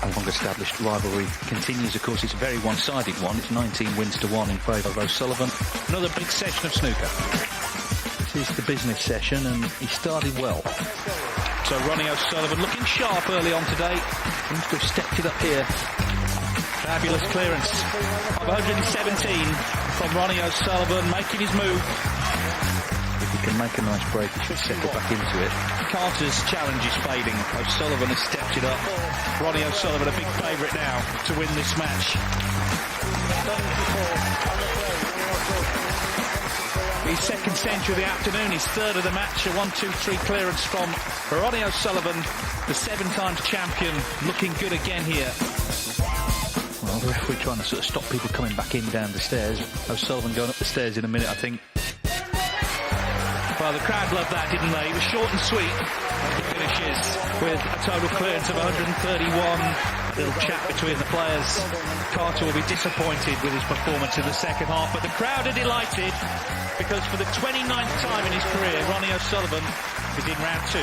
A long-established rivalry continues. Of course, it's a very one-sided one. It's 19 wins to 1 in favour of O'Sullivan. Another big session of snooker. This is the business session, and he started well. So Ronnie O'Sullivan looking sharp early on today. Seems to have stepped it up here. Fabulous clearance of 117 from Ronnie O'Sullivan, making his move. If he can make a nice break, he should settle back into it. Carter's challenge is fading. O'Sullivan has stepped it up. Ronnie O'Sullivan a big favourite now to win this match. His second century of the afternoon, his third of the match, a 1-2-3 clearance from Ronnie O'Sullivan, the 7-times champion, looking good again here. Well, the referee trying to sort of stop people coming back in down the stairs. O'Sullivan going up the stairs in a minute, I think. Well, the crowd loved that, didn't they? It was short and sweet. He finishes with a total clearance of 131. Little chat between the players. Carter will be disappointed with his performance in the second half, but the crowd are delighted because for the 29th time in his career, Ronnie O'Sullivan is in round 2.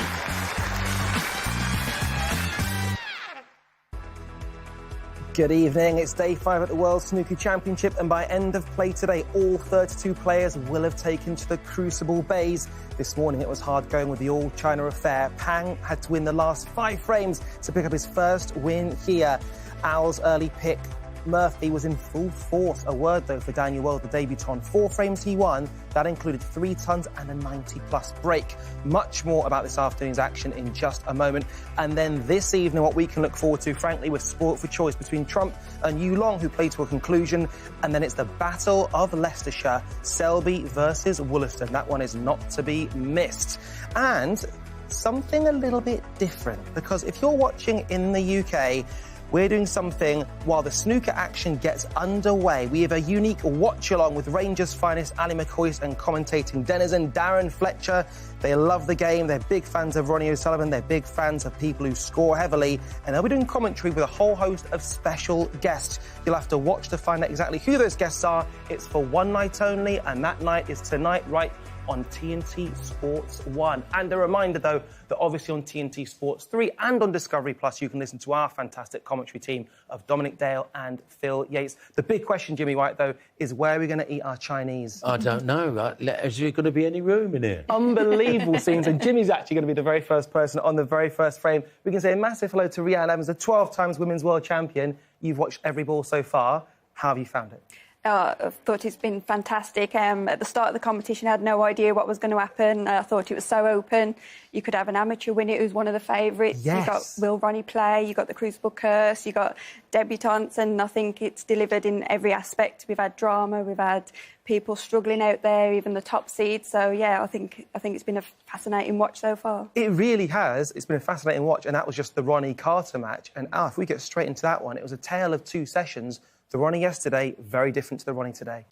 Good evening, it's day 5 at the World Snooker Championship, and by end of play today, all 32 players will have taken to the Crucible Bays. This morning it was hard going with the All China affair. Pang had to win the last 5 frames to pick up his first win here. Al's early pick, Murphy, was in full force. A word, though, for Daniel World, the debutant. 4 frames he won. That included 3 tons and a 90-plus break. Much more about this afternoon's action in just a moment. And then this evening, what we can look forward to, frankly, was sport for choice between Trump and Yu Long, who played to a conclusion. And then it's the Battle of Leicestershire, Selby versus Wollaston. That one is not to be missed. And something a little bit different, because if you're watching in the UK, we're doing something while the snooker action gets underway. We have a unique watch-along with Rangers' finest Ali McCoist and commentating denizen Darren Fletcher. They love the game. They're big fans of Ronnie O'Sullivan. They're big fans of people who score heavily. And they'll be doing commentary with a whole host of special guests. You'll have to watch to find out exactly who those guests are. It's for one night only, and that night is tonight, right on TNT Sports 1. And a reminder, though, that obviously on TNT Sports 3 and on Discovery Plus, you can listen to our fantastic commentary team of Dominic Dale and Phil Yates. The big question, Jimmy White, though, is where are we going to eat our Chinese? I don't know. Is there going to be any room in here? Unbelievable scenes. And Jimmy's actually going to be the very first person on the very first frame. We can say a massive hello to Rhian Evans, the 12-times Women's World Champion. You've watched every ball so far. How have you found it? I thought it's been fantastic. At the start of the competition, I had no idea what was going to happen. I thought it was so open. You could have an amateur win it who's one of the favourites. Yes. You got Will Ronnie play, you got the Crucible Curse, you got debutantes, and I think it's delivered in every aspect. We've had drama, we've had people struggling out there, even the top seeds. So, yeah, I think it's been a fascinating watch so far. It really has. It's been a fascinating watch, and that was just the Ronnie Carter match. And, if we get straight into that one, it was a tale of 2 sessions. The Ronnie yesterday, very different to the Ronnie today.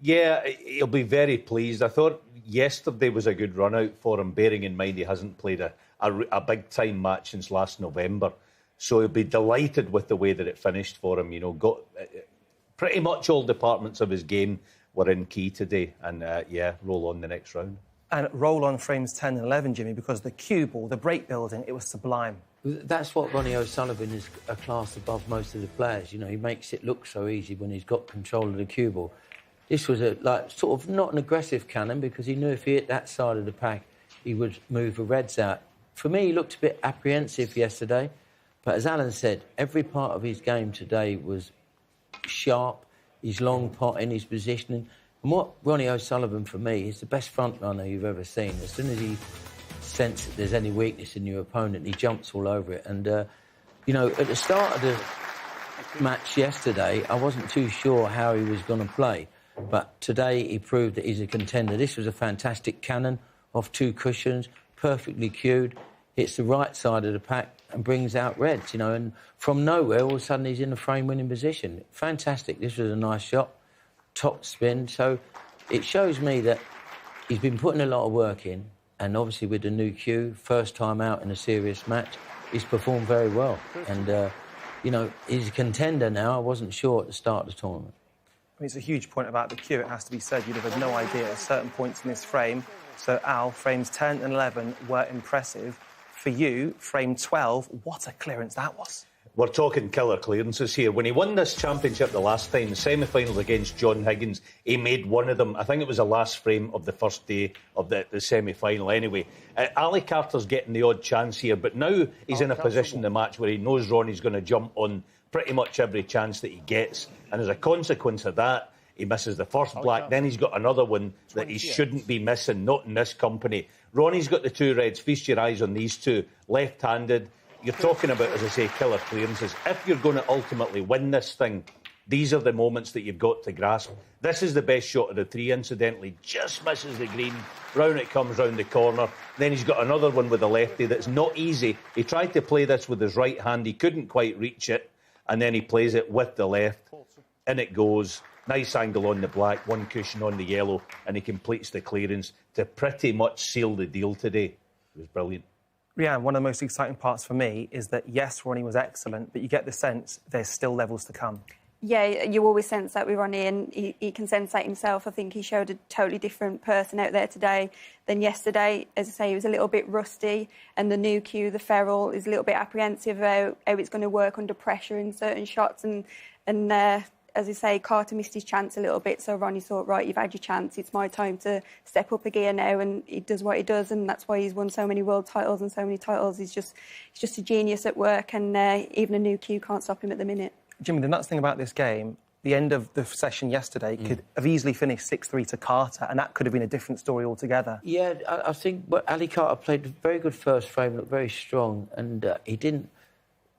Yeah, he'll be very pleased. I thought yesterday was a good run-out for him, bearing in mind he hasn't played a big-time match since last November. So he'll be delighted with the way that it finished for him. You know, got pretty much all departments of his game were in key today. And, roll on the next round. And roll on frames 10 and 11, Jimmy, because the cue ball, the break building, it was sublime. That's what Ronnie O'Sullivan is, a class above most of the players. You know, he makes it look so easy when he's got control of the cue ball. This was sort of not an aggressive cannon, because he knew if he hit that side of the pack, he would move the reds out. For me, he looked a bit apprehensive yesterday, but as Alan said, every part of his game today was sharp, his long potting, his positioning. And what Ronnie O'Sullivan, for me, is the best front runner you've ever seen. As soon as he sense that there's any weakness in your opponent, he jumps all over it. And, at the start of the match yesterday, I wasn't too sure how he was going to play. But today he proved that he's a contender. This was a fantastic cannon off 2 cushions, perfectly cued, hits the right side of the pack and brings out reds, and from nowhere, all of a sudden, he's in a frame-winning position. Fantastic. This was a nice shot, top spin. So it shows me that he's been putting a lot of work in. And obviously with the new cue, first time out in a serious match, he's performed very well. And, he's a contender now. I wasn't sure at the start of the tournament. I mean, it's a huge point about the cue, it has to be said. You'd have had no idea at certain points in this frame. So, Al, frames 10 and 11 were impressive. For you, frame 12, what a clearance that was. We're talking killer clearances here. When he won this championship the last time, the semi-finals against John Higgins, he made one of them. I think it was the last frame of the first day of the semi-final anyway. Ali Carter's getting the odd chance here, but now he's in a position in the match where he knows Ronnie's going to jump on pretty much every chance that he gets. And as a consequence of that, he misses the first black. Then he's got another one that he shouldn't be missing, not in this company. Ronnie's got the two reds. Feast your eyes on these two. Left-handed. You're talking about, as I say, killer clearances. If you're going to ultimately win this thing, these are the moments that you've got to grasp. This is the best shot of the three, incidentally. Just misses the green. Round it comes round the corner. Then he's got another one with the lefty that's not easy. He tried to play this with his right hand. He couldn't quite reach it. And then he plays it with the left. In it goes. Nice angle on the black, one cushion on the yellow. And he completes the clearance to pretty much seal the deal today. It was brilliant. Rhian, one of the most exciting parts for me is that, yes, Ronnie was excellent, but you get the sense there's still levels to come. Yeah, you always sense that with Ronnie, and he can sense that himself. I think he showed a totally different person out there today than yesterday. As I say, he was a little bit rusty, and the new cue, the Ferrell, is a little bit apprehensive about how it's going to work under pressure in certain shots. And as I say, Carter missed his chance a little bit, so Ronnie thought, right, you've had your chance, it's my time to step up a gear now, and he does what he does, and that's why he's won so many world titles and so many titles. He's just a genius at work, and even a new cue can't stop him at the minute. Jimmy, the nuts thing about this game, the end of the session yesterday could have easily finished 6-3 to Carter, and that could have been a different story altogether. Yeah, I think Ali Carter played a very good first frame, looked very strong, and he didn't...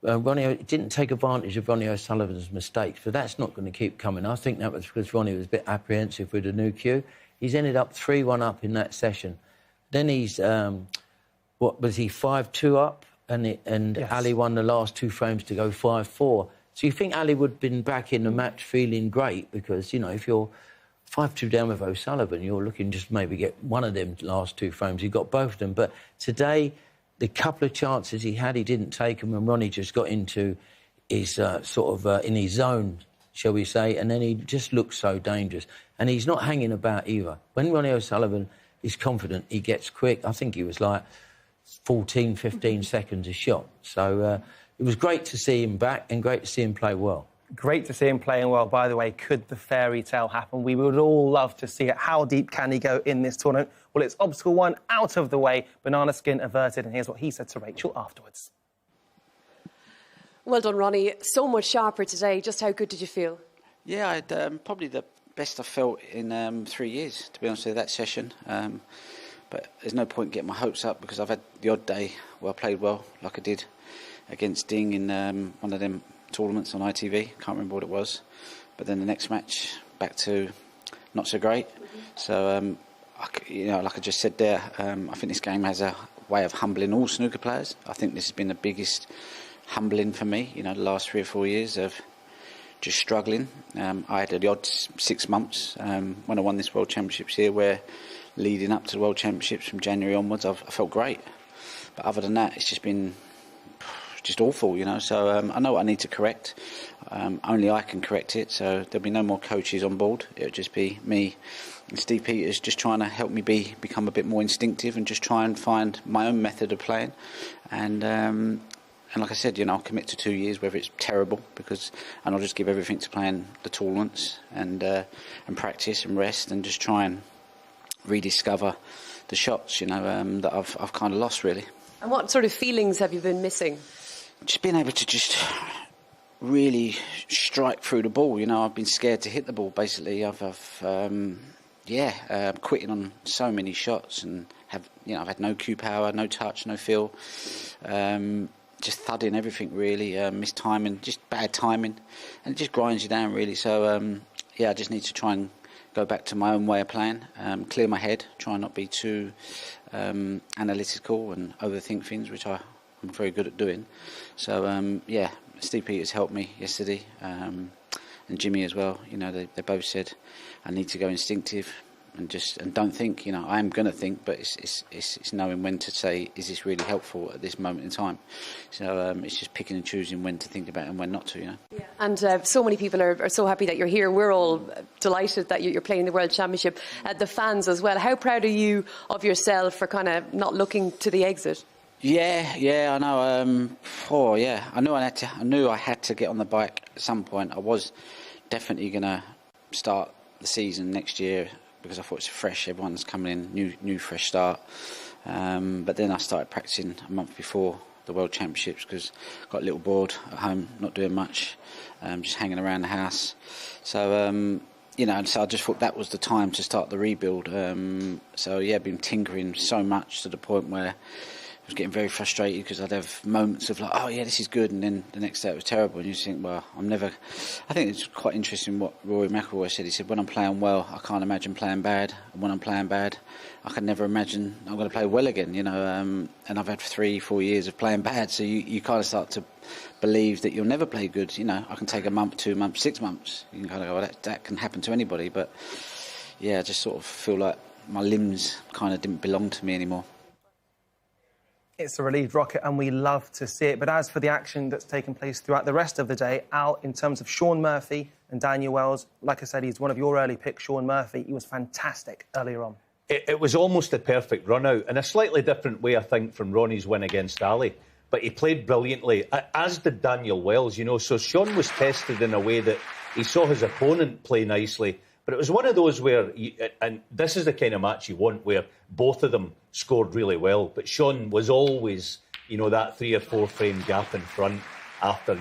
Ronnie didn't take advantage of Ronnie O'Sullivan's mistakes, but that's not going to keep coming. I think that was because Ronnie was a bit apprehensive with the new cue. He's ended up 3-1 up in that session. Then he's, 5-2 up? And yes. Ali won the last two frames to go 5-4. So you think Ali would have been back in the match feeling great because, you know, if you're 5-2 down with O'Sullivan, you're looking just maybe get one of them last two frames. He got both of them. But today... the couple of chances he had, he didn't take them, and Ronnie just got into his in his zone, shall we say, and then he just looked so dangerous. And he's not hanging about either. When Ronnie O'Sullivan is confident, he gets quick. I think he was like 14, 15 seconds a shot. So it was great to see him back and great to see him play well. Great to see him playing well. By the way, could the fairy tale happen? We would all love to see it. How deep can he go in this tournament? Well, it's obstacle one out of the way. Banana skin averted. And here's what he said to Rachel afterwards. Well done, Ronnie. So much sharper today. Just how good did you feel? Yeah, I'd probably the best I've felt in 3 years, to be honest with you, that session. But there's no point getting my hopes up because I've had the odd day where I played well, like I did against Ding in one of them tournaments on ITV. Can't remember what it was. But then the next match, back to not so great. So, like I just said there, I think this game has a way of humbling all snooker players. I think this has been the biggest humbling for me, the last 3 or 4 years of just struggling. I had the odd 6 months when I won this World Championships here where leading up to the World Championships from January onwards, I felt great. But other than that, it's just been just awful, So I know what I need to correct. Only I can correct it, so there'll be no more coaches on board. It'll just be me and Steve Peters just trying to help me become a bit more instinctive and just try and find my own method of playing. And like I said, I'll commit to 2 years, whether it's terrible, and I'll just give everything to playing the tournaments and practice and rest and just try and rediscover the shots, that I've kind of lost, really. And what sort of feelings have you been missing? Just being able to just really strike through the ball. I've been scared to hit the ball, basically. I've quitting on so many shots and I've had no cue power, no touch, no feel. Just thudding everything, really. Missed timing, just bad timing. And it just grinds you down, really. So, I just need to try and go back to my own way of playing, clear my head, try and not be too analytical and overthink things, which I'm very good at doing. So, Steve Peters helped me yesterday, and Jimmy as well. They both said I need to go instinctive and don't think. I am going to think, but it's knowing when to say, is this really helpful at this moment in time? So it's just picking and choosing when to think about it and when not to. Yeah. And so many people are so happy that you're here. We're all delighted that you're playing the World Championship. The fans as well. How proud are you of yourself for kind of not looking to the exit? Yeah, I know. I knew I had to get on the bike at some point. I was definitely going to start the season next year because I thought it's fresh. Everyone's coming in, new fresh start. But then I started practicing a month before the World Championships because I got a little bored at home, not doing much, just hanging around the house. So, so I just thought that was the time to start the rebuild. I've been tinkering so much to the point where I was getting very frustrated because I'd have moments of like, oh yeah, this is good, and then the next day it was terrible. And you just think, well, I think it's quite interesting what Rory McIlroy said. He said, when I'm playing well, I can't imagine playing bad, and when I'm playing bad, I can never imagine I'm going to play well again. And I've had 3-4 years of playing bad, so you kind of start to believe that you'll never play good. I can take a month, 2 months, 6 months. You can kind of go, that can happen to anybody. But yeah, I just sort of feel like my limbs kind of didn't belong to me anymore. It's a relieved Rocket, and we love to see it. But as for the action that's taken place throughout the rest of the day, Al, in terms of Shaun Murphy and Daniel Wells, like I said, he's one of your early picks, Shaun Murphy. He was fantastic earlier on. It was almost a perfect run-out, in a slightly different way, I think, from Ronnie's win against Ali. But he played brilliantly, as did Daniel Wells, So Shaun was tested in a way that he saw his opponent play nicely. But it was one of those where, and this is the kind of match you want, where both of them scored really well. But Shaun was always, that 3 or 4 frame gap in front after,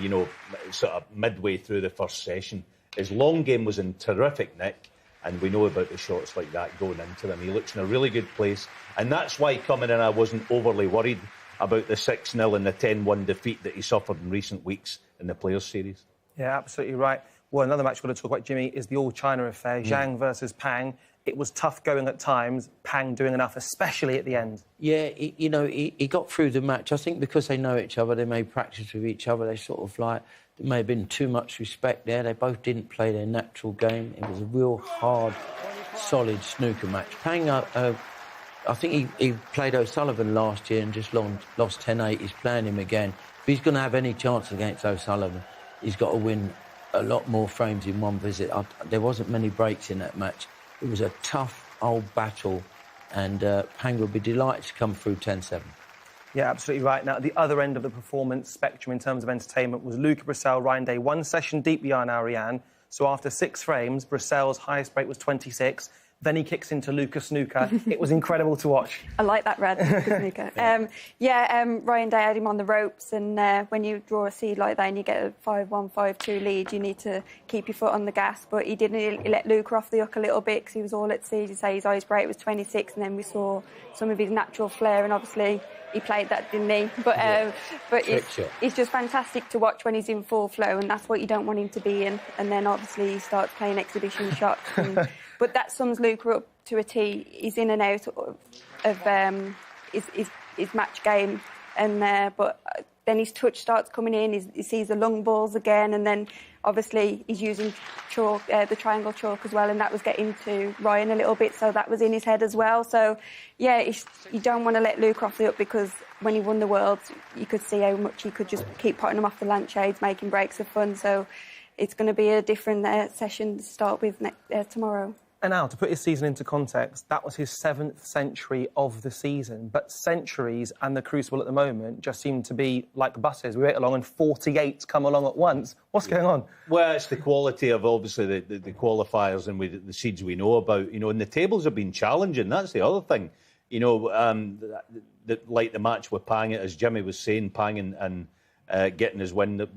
sort of midway through the first session. His long game was in terrific nick, and we know about the shots like that going into them. He looks in a really good place. And that's why coming in, I wasn't overly worried about the 6-0 and the 10-1 defeat that he suffered in recent weeks in the Players' Series. Yeah, absolutely right. Well, another match we're going to talk about, Jimmy, is the All-China affair, Zhang versus Pang. It was tough going at times, Pang doing enough, especially at the end. Yeah, he got through the match. I think because they know each other, they made practice with each other, they sort of like, there may have been too much respect there. They both didn't play their natural game. It was a real hard, solid snooker match. Pang, I think he played O'Sullivan last year and just lost 10-8. He's playing him again. If he's going to have any chance against O'Sullivan, he's got to win a lot more frames in one visit. There wasn't many breaks in that match. It was a tough old battle, and Pang will be delighted to come through 10-7. Yeah, absolutely right. Now, at the other end of the performance spectrum in terms of entertainment was Luca Brecel, Ryan Day, 1 session deep behind Ariane. So after 6 frames, Brecel's highest break was 26. Then he kicks into Luca Snooker. It was incredible to watch. I like that, Rad, Luca Snooker. Ryan Day had him on the ropes, and when you draw a seed like that and you get a 5-1, 5-2 lead, you need to keep your foot on the gas. But he didn't. He let Luca off the hook a little bit because he was all at sea. You say his highest break was 26, and then we saw some of his natural flair, and obviously he played that, didn't he? But it's just fantastic to watch when he's in full flow, and that's what you don't want him to be in. And then obviously he starts playing exhibition shots. But that sums Luca up to a T. He's in and out of his match game, and but then his touch starts coming in. He sees the long balls again, and then obviously he's using chalk, the triangle chalk as well, and that was getting to Ryan a little bit, so that was in his head as well. So yeah, you don't want to let Luca off the hook, because when he won the Worlds, you could see how much he could just keep putting him off the lampshades, making breaks of fun. So it's going to be a different session to start with tomorrow. And now, to put his season into context, that was his 7th century of the season. But centuries and the Crucible at the moment just seem to be like buses. We wait along and 48 come along at once. What's going on? Well, it's the quality of, obviously, the qualifiers and the seeds we know about. And the tables have been challenging. That's the other thing. Like the match with Pang, as Jimmy was saying, Pang and getting his win. There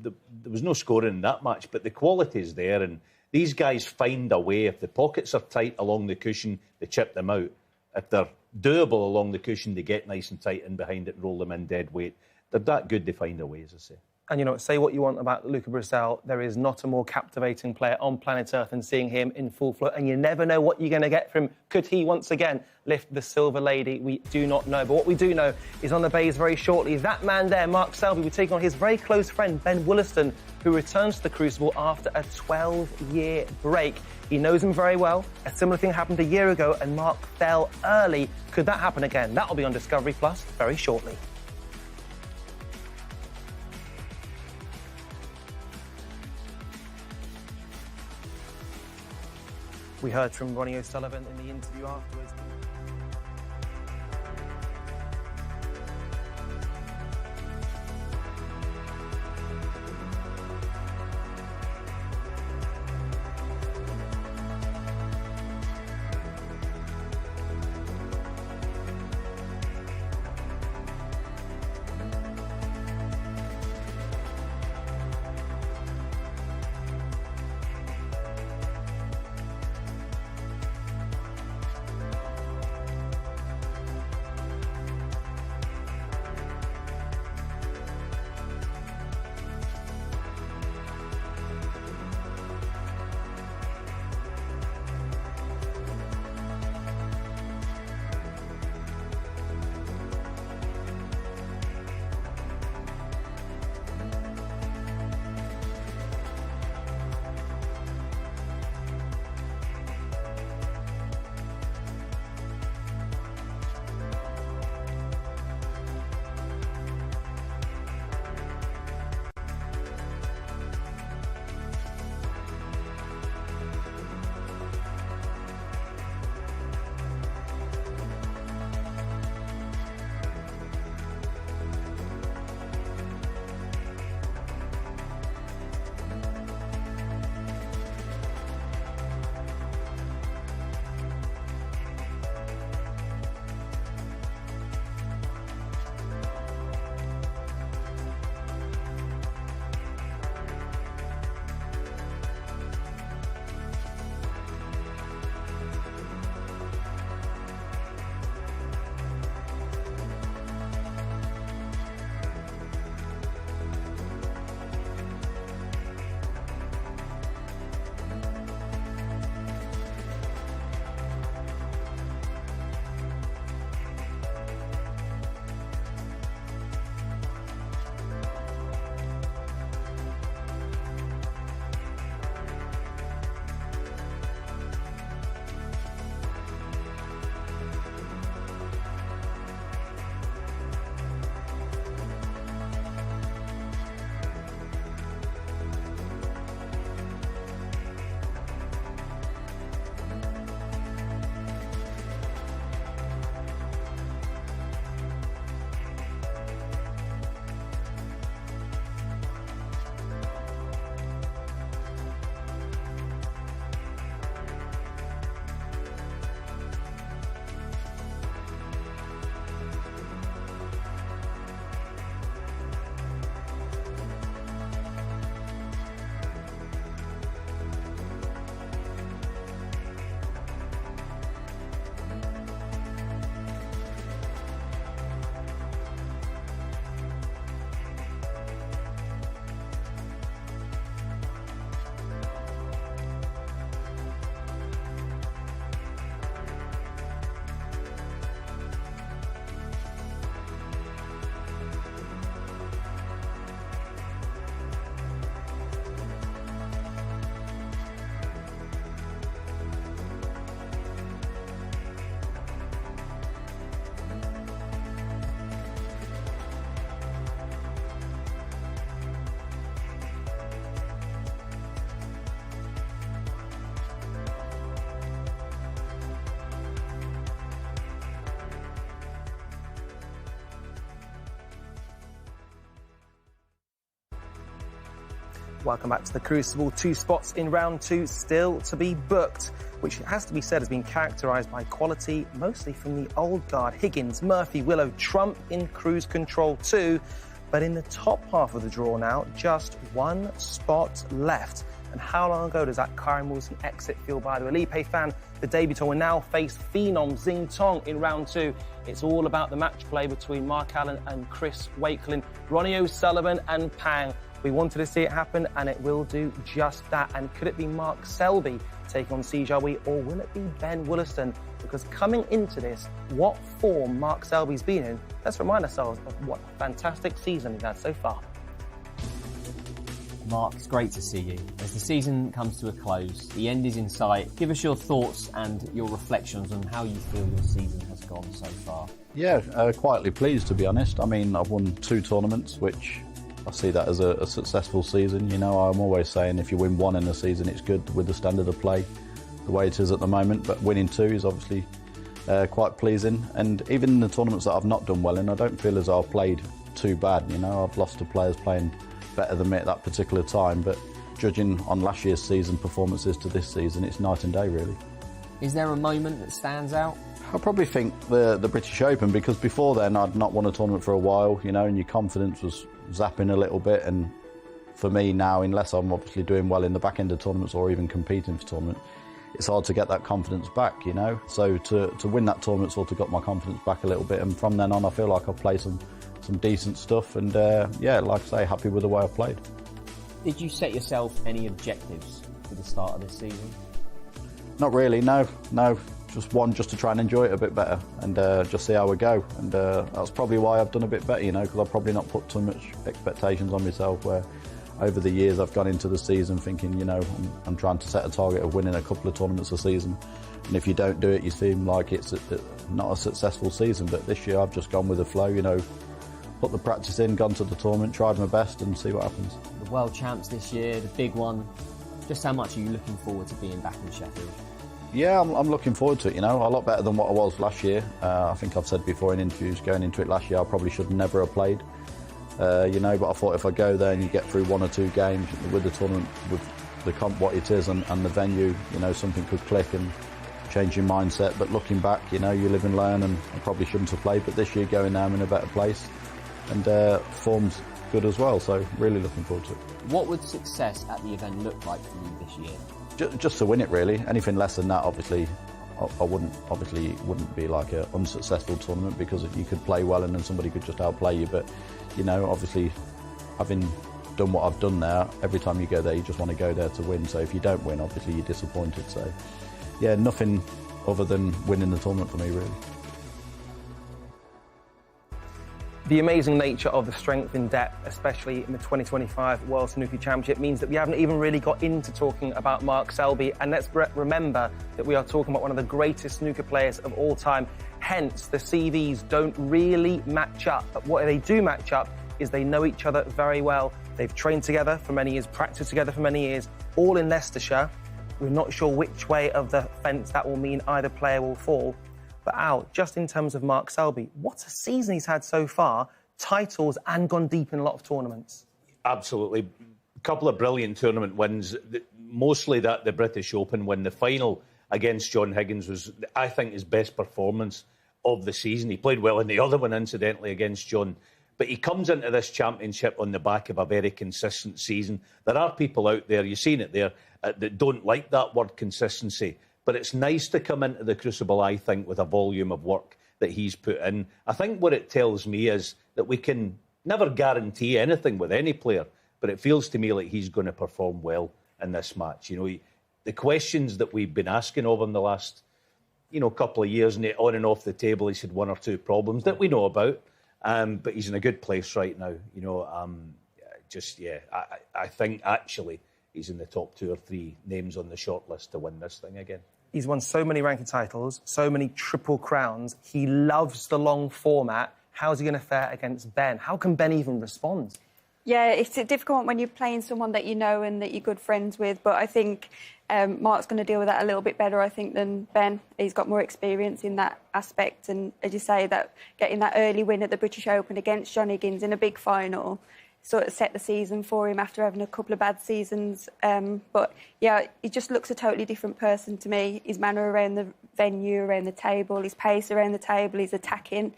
was no scoring in that match, but the quality is there, and these guys find a way. If the pockets are tight along the cushion, they chip them out. If they're doable along the cushion, they get nice and tight in behind it, roll them in dead weight. They're that good, they find a way, as I say. And, say what you want about Luca Brecel, there is not a more captivating player on planet Earth than seeing him in full flow, and you never know what you're going to get from him. Could he once again lift the silver lady? We do not know. But what we do know is on the bays very shortly, that man there, Mark Selby, will take on his very close friend, Ben Wollaston, who returns to the Crucible after a 12-year break. He knows him very well. A similar thing happened a year ago, and Mark fell early. Could that happen again? That'll be on Discovery Plus very shortly. We heard from Ronnie O'Sullivan in the interview afterwards. Welcome back to the Crucible. 2 spots in round 2 still to be booked, which has to be said has been characterised by quality, mostly from the old guard. Higgins, Murphy, Willow, Trump in cruise control too. But in the top half of the draw now, just 1 spot left. And how long ago does that Kyren Wilson exit feel by the Alipe fan? The debutant will now face Phenom Xing Tong in round 2. It's all about the match play between Mark Allen and Chris Wakelin, Ronnie O'Sullivan and Pang. We wanted to see it happen, and it will do just that. And could it be Mark Selby taking on Si Jiahui, or will it be Ben Wollaston? Because coming into this, what form Mark Selby's been in, let's remind ourselves of what a fantastic season he's had so far. Mark, it's great to see you. As the season comes to a close, the end is in sight. Give us your thoughts and your reflections on how you feel your season has gone so far. Yeah, quietly pleased, to be honest. I mean, I've won 2 tournaments, which I see that as a successful season. You know, I'm always saying if you win 1 in a season, it's good with the standard of play the way it is at the moment. But winning 2 is obviously quite pleasing. And even in the tournaments that I've not done well in, I don't feel as I've played too bad. You know, I've lost to players playing better than me at that particular time, but judging on last year's season performances to this season, it's night and day really. Is there a moment that stands out? I probably think the British Open, because before then I'd not won a tournament for a while, you know, and your confidence was zapping a little bit. And for me now, unless I'm obviously doing well in the back end of tournaments or even competing for tournament, it's hard to get that confidence back, you know. So to win that tournament sort of got my confidence back a little bit, and from then on I feel like I've played some decent stuff, and yeah, like I say, happy with the way I've played. Did you set yourself any objectives for the start of this season? Not really, no. Just one, just to try and enjoy it a bit better and just see how we go. And that's probably why I've done a bit better, you know, because I've probably not put too much expectations on myself, where over the years I've gone into the season thinking, you know, I'm trying to set a target of winning a couple of tournaments a season. And if you don't do it, you seem like it's not a successful season. But this year I've just gone with the flow, you know, put the practice in, gone to the tournament, tried my best and see what happens. The World Champs this year, the big one. Just how much are you looking forward to being back in Sheffield? Yeah, I'm looking forward to it, you know, a lot better than what I was last year. I think I've said before in interviews, going into it last year, I probably should never have played, you know, but I thought if I go there and you get through 1 or 2 games with the tournament, with the comp, what it is and the venue, you know, something could click and change your mindset. But looking back, you know, you live and learn, and I probably shouldn't have played, but this year going now I'm in a better place. And form's good as well, so really looking forward to it. What would success at the event look like for you this year? Just to win it, really. Anything less than that, obviously, I wouldn't be like an unsuccessful tournament, because you could play well and then somebody could just outplay you. But, you know, obviously, having done what I've done there, every time you go there, you just want to go there to win. So if you don't win, obviously, you're disappointed. So, yeah, nothing other than winning the tournament for me, really. The amazing nature of the strength in depth, especially in the 2025 World Snooker Championship, means that we haven't even really got into talking about Mark Selby. And let's remember that we are talking about one of the greatest snooker players of all time. Hence, the CVs don't really match up. But what they do match up is they know each other very well. They've trained together for many years, practiced together for many years, all in Leicestershire. We're not sure which way of the fence that will mean either player will fall. But Al, just in terms of Mark Selby, what a season he's had so far, titles and gone deep in a lot of tournaments. Absolutely. A couple of brilliant tournament wins, mostly that the British Open win. The final against John Higgins was, I think, his best performance of the season. He played well in the other one, incidentally, against John. But he comes into this championship on the back of a very consistent season. There are people out there, you've seen it there, that don't like that word consistency. But it's nice to come into the Crucible, I think, with a volume of work that he's put in. I think what it tells me is that we can never guarantee anything with any player, but it feels to me like he's going to perform well in this match. You know, the questions that we've been asking of him the last, you know, couple of years, and on and off the table, he's had 1 or 2 problems that we know about, but he's in a good place right now. You know, I think actually he's in the top 2 or 3 names on the shortlist to win this thing again. He's won so many ranking titles, so many triple crowns. He loves the long format. How's he going to fare against Ben? How can Ben even respond? Yeah, it's a difficult one when you're playing someone that you know and that you're good friends with. But I think Mark's going to deal with that a little bit better, I think, than Ben. He's got more experience in that aspect. And as you say, that getting that early win at the British Open against John Higgins in a big final, sort of set the season for him after having a couple of bad seasons. But yeah, he just looks a totally different person to me. His manner around the venue, around the table, his pace around the table, his attacking.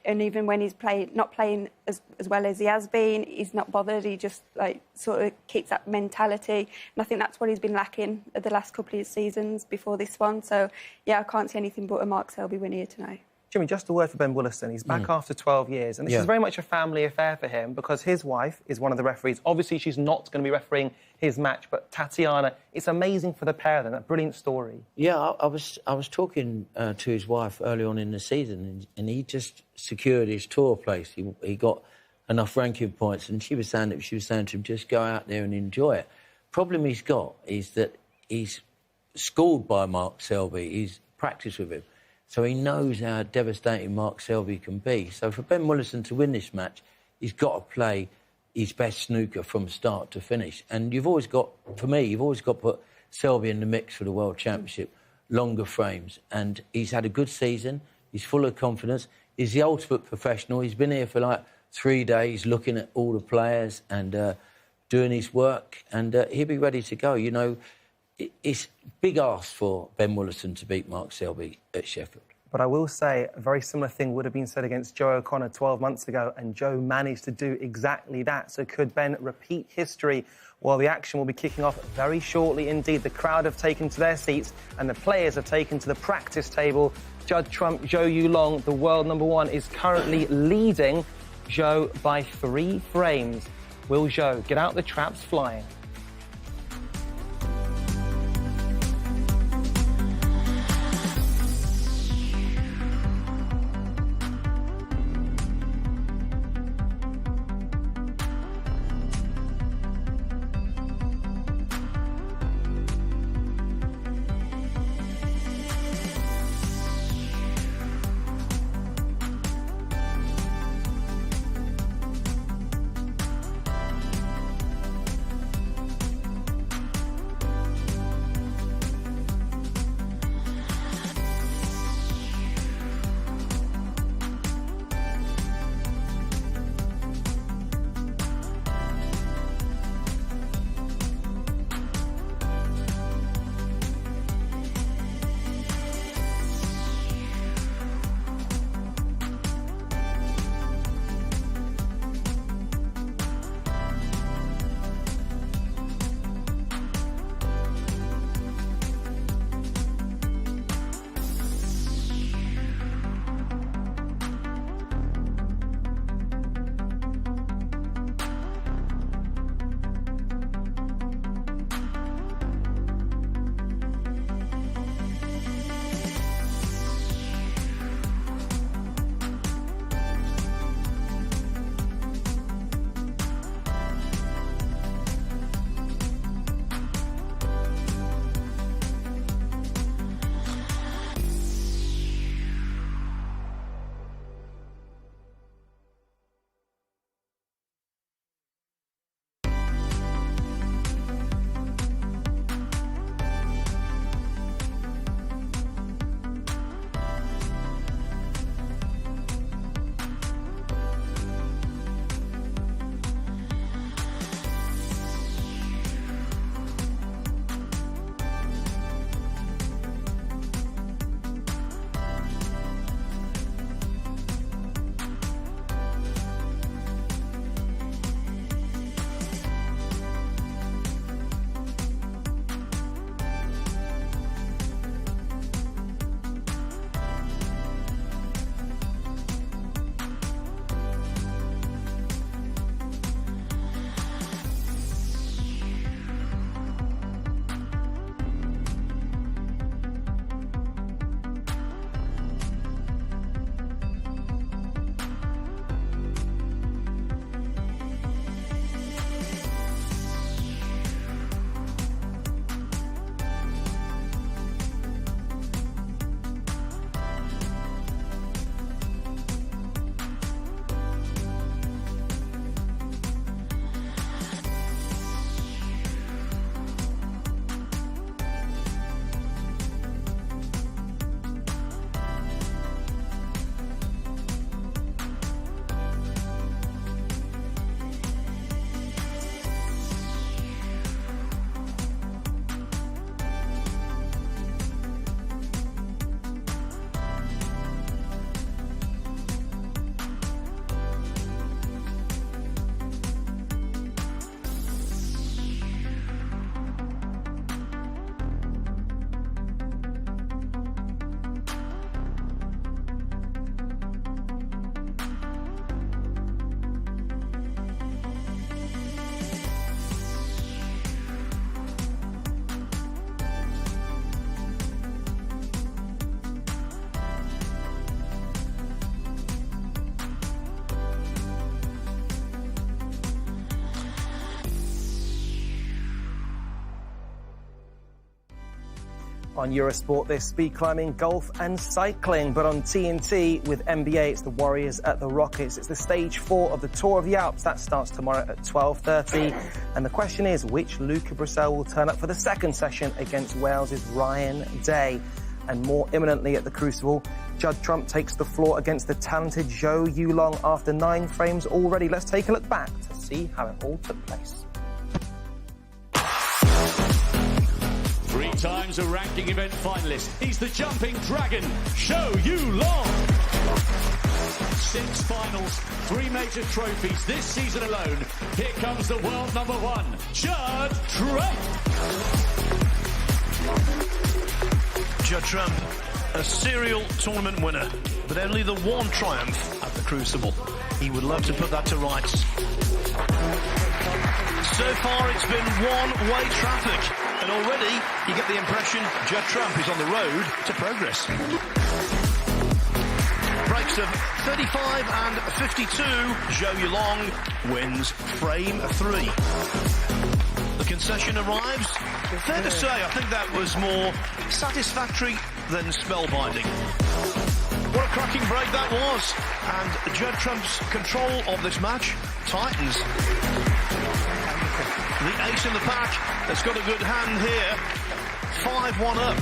And even when he's not playing as well as he has been, he's not bothered. He just sort of keeps that mentality. And I think that's what he's been lacking at the last couple of seasons before this one. So yeah, I can't see anything but a Mark Selby win here tonight. Jimmy, just a word for Ben Willison. He's back after 12 years, and this is very much a family affair for him because his wife is one of the referees. Obviously, she's not going to be refereeing his match, but Tatiana, it's amazing for the pair of them. A brilliant story. Yeah, I was talking to his wife early on in the season, and he just secured his tour place. He got enough ranking points, and she was saying to him, just go out there and enjoy it. Problem he's got is that he's schooled by Mark Selby. He's practiced with him. So he knows how devastating Mark Selby can be. So for Ben Willison to win this match, he's got to play his best snooker from start to finish. And you've always got to put Selby in the mix for the World Championship, longer frames. And he's had a good season. He's full of confidence. He's the ultimate professional. He's been here for 3 days looking at all the players and doing his work. And he'll be ready to go. You know, it's big ask for Ben Willison to beat Mark Selby at Sheffield. But I will say a very similar thing would have been said against Joe O'Connor 12 months ago, and Joe managed to do exactly that. So could Ben repeat history? Well, the action will be kicking off very shortly indeed. The crowd have taken to their seats and the players have taken to the practice table. Judd Trump, Zhou Yulong, the world #1, is currently leading Zhou by 3 frames. Will Zhou get out the traps flying? On Eurosport, there's speed climbing, golf and cycling. But on TNT, with NBA, it's the Warriors at the Rockets. It's the stage 4 of the Tour of the Alps. That starts tomorrow at 12:30. And the question is, which Luca Brissell will turn up for the second session against Wales's Ryan Day? And more imminently at the Crucible, Judd Trump takes the floor against the talented Zhou Yulong after 9 frames already. Let's take a look back to see how it all took place. 3 times a ranking event finalist. He's the jumping dragon, Zhou Yulong. 6 finals, 3 major trophies this season alone. Here comes the world #1, Judd Trump. Judd Trump, a serial tournament winner, but only the one triumph at the Crucible. He would love to put that to rights. So far, it's been one-way traffic, and already you get the impression Judd Trump is on the road to progress. Breaks of 35 and 52, Zhou Yulong wins frame 3. The concession arrives. Fair to say, I think that was more satisfactory than spellbinding. What a cracking break that was. And Judd Trump's control of this match tightens. The ace in the pack has got a good hand here. 5-1 up.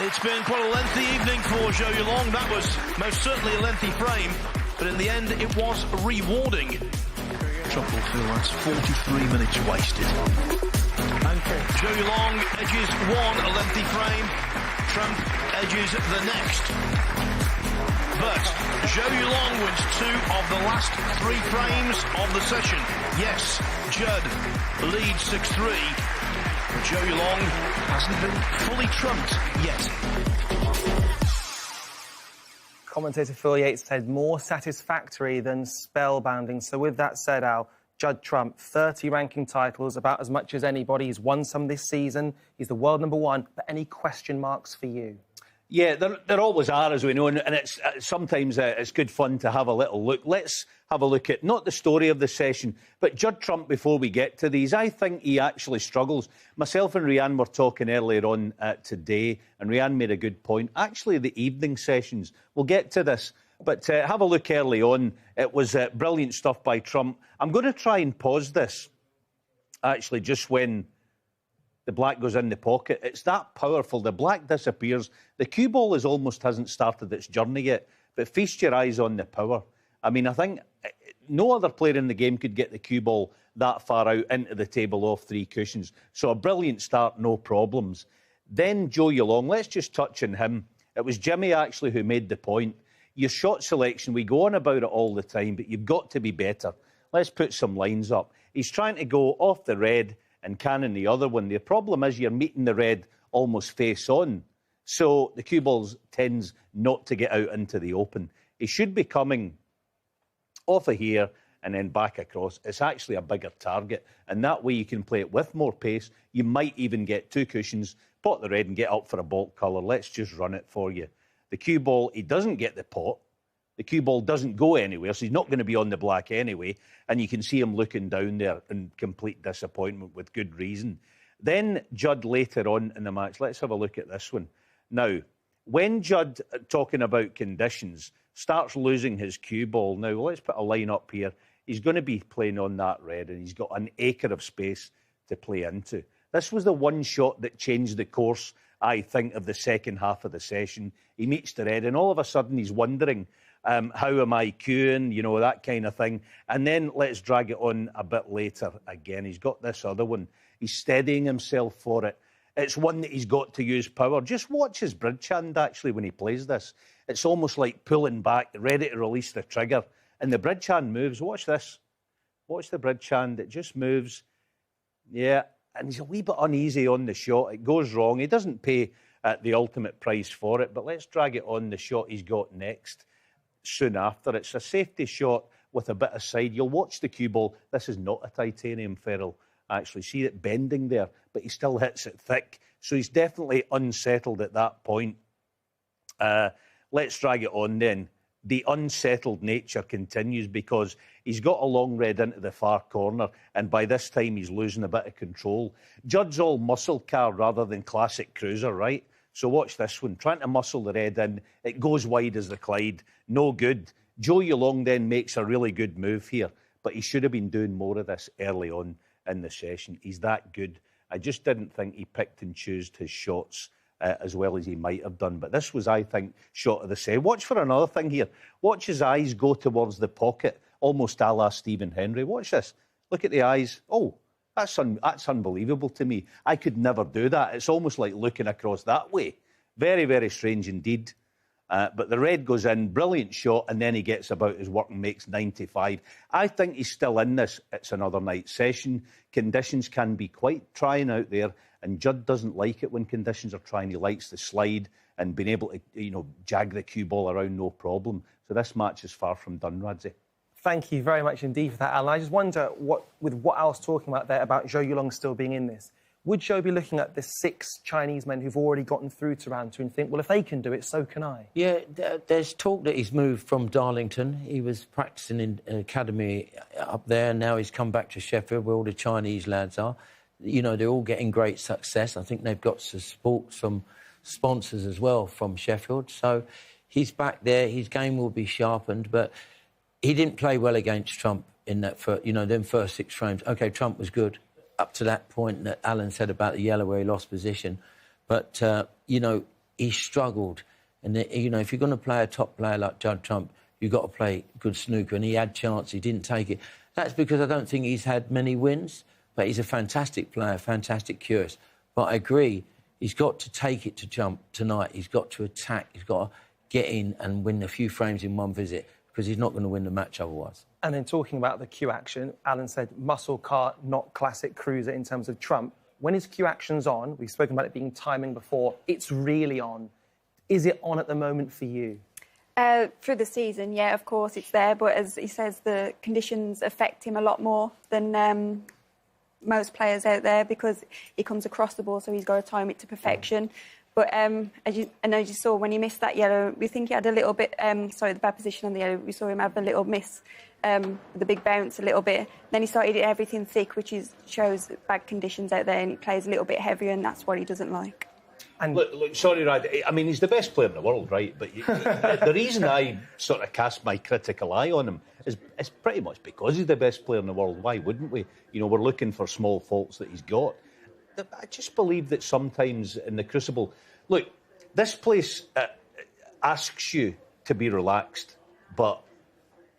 It's been quite a lengthy evening for Zhou Yulong. That was most certainly a lengthy frame, but in the end it was rewarding. Trump will feel that's 43 minutes wasted. Zhou Yulong edges 1, a lengthy frame. Trump edges the next. But Zhou Yulong wins 2 of the last 3 frames of the session. Yes, Judd leads 6-3. But Zhou Yulong hasn't been fully trumped yet. Commentator Phil Yates said more satisfactory than spellbinding. So with that said, Al, Judd Trump, 30 ranking titles, about as much as anybody. He's won some this season. He's the world #1. But any question marks for you? Yeah, there always are, as we know, and it's sometimes it's good fun to have a little look. Let's have a look at not the story of the session, but Judd Trump before we get to these. I think he actually struggles. Myself and Rianne were talking earlier on today, and Rianne made a good point. Actually, the evening sessions, we'll get to this, but have a look early on. It was brilliant stuff by Trump. I'm going to try and pause this, actually, just when the black goes in the pocket. It's that powerful. The black disappears. The cue ball almost hasn't started its journey yet, but feast your eyes on the power. I mean, I think no other player in the game could get the cue ball that far out into the table off 3 cushions. So a brilliant start, no problems. Then Zhou Yulong, let's just touch on him. It was Jimmy, actually, who made the point. Your shot selection, we go on about it all the time, but you've got to be better. Let's put some lines up. He's trying to go off the red and cannon the other one. The problem is you're meeting the red almost face on. So the cue ball tends not to get out into the open. He should be coming off of here and then back across. It's actually a bigger target, and that way you can play it with more pace. You might even get 2 cushions, pot the red and get up for a baulk colour. Let's just run it for you. The cue ball, he doesn't get the pot. The cue ball doesn't go anywhere, so he's not going to be on the black anyway. And you can see him looking down there in complete disappointment with good reason. Then Judd later on in the match. Let's have a look at this one. Now, when Judd, talking about conditions, starts losing his cue ball. Now, let's put a line up here. He's going to be playing on that red, and he's got an acre of space to play into. This was the one shot that changed the course, I think, of the second half of the session. He meets the red, and all of a sudden he's wondering, how am I cueing, you know, that kind of thing. And then let's drag it on a bit later again. He's got this other one. He's steadying himself for it. It's one that he's got to use power. Just watch his bridge hand, actually, when he plays this. It's almost like pulling back, ready to release the trigger. And the bridge hand moves. Watch this. Watch the bridge hand. It just moves. Yeah. And he's a wee bit uneasy on the shot. It goes wrong. He doesn't pay the ultimate price for it. But let's drag it on the shot he's got next. Soon after. It's a safety shot with a bit of side. You'll watch the cue ball. This is not a titanium ferrule, actually. See it bending there, but he still hits it thick. So he's definitely unsettled at that point. Let's drag it on then. the unsettled nature continues because he's got a long red into the far corner and by this time he's losing a bit of control. Judd's all muscle car rather than classic cruiser, right? So watch this one. Trying to muscle the red in. It goes wide as the Clyde. No good. Joe Yulong then makes a really good move here, but he should have been doing more of this early on in the session. He's that good. I just didn't think he picked and chose his shots as well as he might have done. But this was, I think, shot of the set. Watch for another thing here. Watch his eyes go towards the pocket, almost a la Stephen Hendry. Watch this. Look at the eyes. Oh, that's unbelievable to me. I could never do that. It's almost like looking across that way. Very, very strange indeed. But the red goes in, brilliant shot, and then he gets about his work and makes 95. I think he's still in this. It's another night session. Conditions can be quite trying out there, and Judd doesn't like it when conditions are trying. He likes the slide and being able to, jag the cue ball around, no problem. So this match is far from done, Radzi. Thank you very much indeed for that, Alan. I just wonder, with what I was talking about there about Zhou Yulong still being in this, would Zhou be looking at the 6 Chinese men who've already gotten through to round 2 and think, well, if they can do it, so can I? Yeah, there's talk that he's moved from Darlington. He was practising in an academy up there, and now he's come back to Sheffield, where all the Chinese lads are. They're all getting great success. I think they've got support from sponsors as well from Sheffield. So he's back there. His game will be sharpened, but he didn't play well against Trump in that them first 6 frames. OK, Trump was good up to that point that Alan said about the yellow where he lost position. But, he struggled. And, if you're going to play a top player like Judd Trump, you've got to play good snooker. And he had chance, he didn't take it. That's because I don't think he's had many wins, but he's a fantastic player, fantastic curious. But I agree, he's got to take it to Trump tonight. He's got to attack. He's got to get in and win a few frames in one visit, because he's not going to win the match otherwise. And then talking about the cue action, Alan said muscle car, not classic cruiser in terms of Trump. When his cue action's on, we've spoken about it being timing before, it's really on. Is it on at the moment for you? Through the season, yeah, of course it's there. But as he says, the conditions affect him a lot more than most players out there, because he comes across the ball, so he's got to time it to perfection. But as you saw, when he missed that yellow, we think he had a little bit, the bad position on the yellow, we saw him have a little miss, the big bounce a little bit. Then he started everything thick, which shows bad conditions out there, and he plays a little bit heavier, and that's what he doesn't like. And look, sorry, Rad, I mean, he's the best player in the world, right? But the reason I sort of cast my critical eye on him is pretty much because he's the best player in the world. Why wouldn't we? We're looking for small faults that he's got. I just believe that sometimes in the Crucible... Look, this place asks you to be relaxed, but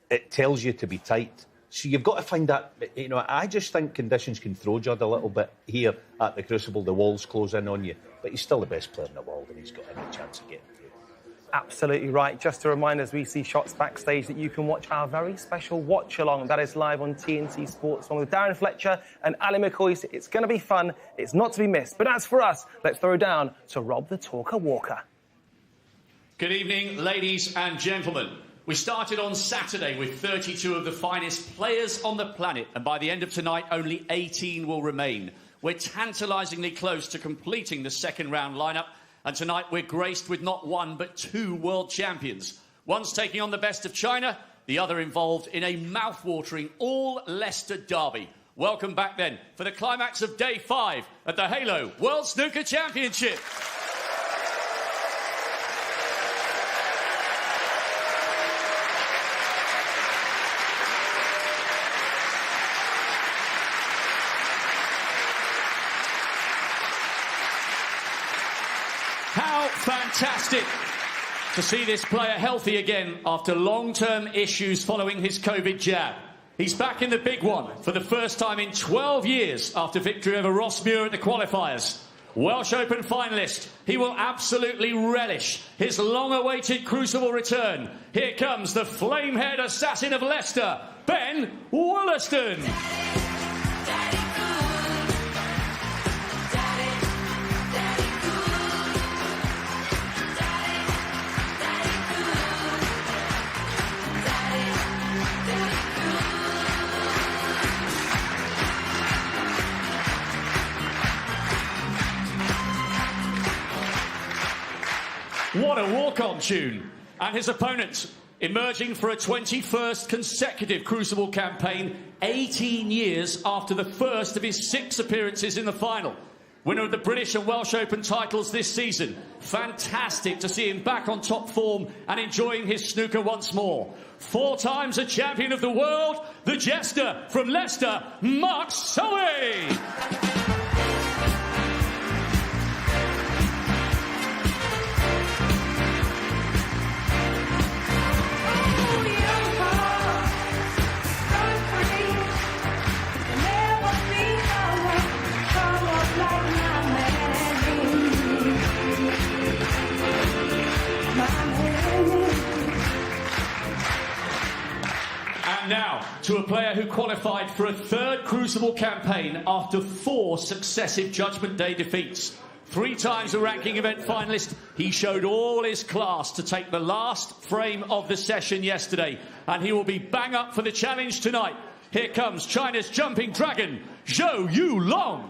it tells you to be tight. So you've got to find that... I just think conditions can throw Judd a little bit here at the Crucible. The walls close in on you. But he's still the best player in the world, and he's got any chance of getting through. Absolutely right. Just a reminder, as we see shots backstage, that you can watch our very special watch-along. That is live on TNT Sports, along with Darren Fletcher and Ali McCoy. It's going to be fun. It's not to be missed. But as for us, let's throw down to Rob the Talker Walker. Good evening, ladies and gentlemen. We started on Saturday with 32 of the finest players on the planet, and by the end of tonight, only 18 will remain. We're tantalisingly close to completing the second round lineup, and tonight we're graced with not one but 2 world champions. One's taking on the best of China, the other involved in a mouth-watering all-Leicester derby. Welcome back then for the climax of Day 5 at the Halo World Snooker Championship. How fantastic to see this player healthy again after long-term issues following his COVID jab. He's back in the big one for the first time in 12 years after victory over Ross Muir at the qualifiers. Welsh Open finalist, he will absolutely relish his long-awaited Crucible return. Here comes the flame-haired assassin of Leicester, Ben Wollaston. What a walk-on tune. And his opponent, emerging for a 21st consecutive Crucible campaign, 18 years after the first of his 6 appearances in the final. Winner of the British and Welsh Open titles this season. Fantastic to see him back on top form and enjoying his snooker once more. 4 times a champion of the world, the jester from Leicester, Mark Sully. And now, to a player who qualified for a 3rd Crucible campaign after 4 successive Judgment Day defeats. 3 times a ranking event finalist, he showed all his class to take the last frame of the session yesterday. And he will be bang up for the challenge tonight. Here comes China's jumping dragon, Zhou Yulong.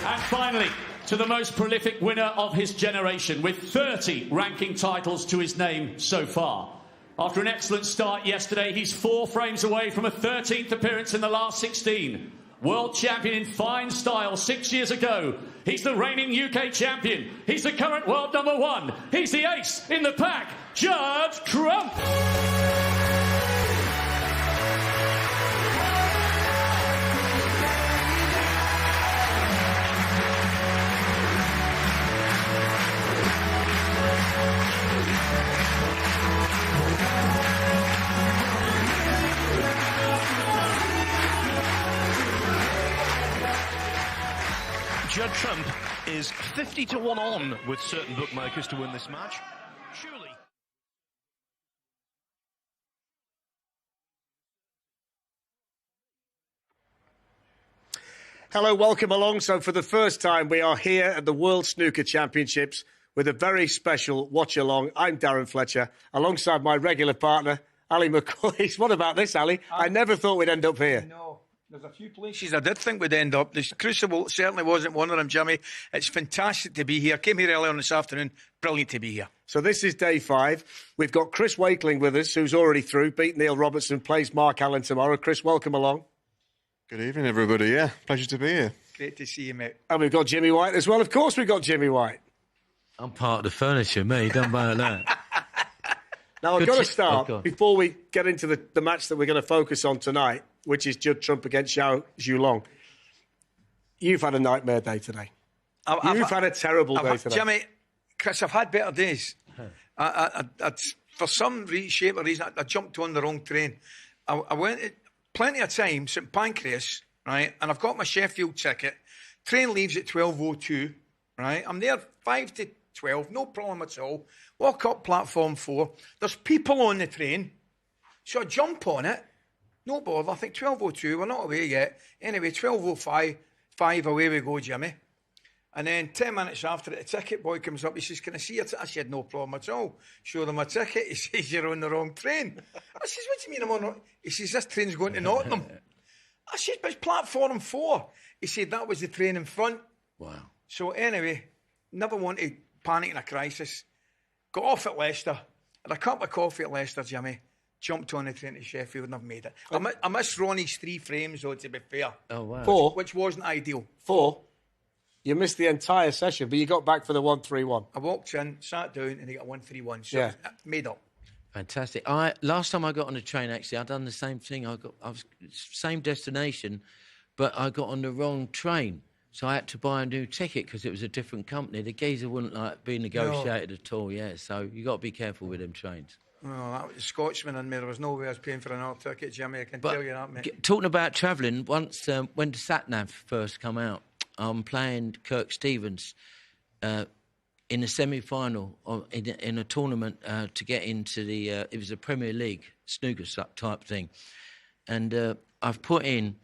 And finally, to the most prolific winner of his generation, with 30 ranking titles to his name so far. After an excellent start yesterday, he's 4 frames away from a 13th appearance in the last 16. World champion in fine style 6 years ago. He's the reigning UK champion. He's the current world #1. He's the ace in the pack, Judd Trump. Judd Trump is 50-1 on with certain bookmakers to win this match. Surely. Hello, welcome along. So for the first time, we are here at the World Snooker Championships with a very special watch-along. I'm Darren Fletcher, alongside my regular partner, Ali McCoy. What about this, Ali? I never thought we'd end up here. No. There's a few places I did think we'd end up. The Crucible certainly wasn't one of them, Jimmy. It's fantastic to be here. Came here earlier on this afternoon. Brilliant to be here. So this is day 5. We've got Chris Wakeling with us, who's already through. Beat Neil Robertson, plays Mark Allen tomorrow. Chris, welcome along. Good evening, everybody. Yeah, pleasure to be here. Great to see you, mate. And we've got Jimmy White as well. Of course we've got Jimmy White. I'm part of the furniture, me. Don't worry about that. Now, I've got to start, before we get into the match that we're going to focus on tonight, which is Judd Trump against Zhou Yulong. You've had a nightmare day today. You've had a terrible day today. Jimmy, Chris, I've had better days. For some shape or reason, I jumped on the wrong train. I went at plenty of time, St Pancras, right, and I've got my Sheffield ticket. Train leaves at 12:02, right? I'm there 5 to 12, no problem at all. Walk up platform 4. There's people on the train, so I jump on it. No bother. I think 12:02. We're not away yet. Anyway, 12:05. Away we go, Jimmy. And then 10 minutes after it, the ticket boy comes up. He says, "Can I see it?" I said, "No problem at all." Show them my ticket. He says, "You're on the wrong train." I says, "What do you mean I'm on?" He says, "This train's going to Nottingham." I said, "But it's platform 4." He said, "That was the train in front." Wow. So anyway, never want to panic in a crisis. Got off at Leicester. Had a cup of coffee at Leicester, Jimmy. Jumped on the train to Sheffield and I've made it. I missed Ronnie's 3 frames, though, to be fair. Oh, wow. 4? Which wasn't ideal. 4? You missed the entire session, but you got back for the 1-3-1. I walked in, sat down, and he got 1-3-1. So yeah. Made up. Fantastic. Last time I got on the train, actually, I'd done the same thing. I was same destination, but I got on the wrong train. So I had to buy a new ticket because it was a different company. The geezer wouldn't be negotiated at all, yeah. So you got to be careful with them trains. Well, that was a Scotsman in me. There was no way I was paying for another ticket, Jimmy. I can tell you that, mate. Talking about travelling, once when the Sat-Nav first come out, I'm playing Kirk Stevens in a semi-final in a tournament to get into the... it was a Premier League snooker type thing. And I've put in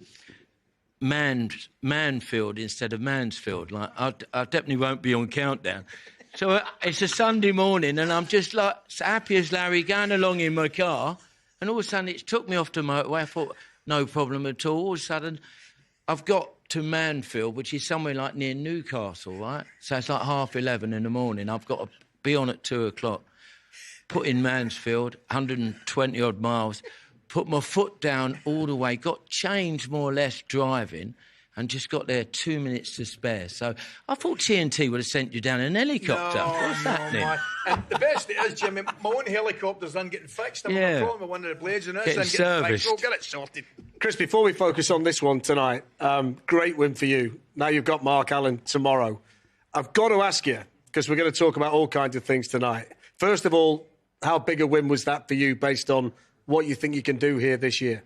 Manfield instead of Mansfield. Like, I definitely won't be on Countdown. So it's a Sunday morning and I'm just like happy as Larry going along in my car, and all of a sudden it took me off the motorway. I thought, no problem at all. All of a sudden I've got to Manfield, which is somewhere like near Newcastle, right? So it's like 11:30 in the morning. I've got to be on at 2 o'clock. Put in Mansfield, 120 odd miles, put my foot down all the way, got changed more or less driving, and just got there 2 minutes to spare. So I thought TNT would have sent you down in an helicopter. What's happening? And the best it is, Jimmy, my own helicopter's then getting fixed. I'm on the phone with one of the blades and it's Getting then getting fixed. serviced. We'll get it sorted. Chris, before we focus on this one tonight, great win for you. Now you've got Mark Allen tomorrow. I've got to ask you, because we're going to talk about all kinds of things tonight. First of all, how big a win was that for you based on what you think you can do here this year?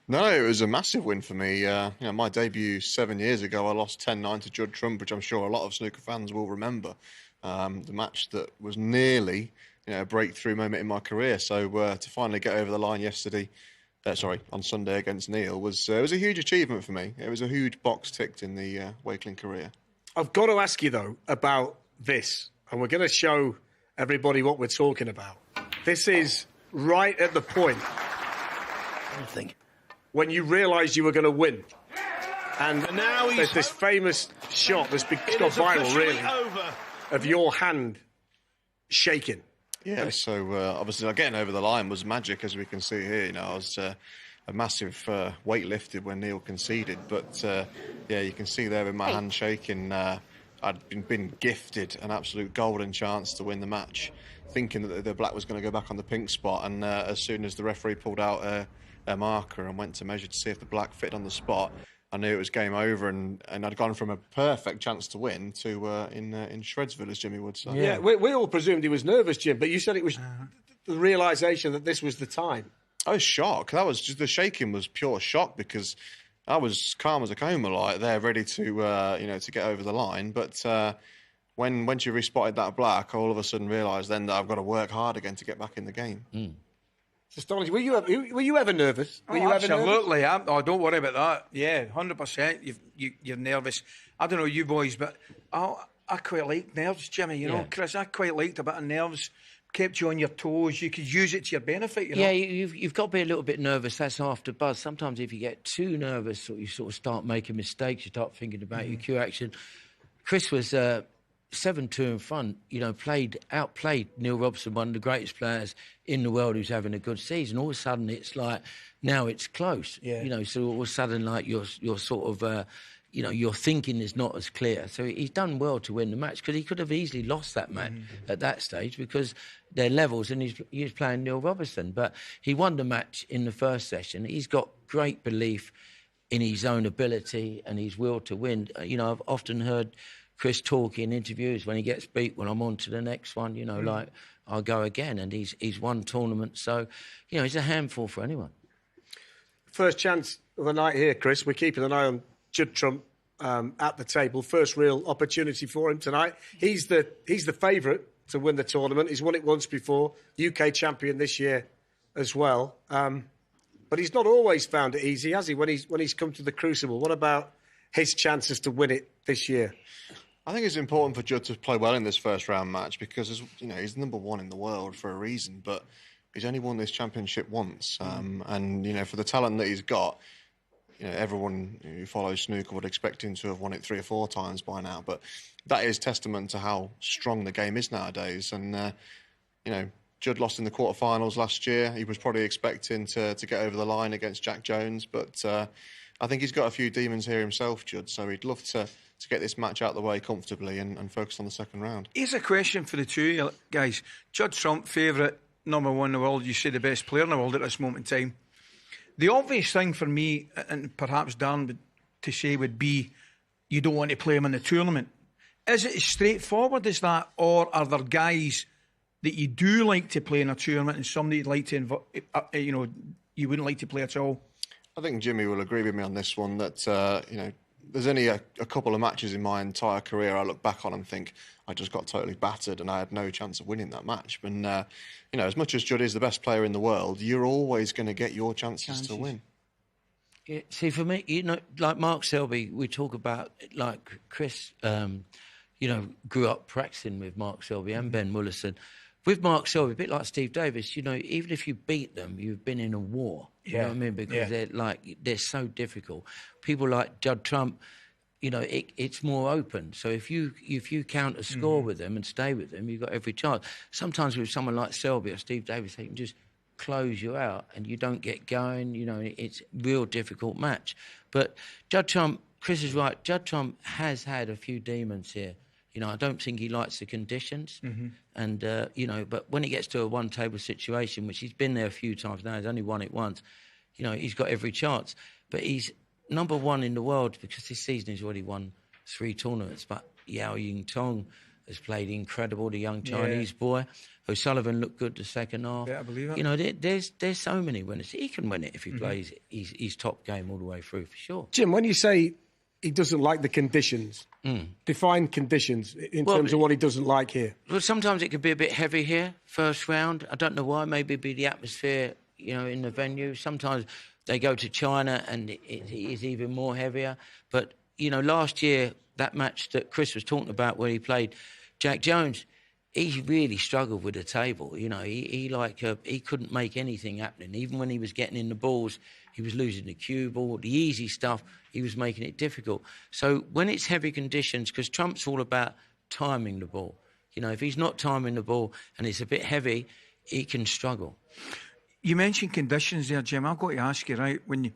No, it was a massive win for me. My debut 7 years ago, I lost 10-9 to Judd Trump, which I'm sure a lot of snooker fans will remember. The match that was nearly a breakthrough moment in my career. So to finally get over the line on Sunday against Neil was a huge achievement for me. It was a huge box ticked in the Wakeling career. I've got to ask you, though, about this. And we're going to show everybody what we're talking about. This is right at the point when you realised you were going to win. And now there's this famous shot that's gone viral, really, of your hand shaking. Yeah, so obviously getting over the line was magic, as we can see here. I was a massive weight lifted when Neil conceded, but you can see there with my hand shaking, I'd been gifted an absolute golden chance to win the match, thinking that the black was going to go back on the pink spot, and as soon as the referee pulled out a marker and went to measure to see if the black fit on the spot, I knew it was game over, and I'd gone from a perfect chance to win to in Shredsville, as Jimmy would say. Yeah, we all presumed he was nervous, Jim, but you said it was the realisation that this was the time. I was shocked. That was just, the shaking was pure shock, because I was calm as a coma, like there, ready to to get over the line. But when she respotted that black, I all of a sudden realised then that I've got to work hard again to get back in the game. It's astonishing. Were you ever nervous? Absolutely. Don't worry about that. Yeah, 100%. You're nervous. I don't know you boys, but I quite like nerves, Jimmy. You know, Chris, I quite liked a bit of nerves. Kept you on your toes. You could use it to your benefit. Yeah, you've got to be a little bit nervous. That's after buzz. Sometimes if you get too nervous, or you sort of start making mistakes, you start thinking about your cue action. Chris was 7-2 in front. Outplayed Neil Robertson, one of the greatest players in the world, who's having a good season. All of a sudden, it's like now it's close. Yeah. So all of a sudden, like you're sort of. Your thinking is not as clear. So he's done well to win the match, because he could have easily lost that match at that stage, because they're levels and he was playing Neil Robertson. But he won the match in the first session. He's got great belief in his own ability and his will to win. I've often heard Chris talk in interviews when he gets beat, well, I'm on to the next one, like I'll go again. And he's won tournaments. So, he's a handful for anyone. First chance of the night here, Chris. We're keeping an eye on Judd Trump at the table. First real opportunity for him tonight. He's the favourite to win the tournament. He's won it once before. UK champion this year as well. But he's not always found it easy, has he? When he's come to the Crucible. What about his chances to win it this year? I think it's important for Judd to play well in this first round match, because he's number one in the world for a reason, but he's only won this championship once, and for the talent that he's got. Everyone who follows snooker would expect him to have won it 3 or 4 times by now. But that is testament to how strong the game is nowadays. And, Judd lost in the quarterfinals last year. He was probably expecting to get over the line against Jack Jones. But I think he's got a few demons here himself, Judd. So he'd love to get this match out of the way comfortably and focus on the second round. Here's a question for the two guys. Judd Trump, favourite, number one in the world. You say the best player in the world at this moment in time. The obvious thing for me, and perhaps Dan to say, would be you don't want to play him in the tournament. Is it as straightforward as that, or are there guys that you do like to play in a tournament and somebody you'd like to, you wouldn't like to play at all? I think Jimmy will agree with me on this one, that, there's only a couple of matches in my entire career I look back on and think I just got totally battered and I had no chance of winning that match. But, as much as Judd is the best player in the world, you're always going to get your chances to win. Yeah, see, for me, you know, like Mark Selby, we talk about, like Chris, you know, grew up practicing with Mark Selby and Ben Mullison. With Mark Selby, a bit like Steve Davis, you know, even if you beat them, you've been in a war. You know what I mean? Because they're so difficult. People like Judd Trump, you know, it's more open. So if you count a score with them and stay with them, you've got every chance. Sometimes with someone like Selby or Steve Davis, they can just close you out and you don't get going. You know, it's a real difficult match. But Judd Trump, Chris is right, Judd Trump has had a few demons here. You know, I don't think he likes the conditions. And, you know, but when he gets to a one-table situation, which he's been there a few times now, he's only won it once, you know, he's got every chance. But he's number one in the world because this season he's already won 3 tournaments. But Yao Ying Tong has played incredible, the young Chinese boy. O'Sullivan looked good the second half. Yeah, I believe it. You know, there's so many winners. He can win it if he plays his top game all the way through, for sure. Jim, when you say he doesn't like the conditions, define conditions in terms of what he doesn't like here. Well, sometimes it could be a bit heavy here, first round. I don't know why. Maybe it'd be the atmosphere, you know, in the venue. Sometimes they go to China and it is even more heavier. But, you know, last year, that match that Chris was talking about where he played Jack Jones, he really struggled with the table. You know, he couldn't make anything happening. Even when he was getting in the balls, he was losing the cue ball, the easy stuff. He was making it difficult. So when it's heavy conditions, because Trump's all about timing the ball. You know, if he's not timing the ball and it's a bit heavy, he can struggle. You mentioned conditions there, Jim. I've got to ask you, right, when you,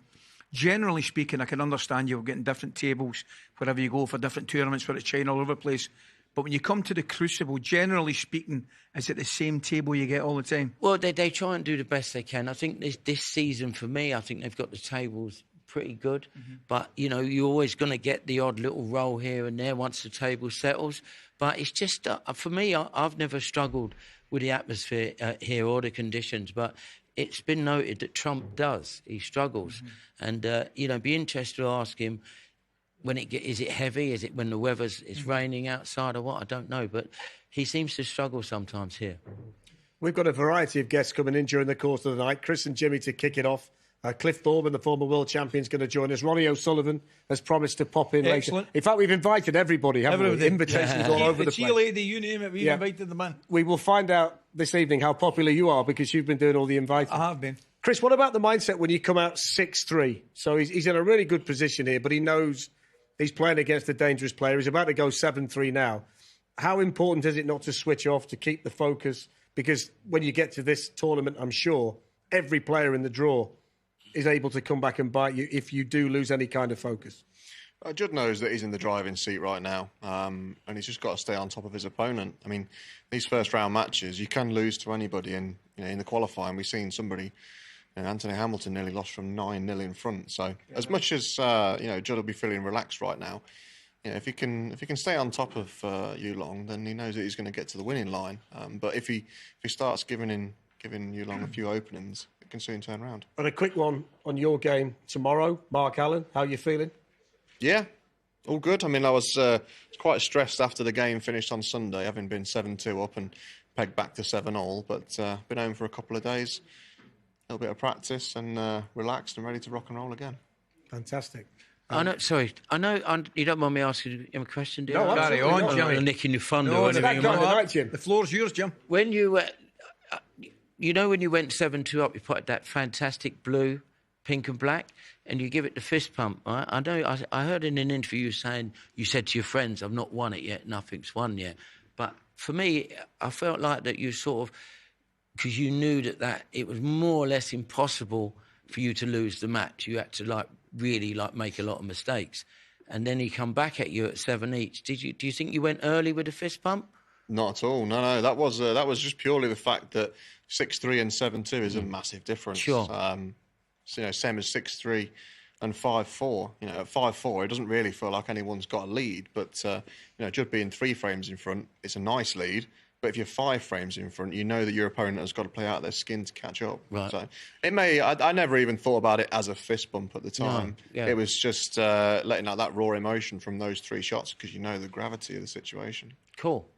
generally speaking, I can understand you're getting different tables wherever you go for different tournaments, whether it's China all over the place. But when you come to the Crucible, generally speaking, is it the same table you get all the time? Well, they try and do the best they can. I think this season, for me, I think they've got the tables pretty good. But, you know, you're always going to get the odd little roll here and there once the table settles. But it's just, for me, I've never struggled with the atmosphere here or the conditions. But it's been noted that Trump does. He struggles. And, you know, be interested to ask him, is it heavy? Is it when the it's raining outside or what? I don't know, but he seems to struggle sometimes here. We've got a variety of guests coming in during the course of the night. Chris and Jimmy to kick it off. Cliff Thorburn, the former world champion, is going to join us. Ronnie O'Sullivan has promised to pop in later. In fact, we've invited everybody, haven't we? Invitations all over the place. The lady, you name it, we've invited the man. We will find out this evening how popular you are because you've been doing all the inviting. I have been. Chris, what about the mindset when you come out 6-3? So he's in a really good position here, but he knows he's playing against a dangerous player. He's about to go 7-3 now. How important is it not to switch off, to keep the focus? Because when you get to this tournament, I'm sure every player in the draw is able to come back and bite you if you do lose any kind of focus. Judd knows that he's in the driving seat right now, and he's just got to stay on top of his opponent. I mean, these first-round matches, you can lose to anybody, and you know, in the qualifying, we've seen somebody. And Anthony Hamilton nearly lost from 9-0 in front. So as much as you know, Judd will be feeling relaxed right now, you know, if he can stay on top of Yulong, then he knows that he's going to get to the winning line. But if he starts giving Yulong a few openings, it can soon turn around. And a quick one on your game tomorrow, Mark Allen. How are you feeling? Yeah, all good. I mean, I was quite stressed after the game finished on Sunday, having been 7-2 up and pegged back to 7-all. But been home for a couple of days. A little bit of practice and relaxed and ready to rock and roll again. Fantastic. I know. Sorry, I know. You don't mind me asking him a question, do you? No, carry on, Jimmy. I'm nicking your thunder. No, Jim. The floor's yours, Jim. When you, you know, when you went 7-2 up, you put that fantastic blue, pink and black, and you give it the fist pump. Right? I know. I heard in an interview you saying you said to your friends, "I've not won it yet. Nothing's won yet." But for me, I felt like that you sort of. Because you knew that it was more or less impossible for you to lose the match. You had to really make a lot of mistakes, and then he come back at you at 7 each. Do you think you went early with the fist pump? Not at all. No. That was just purely the fact that 6-3 and 7-2 is a massive difference. Sure. So, you know, same as 6-3 and 5-4. You know, at 5-4, it doesn't really feel like anyone's got a lead. But you know, Judd being 3 frames in front, it's a nice lead. But if you're 5 frames in front, you know that your opponent has got to play out their skin to catch up. Right. So it may. I never even thought about it as a fist bump at the time. No, yeah. It was just letting out that raw emotion from those 3 shots because you know the gravity of the situation. Cool.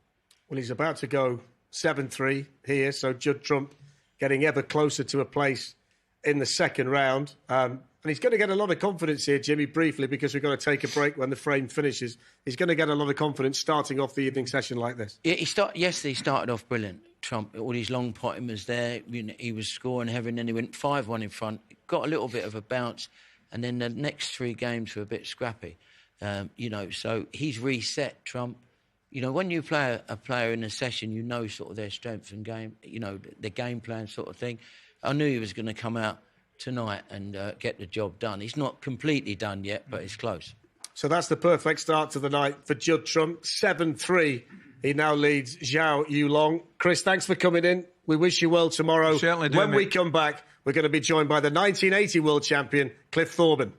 Well, he's about to go 7-3 here, so Judd Trump getting ever closer to a place in the second round. And he's going to get a lot of confidence here, Jimmy, briefly, because we've got to take a break when the frame finishes. He's going to get a lot of confidence starting off the evening session like this. Yeah, yesterday he started off brilliant. Trump, all his long potting was there. You know, he was scoring heavy, and then he went 5-1 in front. Got a little bit of a bounce, and then the next 3 games were a bit scrappy. You know, so he's reset, Trump. You know, when you play a player in a session, you know sort of their strengths and game, you know, the game plan sort of thing. I knew he was going to come out tonight and get the job done. He's not completely done yet, but it's close. So that's the perfect start to the night for Judd Trump. 7-3. He now leads Zhao Yulong. Chris, thanks for coming in. We wish you well tomorrow. Certainly do, when mate. we come back, we're going to be joined by the 1980 world champion, Cliff Thorburn.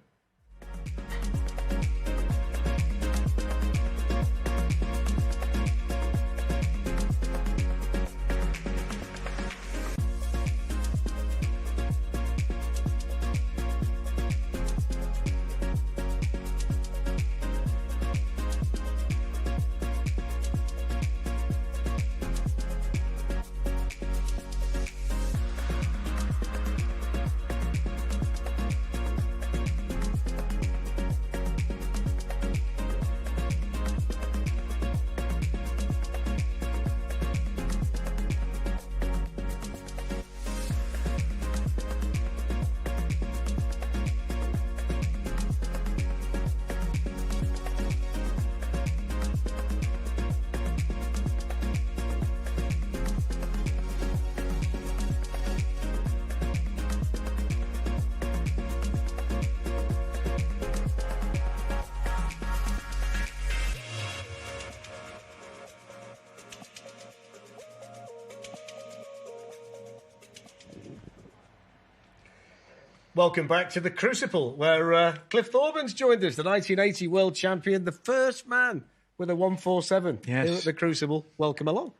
Welcome back to the Crucible, where Cliff Thorburns joined us, the 1980 world champion, the first man with a 147 here at the Crucible. Welcome along.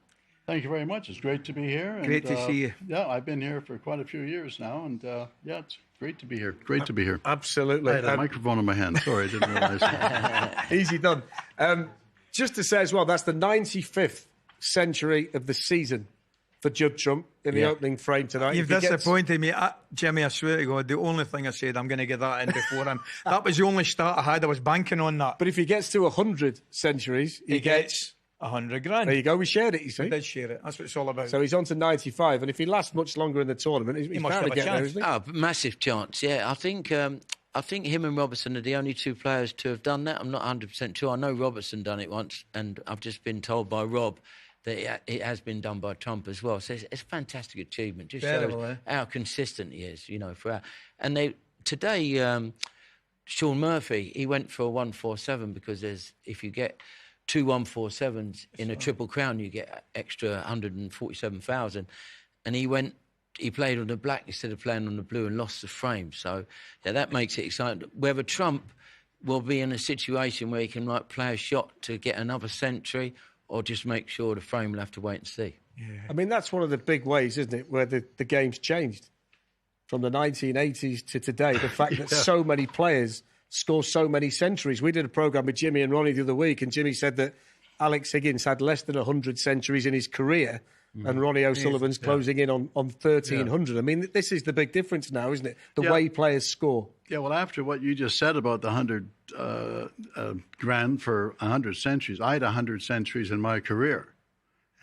Thank you very much. It's great to be here. Great to see you. Yeah, I've been here for quite a few years now, and yeah, it's great to be here. Great to be here. Absolutely. I had a microphone in my hand. Sorry, I didn't realise. Easy done. Just to say as well, that's the 95th century of the season for Judd Trump in the opening frame tonight. You've disappointed me. Jimmy, I swear to God, the only thing I said, I'm going to get that in before him. That was the only start I had. I was banking on that. But if he gets to 100 centuries, he gets 100 grand. There you go. We shared it, you see. We did share it. That's what it's all about. So he's on to 95. And if he lasts much longer in the tournament, he's must bound have to a get there, chance. isn't he? Oh, massive chance, yeah. I think him and Robertson are the only 2 players to have done that. I'm not 100% sure. I know Robertson done it once, and I've just been told by Rob that it has been done by Trump as well. So it's a fantastic achievement. Just shows how consistent he is, you know. And today, Sean Murphy, he went for a 147 because if you get 2 147s in a Triple Crown, you get extra 147,000. And he played on the black instead of playing on the blue and lost the frame. So yeah, that makes it exciting. Whether Trump will be in a situation where he can play a shot to get another century, or just make sure the frame will have to wait and see. Yeah. I mean, that's one of the big ways, isn't it, where the game's changed from the 1980s to today. The fact that so many players score so many centuries. We did a programme with Jimmy and Ronnie the other week, and Jimmy said that Alex Higgins had less than 100 centuries in his career, and Ronnie O'Sullivan's closing in on 1,300. I mean, this is the big difference now, isn't it? The way players score. Yeah, well, after what you just said about the 100 grand for 100 centuries, I had 100 centuries in my career.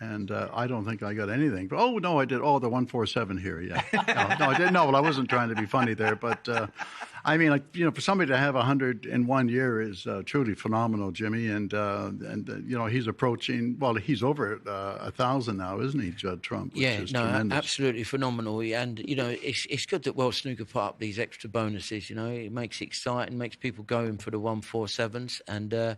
And I don't think I got anything. But, oh, no, I did. Oh, the 147 here, yeah. No, I didn't. No, well, I wasn't trying to be funny there. But, I mean, for somebody to have 100 in 1 year is truly phenomenal, Jimmy. And he's approaching, well, he's over 1,000 now, isn't he, Judd Trump? Which is tremendous. Absolutely phenomenal. And, it's good that World Snooker put up these extra bonuses, It makes it exciting, makes people going for the 147s. And,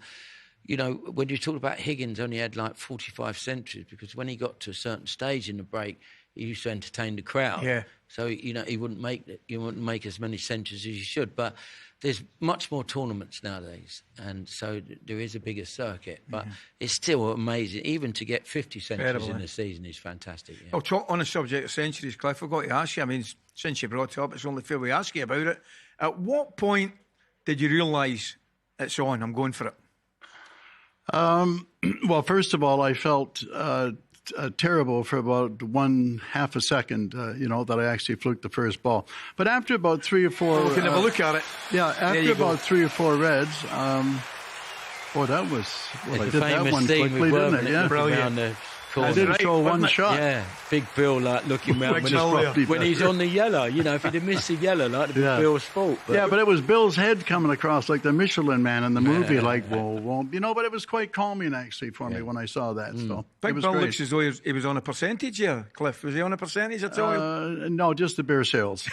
when you talk about Higgins, only had 45 centuries because when he got to a certain stage in the break, he used to entertain the crowd. Yeah. So he wouldn't make as many centuries as he should. But there's much more tournaments nowadays, and so there is a bigger circuit. But it's still amazing, even to get 50 centuries in a season is fantastic. Yeah. I'll talk on the subject of centuries, Cliff. I forgot to ask you. I mean, since you brought it up, it's only fair we ask you about it. At what point did you realise it's on? I'm going for it. Well, first of all, I felt terrible for about 1/2 a second, that I actually fluked the first ball. But after about 3 or 4... We can have a look at it. Yeah, after about 3 or 4 reds, that was... Well, I did that one quickly, didn't it? Yeah. Brilliant. I did throw one shot. Yeah, Big Bill looking round when he's on the yellow. If he'd have missed the yellow, it'd be Bill's fault. But it was Bill's head coming across like the Michelin Man in the movie, whoa. But it was quite calming actually for me when I saw that. So Big Bill looks as though he was on a percentage here, Cliff. Was he on a percentage at all? No, just the beer sales.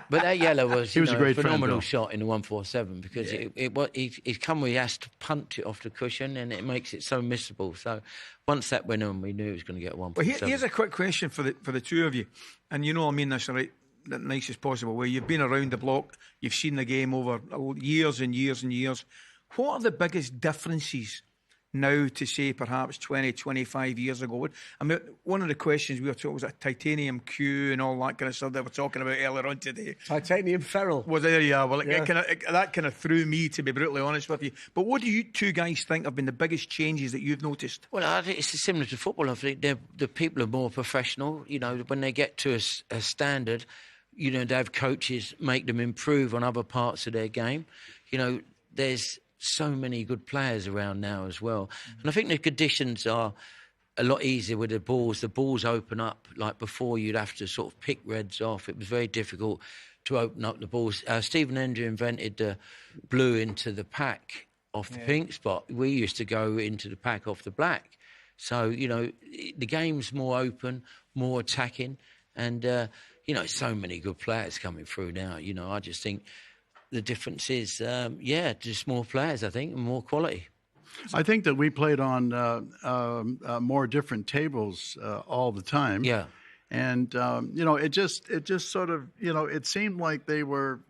But that yellow was, a great phenomenal shot in the 147 because he's come where he has to punch it off the cushion and it makes it so missable. So once that went on, we knew he was going to get a 147. Well, here's a quick question for the two of you, and I mean this the nicest possible way. You've been around the block, you've seen the game over years and years and years. What are the biggest differences now to say perhaps 20, 25 years ago? I mean, one of the questions we were talking was a titanium Q and all that kind of stuff that we're talking about earlier on today. Titanium ferrule. Well, there you are. Well, that kind of threw me, to be brutally honest with you. But what do you two guys think have been the biggest changes that you've noticed? Well, I think it's similar to football. I think the people are more professional. When they get to a standard, they have coaches make them improve on other parts of their game. There's so many good players around now as well. And I think the conditions are a lot easier with the balls. The balls open up. Like before, you'd have to sort of pick reds off. It was very difficult to open up the balls. Stephen Ender invented the blue into the pack off the pink spot. We used to go into the pack off the black. So, the game's more open, more attacking. And, so many good players coming through now. I just think the difference is, just more players, I think, and more quality. I think that we played on more different tables all the time. Yeah. And, it just sort of, it seemed like they were,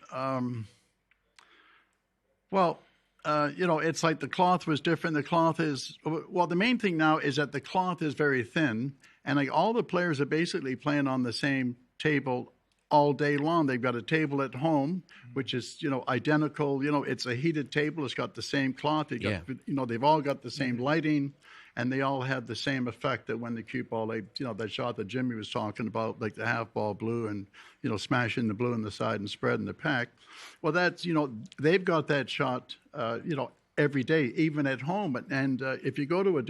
it's like the cloth was different. The cloth is, the main thing now is that the cloth is very thin. And like all the players are basically playing on the same table all day long. They've got a table at home, which is, identical. It's a heated table. It's got the same cloth. They've all got the same lighting, and they all have the same effect that when the cue ball, that shot that Jimmy was talking about, like the half ball blue and, smashing the blue in the side and spreading the pack. Well, that's, they've got that shot, every day, even at home. And if you go to a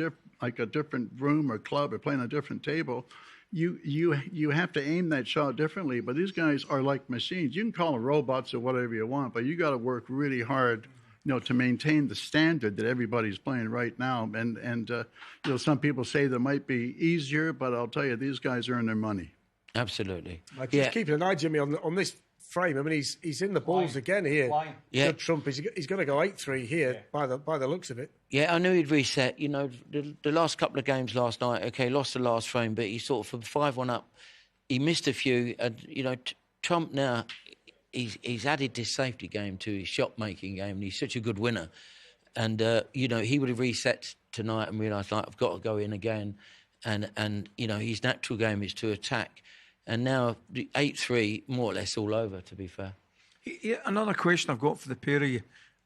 different room or club or playing a different table, you have to aim that shot differently. But these guys are like machines. You can call them robots or whatever you want, but you got to work really hard, to maintain the standard that everybody's playing right now. And some people say that might be easier, but I'll tell you, these guys earn their money. Absolutely. Just keeping an eye, Jimmy, on this frame. I mean, he's in the balls again here. Yeah. Judd Trump, he's going to go 8-3 here by the looks of it. Yeah, I knew he'd reset. The last couple of games last night, lost the last frame, but he sort of, from 5-1 up, he missed a few. And, Trump now, he's added this safety game to his shot-making game, and he's such a good winner. And, he would have reset tonight and realised, I've got to go in again. And his natural game is to attack. And now, the 8-3, more or less all over, to be fair. Yeah, another question I've got for the pair of you,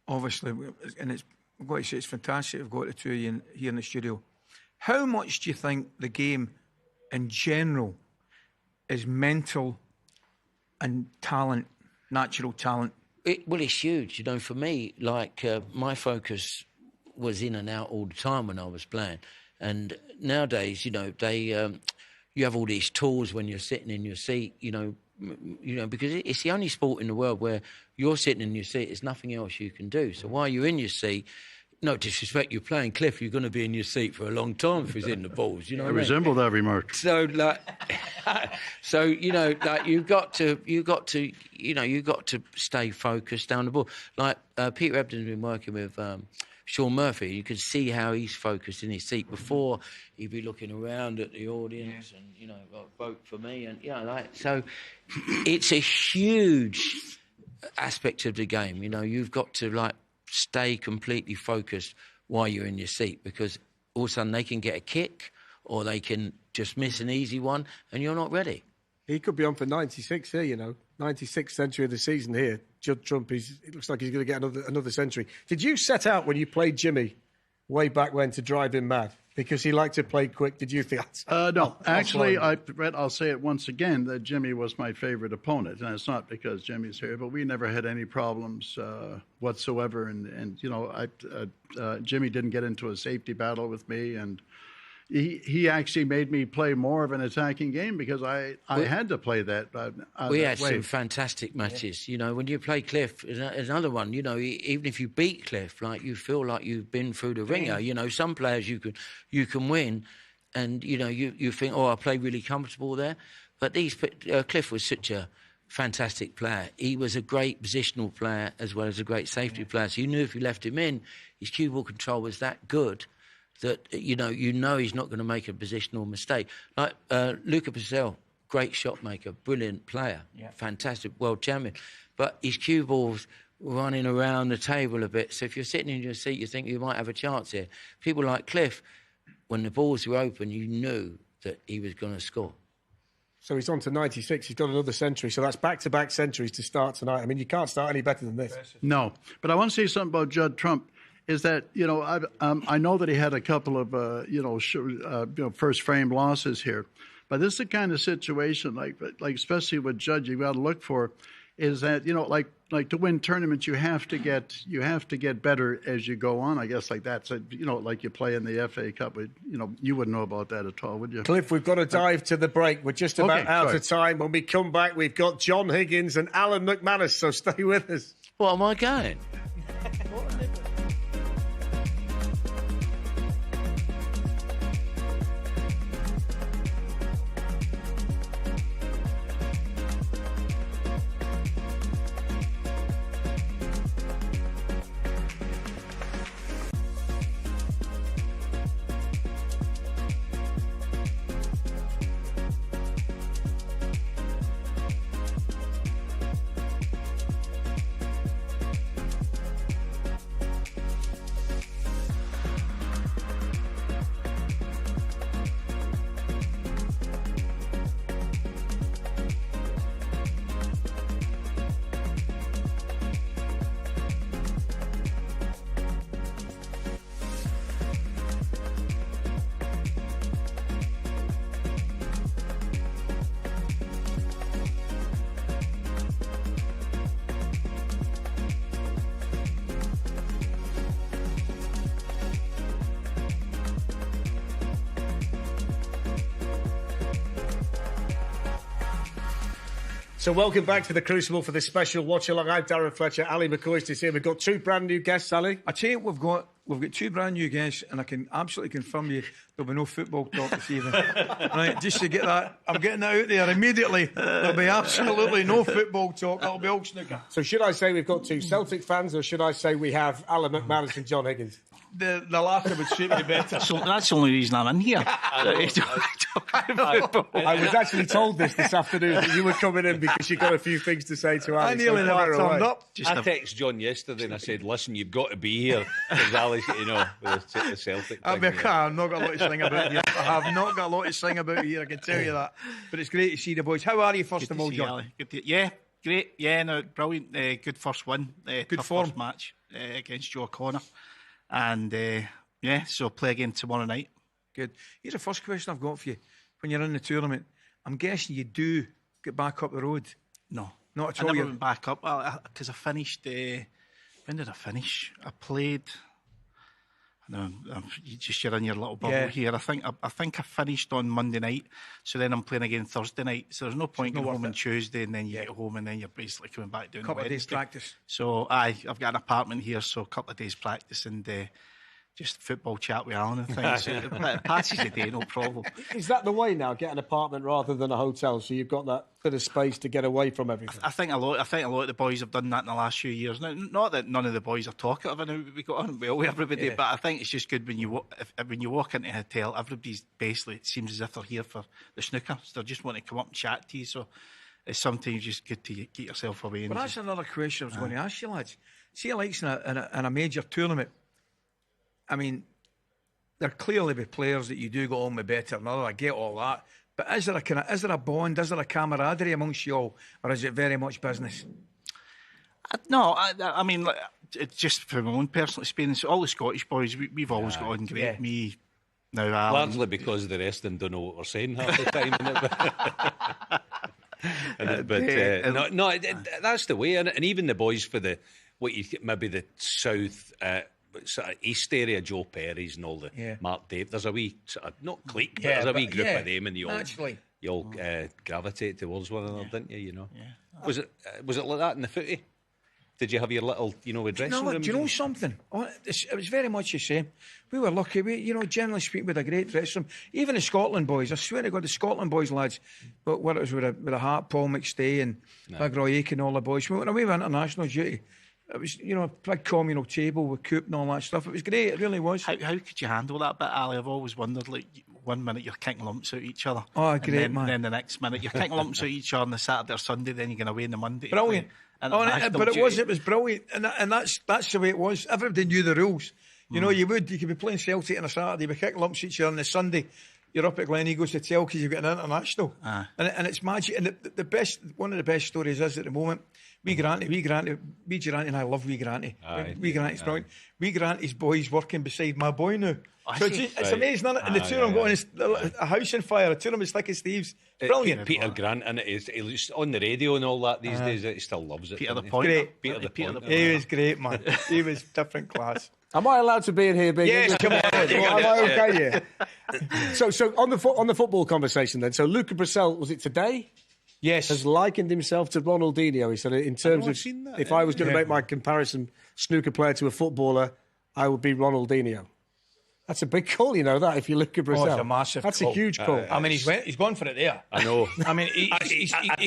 obviously, and I've got to say it's fantastic I've got the two of you here in the studio. How much do you think the game in general is mental and talent, natural talent? It's huge. For me, my focus was in and out all the time when I was playing. And nowadays, you have all these tools when you're sitting in your seat, because it's the only sport in the world where you're sitting in your seat, there's nothing else you can do. So while you're in your seat, no disrespect, you're playing Cliff, you're going to be in your seat for a long time if he's in the balls. I resemble that remark. So, you've got to stay focused down the ball. Peter Ebdon's been working with Sean Murphy. You can see how he's focused in his seat. Before, he'd be looking around at the audience and, vote for me. And, so it's a huge aspect of the game. You've got to, stay completely focused while you're in your seat, because all of a sudden they can get a kick or they can just miss an easy one and you're not ready. He could be on for 96 here, 96th century of the season here. Judd Trump, it looks like he's going to get another century. Did you set out when you played Jimmy way back when to drive him mad? because he liked to play quick. Did you feel? No, actually, I'll say it once again that Jimmy was my favourite opponent, and it's not because Jimmy's here, but we never had any problems whatsoever. And Jimmy didn't get into a safety battle with me, and he actually made me play more of an attacking game because I had to play that. We had some fantastic matches. You know, when you play Cliff, another one. You know, even if you beat Cliff, like you feel like you've been through the ringer. You know, some players you can win, and you know you think, oh, I played really comfortable there. But Cliff was such a fantastic player. He was a great positional player as well as a great safety player. So you knew if you left him in, his cue ball control was that good that you know he's not going to make a positional mistake. Like Luca Purcell, great shot maker, brilliant player, fantastic world champion, but his cue ball's running around the table a bit. So if you're sitting in your seat, you think you might have a chance here. People like Cliff, when the balls were open, you knew that he was going to score. So he's on to 96. He's done another century. So that's back-to-back centuries to start tonight. I mean, you can't start any better than this. No, but I want to say something about Judd Trump. Is that, you know, I know that he had a couple of, first frame losses here. But this is the kind of situation, like especially with Judd, you've got to look for, is that, you know, like to win tournaments, you have to get better as you go on. I guess like that. So, you know, like you play in the FA Cup. You wouldn't know about that at all, would you? Cliff, we've got to dive to the break. We're just about out of time. When we come back, we've got John Higgins and Alan McManus. So stay with us. What am I going? So welcome back to the Crucible for this special watch-along. I'm Darren Fletcher. Ali McCoist is here. We've got two brand new guests, Ali. I tell you what, we've got two brand new guests, and I can absolutely confirm you there'll be no football talk this evening. Right, just to get that, I'm getting that out there immediately. There'll be absolutely no football talk. It'll be all snooker. So should I say we've got two Celtic fans, or should I say we have Alan McManus and John Higgins? The latter would suit me better. So that's the only reason I'm in here. I was actually told this afternoon that you were coming in because you've got a few things to say to Ali. I nearly never turned up. I texted John yesterday and I said, listen, you've got to be here because Ali's, you know, with the Celtic thing. I've not got a lot to sing about here. I have not got a lot to sing about here, I can tell you that. But it's great to see the boys. How are you, first of all, John? Yeah, great. Yeah, no, brilliant. Good first win. Good form. First match against Joe O'Connor. And, so play again tomorrow night. Good. Here's the first question I've got for you. When you're in the tournament, I'm guessing you do get back up the road? No. Not at all? I never went back up because I finished... when did I finish? I played... No, you're in your little bubble here. I think I finished on Monday night, so then I'm playing again Thursday night. So there's no point going home on Tuesday and then you get home and then you're basically coming back down. Couple of days practice. So I've got an apartment here, so a couple of days practice and just football chat with Alan and things. So it passes the day, no problem. Is that the way now? Get an apartment rather than a hotel, so you've got that bit of space to get away from everything. I think a lot of the boys have done that in the last few years. Now, not that none of the boys are talkative and we got on well with everybody, but I think it's just good when you walk into a hotel, everybody's basically, it seems as if they're here for the snooker. So they just want to come up and chat to you. So it's sometimes just good to get yourself away. Well, that's another question I was going to ask you, lads. See, like in a major tournament, I mean, there clearly be players that you do go on with better than others. I get all that. But is there a bond? Is there a camaraderie amongst you all? Or is it very much business? No, I mean, it's just from my own personal experience. All the Scottish boys, we've always got on great. Me, Now, Alan, largely because the rest of them don't know what we're saying half the time. That's the way, and even the boys for maybe the south. Sort of east area, Joe Perry's and all the Mark Dave. There's a wee sort of, not clique, but there's a wee group of them, and you all gravitate towards one another, didn't you? You know, was it like that in the footy? Did you have your little, dressing room? Do you know something? It was very much the same. We were lucky. We, generally speaking, with a great dressing room. Even the Scotland boys, I swear to God, the Scotland boys, lads, but whether it was with a Hart, Paul McStay and Big Roy Aiken and all the boys, when we were international duty, it was, a big communal table with Coop and all that stuff. It was great, it really was. How could you handle that bit, Ali? I've always wondered, like, 1 minute you're kicking lumps out each other. Oh, great, and then the next minute you're kicking lumps out each other on the Saturday or Sunday, then you're going away on the Monday. Brilliant. But it was brilliant. And that's the way it was. Everybody knew the rules. You could be playing Celtic on a Saturday, be kicking lumps at each other on the Sunday. You're up at Gleneagles Hotel because you've got an international. And it's magic. And one of the best stories is at the moment, Wee Granty and I love Wee Granty. Wee Granty's brilliant. Wee Granty's boy's working beside my boy now. So it's amazing, isn't it? And the two of them got a house on fire. The two of them as thick as thieves. Brilliant. Peter Grant, and he's on the radio and all that these days. He still loves it. Peter the Point. Great. Peter the Point. He was great, man. He was different class. Am I allowed to be in here, Big? Yes, come on. Am I okay here? So on the football conversation then. So Luca Brissell, was it today? Yes. Has likened himself to Ronaldinho. He said in terms of if I was going to make my comparison snooker player to a footballer, I would be Ronaldinho. That's a big call, that, if you look at Brazil. Oh, it's a massive That's call. A huge call. I mean, he's gone for it there. I know. I mean, I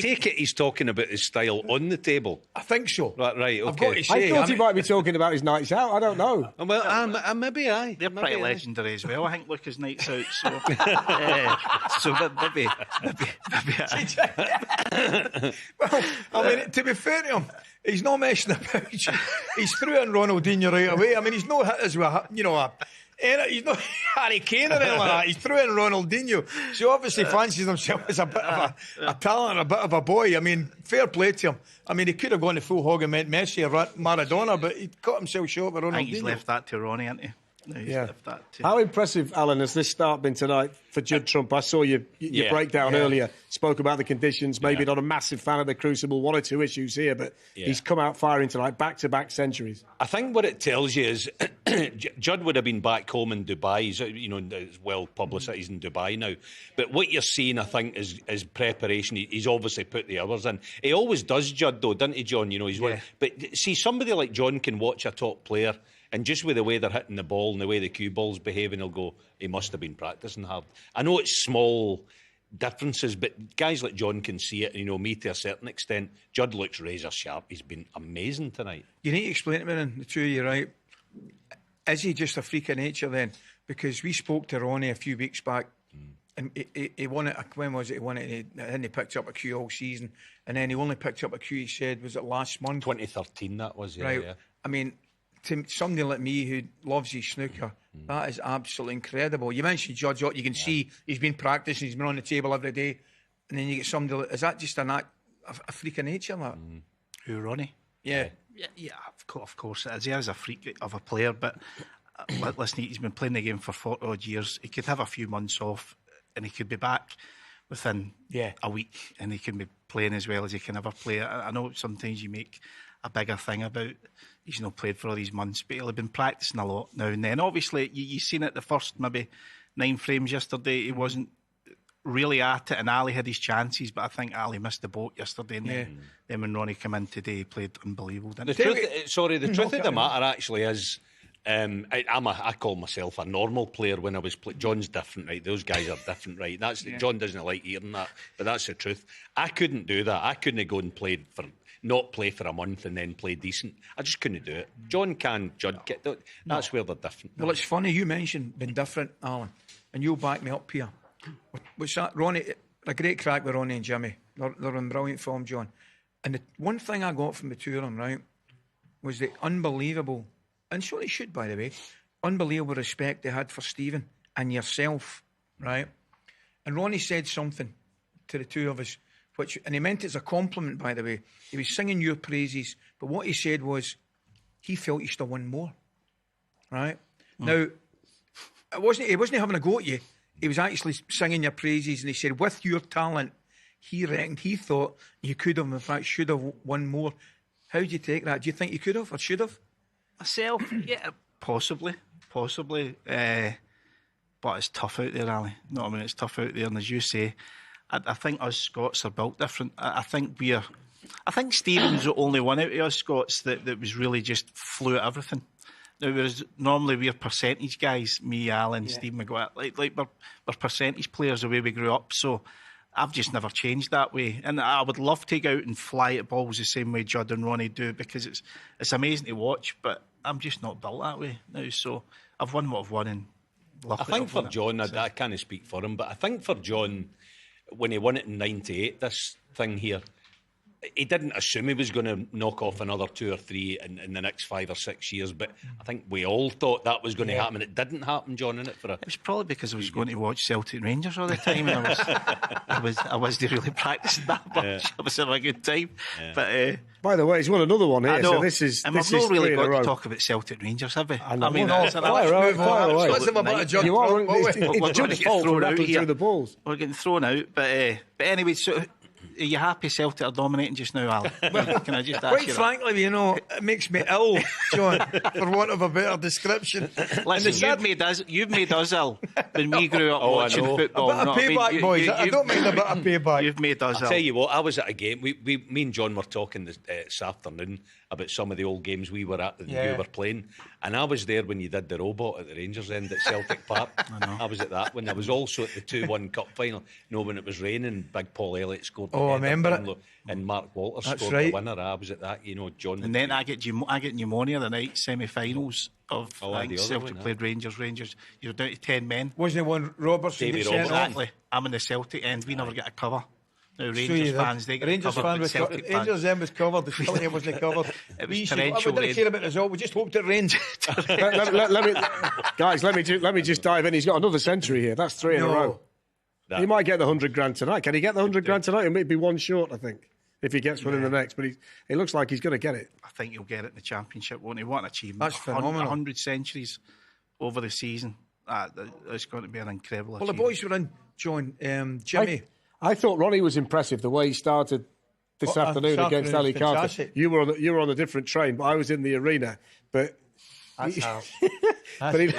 take it he's talking about his style on the table. I think so. Right, okay. I've got to say, I thought he might be talking about his nights out. I don't know. Well, maybe I. They're pretty legendary as well. I think Luca's nights out. So, maybe. Well, I mean, to be fair to him, he's not messing about. He's through in Ronaldinho right away. I mean, he's no hit as well, he's not Harry Kane or anything like that. He's through in Ronaldinho. So obviously fancies himself as a bit of a talent, a bit of a boy. I mean, fair play to him. I mean, he could have gone the full hog and meant Messi or Maradona, but he cut himself short with Ronaldinho. I think he's left that to Ronnie, hasn't he? How impressive, Alan, has this start been tonight for Judd Trump? I saw your breakdown earlier, spoke about the conditions, maybe not a massive fan of the Crucible, one or two issues here, but he's come out firing tonight, back-to-back centuries. I think what it tells you is Judd would have been back home in Dubai. He's, it's well publicised in Dubai now. But what you're seeing, I think, is preparation. He's obviously put the hours in. He always does, Judd, though, doesn't he, John? But see, somebody like John can watch a top player, and just with the way they're hitting the ball and the way the cue ball's behaving, he'll go, he must have been practising hard. I know it's small differences, but guys like John can see it, me to a certain extent. Judd looks razor sharp. He's been amazing tonight. You need to explain to me then, the two of you, right? Is he just a freak of nature then? Because we spoke to Ronnie a few weeks back, and he won it. When was it? He won it, and he picked up a cue all season, and then he only picked up a cue, he said, was it last month? 2013, that was, right. Yeah. I mean, to somebody like me who loves his snooker, that is absolutely incredible. You mentioned Judge, you can see he's been practising, he's been on the table every day, and then you get somebody like, is that just a freak of nature, that? Who, Ronnie? Yeah, of course it is. He is a freak of a player, but listen, he's been playing the game for 40 odd years. He could have a few months off and he could be back within a week, and he can be playing as well as he can ever play. I know sometimes you make a bigger thing about he's not played for all these months, but he'll have been practising a lot now and then. Obviously, you've seen it the first maybe 9 frames yesterday. He wasn't really at it, and Ali had his chances, but I think Ali missed the boat yesterday. And then when Ronnie came in today, he played unbelievable. The truth of the matter actually is, I call myself a normal player when I was playing. John's different, right? Those guys are different, right? John doesn't like hearing that, but that's the truth. I couldn't do that. I couldn't go and not play for a month and then play decent. I just couldn't do it. John can, Judd. That's where they're different. Well, it's funny you mentioned being different, Alan, and you'll back me up here. What's that? Ronnie, a great crack with Ronnie and Jimmy. They're in brilliant form, John. And the one thing I got from the two of them, right, was the unbelievable, and so they should, by the way, unbelievable respect they had for Stephen and yourself, right? And Ronnie said something to the two of us, and he meant it as a compliment, by the way. He was singing your praises, but what he said was he felt he should have won more, right? Now, He wasn't having a go at you. He was actually singing your praises, and he said, with your talent, he thought you could have, in fact, should have won more. How do you take that? Do you think you could have or should have? Myself, yeah, possibly. But it's tough out there, Ali. No, I mean, it's tough out there, and as you say, I think us Scots are built different. I think Stephen's the only one out of us Scots that was really just flew at everything. Now, whereas normally we're percentage guys, me, Alan, Steve McGuire, like we're percentage players the way we grew up. So I've just never changed that way. And I would love to go out and fly at balls the same way Judd and Ronnie do, because it's amazing to watch, but I'm just not built that way now. So I've won what I've won, and I think for John, I can't speak for him, but I think for John, when he won it in '98, this thing here, he didn't assume he was going to knock off another 2 or 3 in the next 5 or 6 years, but I think we all thought that was going to happen. It didn't happen, John, innit? It was probably because I was going to watch Celtic and Rangers all the time, and I wasn't really practising that much. I was having a good time. But by the way, he's won another one here. I know. So this is we've not really got to talk about Celtic and Rangers, have we? I mean, let's move on. Let's have a John. It's Judd's fault for rattling through the balls. We're getting thrown out, but anyway, so. Are you happy Celtic are dominating just now, Al? Can I just ask Quite frankly, you know, it makes me ill, John, for want of a better description. Listen, you've made us ill when we grew up watching football. A bit of payback, boys. I don't mind a bit of payback. You've made us ill. I'll tell you what, I was at a game. Me and John were talking this afternoon about some of the old games we were at that you were playing, and I was there when you did the robot at the Rangers end at Celtic Park. I was at that when I was also at the 2-1 cup final. When it was raining, Big Paul Elliott scored. I remember it. And Mark Walters That's scored right. the winner. I was at that, John. And then I get pneumonia the night semi-finals of Celtic played Rangers. You're down to 10 men. Wasn't it one Robertson? Exactly. I'm in the Celtic end. We never get a cover. Now, Rangers fans, they get Rangers covered, was Celtic fans. Rangers end was covered. The Celtic wasn't covered. It was I didn't care about the result. We just hoped it rained. Let me just dive in. He's got another century here. That's 3 in a row. He might get the 100 grand tonight. Can he get the 100 grand tonight? It may be one short, I think, if he gets one in the next. But it looks like he's going to get it. I think he'll get it in the Championship, won't he? What an achievement. That's phenomenal. 100 centuries over the season. It's going to be an incredible achievement. The boys were in, John. Jimmy. I thought Ronnie was impressive the way he started this afternoon against Ali Carter. You were on a different train, but I was in the arena. But That's how. Did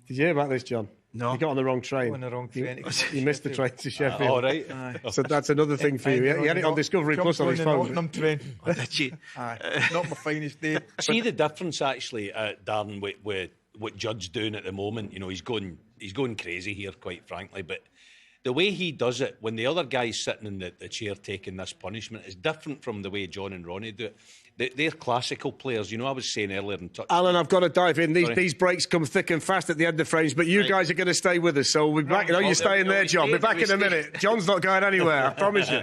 you hear about this, John? No. You got on the wrong train. On the wrong train. You missed the train to Sheffield. All right. So that's another thing for you. He had it on Discovery Plus on his phone. Train. Did you? Not my finest day. See the difference, actually, Darren, with what Judd's doing at the moment. He's going crazy here, quite frankly. But the way he does it, when the other guy's sitting in the chair taking this punishment, is different from the way John and Ronnie do it. They're classical players. I was saying earlier in touch. Alan, I've got to dive in. These breaks come thick and fast at the end of frames, but you guys are going to stay with us. So we'll be back. You're staying there, John. We'll be back in a minute. John's not going anywhere, I promise you.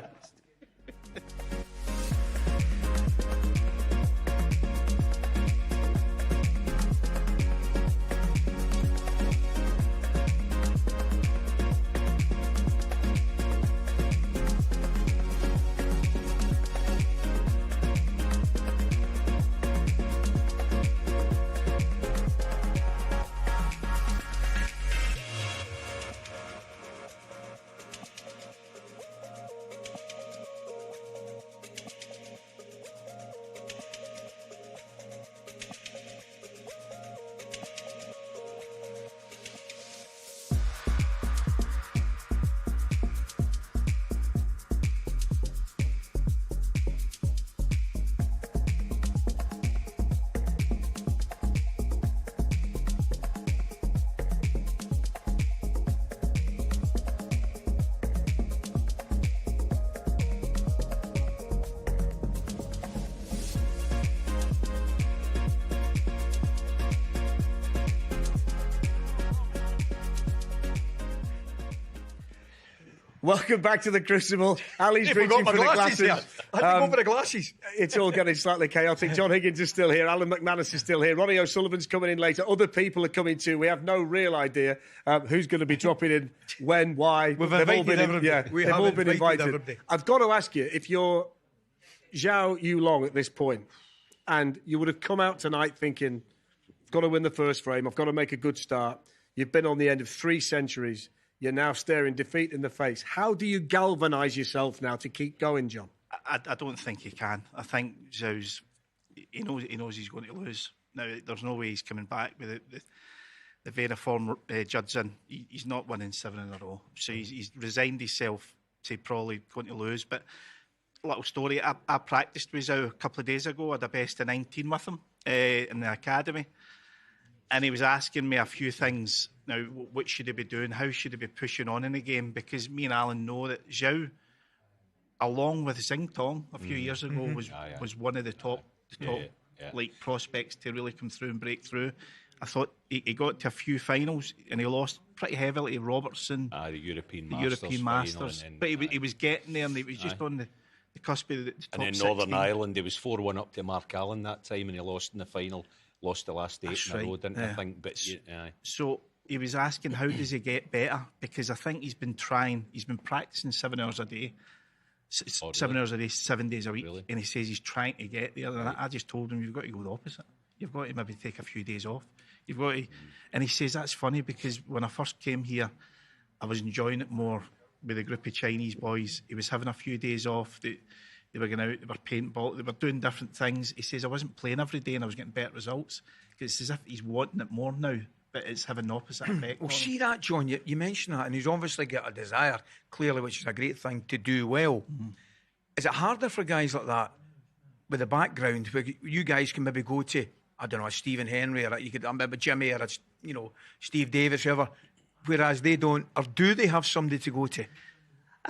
Welcome back to the Crucible. Ali's reaching for the glasses. I had to go for the glasses. It's all getting slightly chaotic. John Higgins is still here. Alan McManus is still here. Ronnie O'Sullivan's coming in later. Other people are coming too. We have no real idea who's going to be dropping in, when, why. They've all been invited. Everybody. I've got to ask you, if you're Zhao Yulong at this point, and you would have come out tonight thinking, I've got to win the first frame, I've got to make a good start. You've been on the end of 3 centuries. You're now staring defeat in the face. How do you galvanise yourself now to keep going, John? I don't think he can. I think Zhou's, he knows he's going to lose. Now, there's no way he's coming back with the Vera form Judson. He's not winning 7 in a row. So he's resigned himself to probably going to lose. But little story, I practiced with Zhou a couple of days ago. I had a best of 19 with him in the academy. And he was asking me a few things. Now, what should he be doing? How should he be pushing on in the game? Because me and Alan know that Zhou, along with Xing Tong a few years ago, was one of the top like prospects to really come through and break through. I thought he got to a few finals and he lost pretty heavily to Robertson. The European Masters. But he was getting there and he was just on the cusp of the top 16. And in Northern Ireland, he was 4-1 up to Mark Allen that time and he lost in the final. Lost the last 8 in a row, didn't I think? But so he was asking, how does he get better? Because I think he's been practicing 7 hours a day. 7 hours a day, 7 days a week. Really? And he says he's trying to get there. And I just told him, you've got to go the opposite. You've got to maybe take a few days off. You've got to... And he says, that's funny because when I first came here, I was enjoying it more with a group of Chinese boys. He was having a few days off. They were going out, they were paintball, they were doing different things. He says, I wasn't playing every day and I was getting better results. Because it's as if he's wanting it more now, but it's having the opposite effect. Well, see that, John, you mentioned that, and he's obviously got a desire, clearly, which is a great thing, to do well. Mm-hmm. Is it harder for guys like that with a background where you guys can maybe go to, I don't know, a Stephen Henry, or you could maybe Jimmy, or Steve Davis, whoever, whereas they don't, or do they have somebody to go to?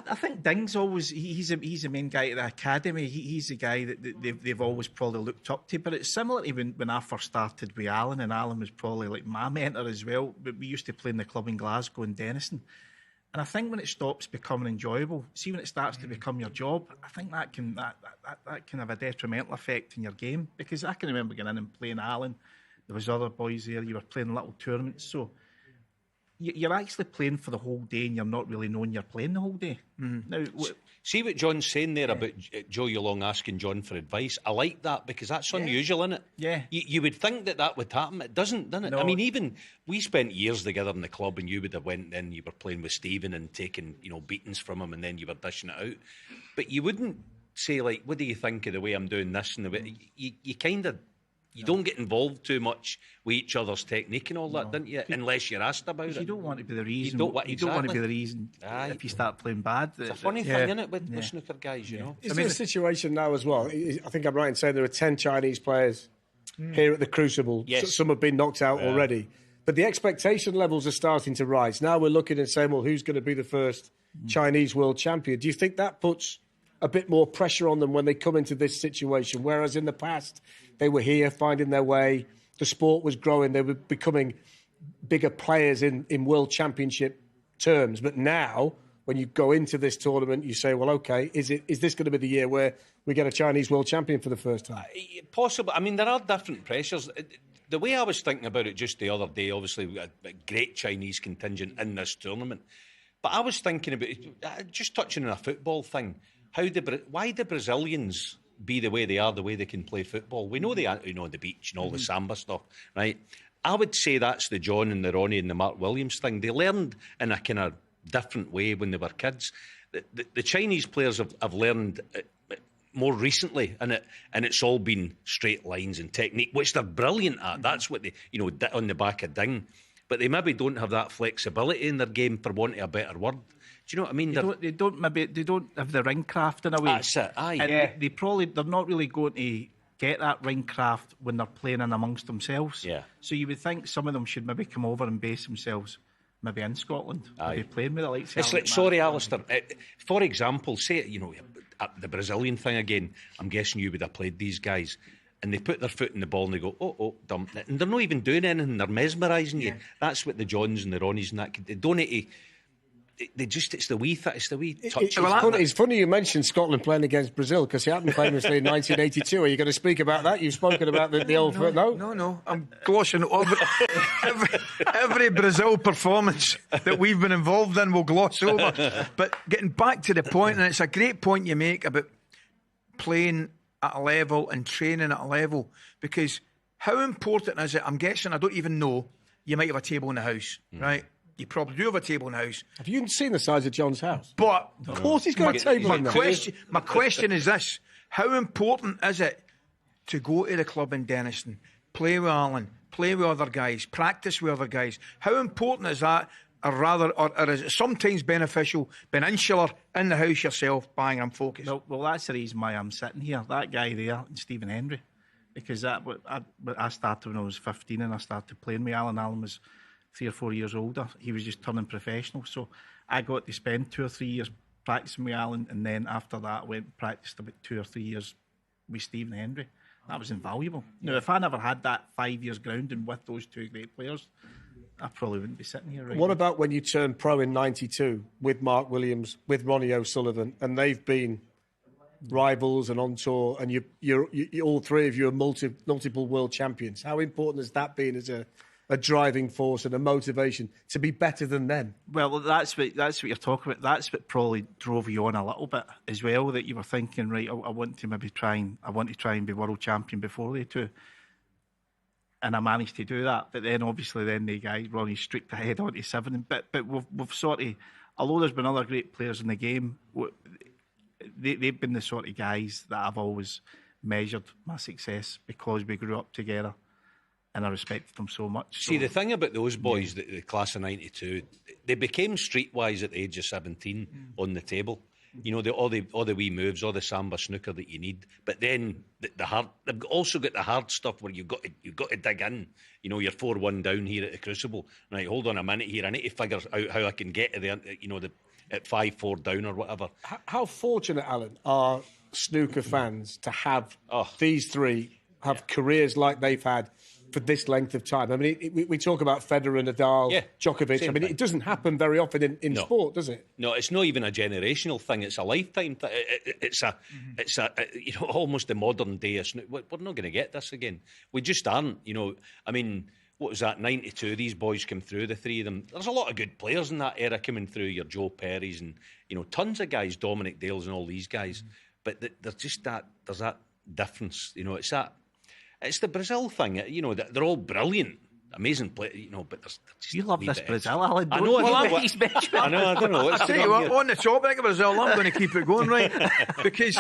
I think Ding's always, he's the main guy at the academy. He's the guy that they've always probably looked up to. But it's similar to when I first started with Alan, and Alan was probably like my mentor as well. But we used to play in the club in Glasgow and Denison. And I think when it stops becoming enjoyable, see when it starts to become your job, I think that can have a detrimental effect in your game. Because I can remember getting in and playing Alan. There was other boys there, you were playing little tournaments. So you're actually playing for the whole day and you're not really knowing you're playing the whole day. Mm. Now, see what John's saying there about Joe Yulong asking John for advice? I like that because that's unusual, isn't it? Yeah. You would think that would happen. It doesn't it? No. I mean, even we spent years together in the club and you would have went in, you were playing with Stephen and taking beatings from him and then you were dishing it out. But you wouldn't say, like, what do you think of the way I'm doing this? And the way you kind of... You don't get involved too much with each other's technique and all that, don't you? Unless you're asked about it. You don't want to be the reason. You don't want to be the reason if you start playing bad. It's a funny thing, isn't it, with snooker guys, you know? Is there a situation now as well? I think I'm right in saying there are 10 Chinese players here at the Crucible. Yes. Some have been knocked out already. But the expectation levels are starting to rise. Now we're looking and saying, well, who's going to be the first Chinese world champion? Do you think that puts a bit more pressure on them when they come into this situation? Whereas in the past, they were here finding their way, the sport was growing, they were becoming bigger players in World Championship terms. But now, when you go into this tournament, you say, well, OK, is this going to be the year where we get a Chinese world champion for the first time? Possible. I mean, there are different pressures. The way I was thinking about it just the other day, obviously, we got a great Chinese contingent in this tournament. But I was thinking about it, just touching on a football thing. Why the Brazilians be the way they are, the way they can play football? We know they are, on the beach and all the samba stuff, right? I would say that's the John and the Ronnie and the Mark Williams thing. They learned in a kind of different way when they were kids. The Chinese players have learned more recently, and it's all been straight lines and technique, which they're brilliant at. That's what they, on the back of Ding. But they maybe don't have that flexibility in their game, for want of a better word. Do you know what I mean? They don't have the ring craft in a way. That's it. Aye. And they're not really going to get that ring craft when they're playing in amongst themselves. Yeah. So you would think some of them should maybe come over and base themselves maybe in Scotland. Maybe playing with the likes of it's like, sorry, Alistair. For example, say the Brazilian thing again. I'm guessing you would have played these guys. And they put their foot in the ball and they go, dump it. And they're not even doing anything, they're mesmerising you. That's what the Johns and the Ronnies and that, they don't need to, it's the wee touch. It's funny you mentioned Scotland playing against Brazil, because it happened famously in 1982. Are you going to speak about that? You've spoken about the old... No. I'm glossing over every Brazil performance that we've been involved in, we'll gloss over. But getting back to the point, and it's a great point you make about playing at a level and training at a level, because how important is it? I'm guessing, I don't even know, you might have a table in the house, right? You probably do have a table in the house. Have you seen the size of John's house? But of course he's got a table in there. My question is this: how important is it to go to the club in Denniston, play with Alan, play with other guys, practice with other guys? How important is that? Or is it sometimes beneficial being insular in the house yourself? Bang, I'm focused. Well, that's the reason why I'm sitting here. That guy there, Stephen Hendry, because I started when I was 15 and I started playing with Alan. Alan was 3 or 4 years older. He was just turning professional. So I got to spend 2 or 3 years practicing with Alan, and then after that I went and practiced about 2 or 3 years with Stephen Hendry. That was invaluable. Now, if I never had that 5 years grounding with those two great players, I probably wouldn't be sitting here right What now. about when you turned pro in '92 with Mark Williams, with Ronnie O'Sullivan, and they've been rivals and on tour, and you all three of you are multiple world champions? How important has that been as a driving force and a motivation to be better than them? Well, that's what you're talking about. That's what probably drove you on a little bit as well. That you were thinking, right? I want to try and be world champion before they two, and I managed to do that. But then, obviously, the guy Ronnie streaked ahead onto 7. But we've sort of, although there's been other great players in the game, they've been the sort of guys that I've always measured my success because we grew up together. And I respected them so much. See, the thing about those boys, the class of '92, they became streetwise at the age of 17 on the table. You know, all the wee moves, all the samba snooker that you need. But then the hard, they've also got the hard stuff where you've got to dig in. You know, you're 4-1 down here at the Crucible. Right, hold on a minute here. I need to figure out how I can get to the at 5-4 down or whatever. How fortunate, Alan, are snooker fans to have these three have careers like they've had for this length of time? I mean, we talk about Federer, Nadal, Djokovic. I mean, it doesn't happen very often in sport, does it? No, it's not even a generational thing. It's a lifetime thing. It's almost the modern day. We're not going to get this again. We just aren't. You know, I mean, what was that? 92. These boys came through. The three of them. There's a lot of good players in that era coming through. Your Joe Perry's and tons of guys, Dominic Dales and all these guys. But there's just that. There's that difference. It's that. It's the Brazil thing, they're all brilliant, amazing players, but there's you love this Brazil, Alan. I know, I don't know. I tell you what, on the topic of Brazil, I'm going to keep it going, right? Because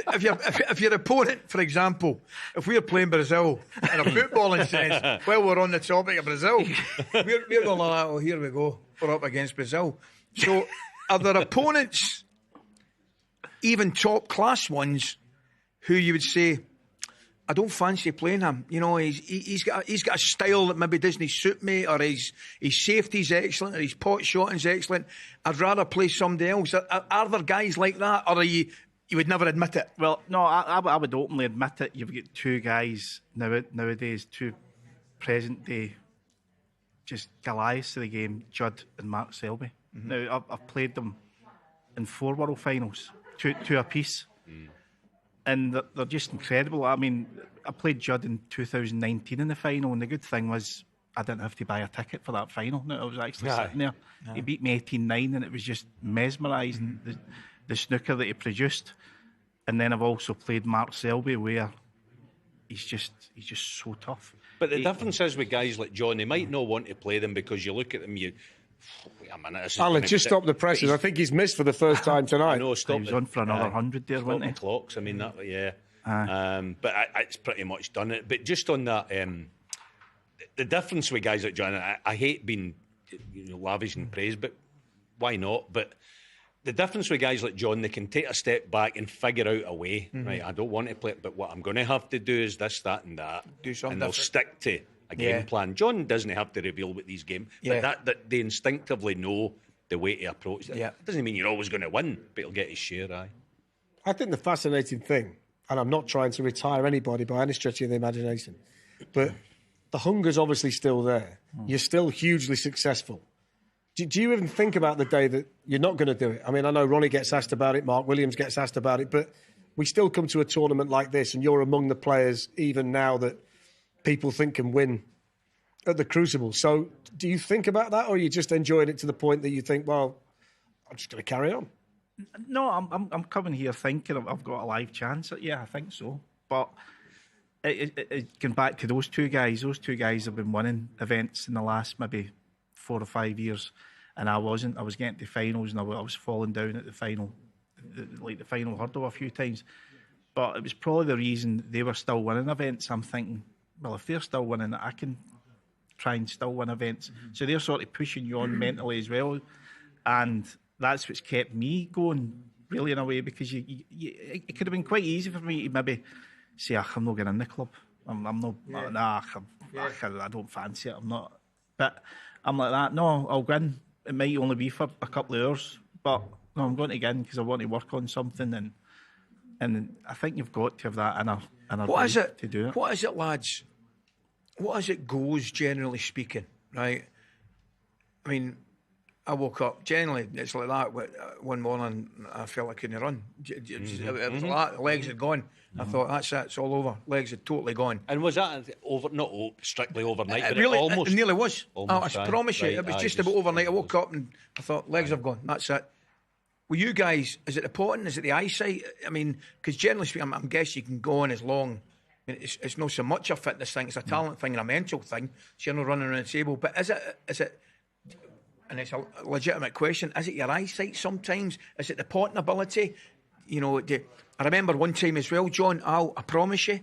if your opponent, for example, if we're playing Brazil in a footballing sense, while we're on the topic of Brazil, we're going like, oh, here we go, we're up against Brazil. So, are there opponents, even top class ones, who you would say, I don't fancy playing him. He's got a style that maybe doesn't suit me, or his safety's excellent, or his pot shotting's excellent. I'd rather play somebody else. Are there guys like that, or you would never admit it? Well, no, I would openly admit it. You've got two guys nowadays, two present day, just Goliaths of the game, Judd and Mark Selby. Mm-hmm. Now, I've played them in 4 World Finals, two apiece. And they're just incredible. I mean, I played Judd in 2019 in the final, and the good thing was I didn't have to buy a ticket for that final. No, I was actually sitting there. Yeah. He beat me 18-9, and it was just mesmerising, the snooker that he produced. And then I've also played Mark Selby, where he's just so tough. But the difference is with guys like John, they might not want to play them because you look at them, wait a minute, Alan, just stop the presses. I think he's missed for the first time tonight. No, stop. He was on for another 100 there, wasn't he? Clocks. I mean, but it's pretty much done it. But just on that, the difference with guys like John, I hate being lavish in praise, but why not? But the difference with guys like John, they can take a step back and figure out a way. Mm-hmm. Right, I don't want to play it, but what I'm going to have to do is this, that, and that. Do something, and they'll stick to a game plan. John doesn't have to reveal what these games, but that they instinctively know the way to approach it. Yeah. It doesn't mean you're always going to win, but he'll get his share. I think the fascinating thing, and I'm not trying to retire anybody by any stretch of the imagination, but the hunger's obviously still there. You're still hugely successful. Do you even think about the day that you're not going to do it? I mean, I know Ronnie gets asked about it, Mark Williams gets asked about it, but we still come to a tournament like this, and you're among the players even now that people think can win at the Crucible. So do you think about that, or are you just enjoying it to the point that you think, well, I'm just going to carry on? No, I'm coming here thinking I've got a live chance. Yeah, I think so. But Going back to those two guys have been winning events in the last maybe 4 or 5 years, and I wasn't. I was getting to finals and I was falling down at the final, the final hurdle a few times. But it was probably the reason they were still winning events. I'm thinking, well, if they're still winning, I can try and still win events. So they're sort of pushing you on mentally as well, and that's what's kept me going, really, in a way, because it could have been quite easy for me to maybe say, I'm not getting in the club. I'm not, I don't fancy it. I'm not. But I'm like that. No, I'll go in. It might only be for a couple of hours, but no, I'm going to go in because I want to work on something, and I think you've got to have that inner what is it to do it. What is it, lads? What is it goes, generally speaking, right? I mean, I woke up, generally, it's like that. One morning, I felt I couldn't run. It was like that, legs had gone. I thought, that's it, it's all over. Legs had totally gone. And was that not strictly overnight, but really, it almost... It nearly was. Almost, I promise you, it was just about overnight. I woke up and I thought, legs have gone, that's it. Well, you guys, is it the potting? Is it the eyesight? I mean, because generally speaking, I'm guessing you can go on as long. I mean, it's not so much a fitness thing, it's a talent thing and a mental thing. So you're not running around the table. But is it, and it's a legitimate question, is it your eyesight sometimes? Is it the potting ability? You know, I remember one time as well, John, I promise you,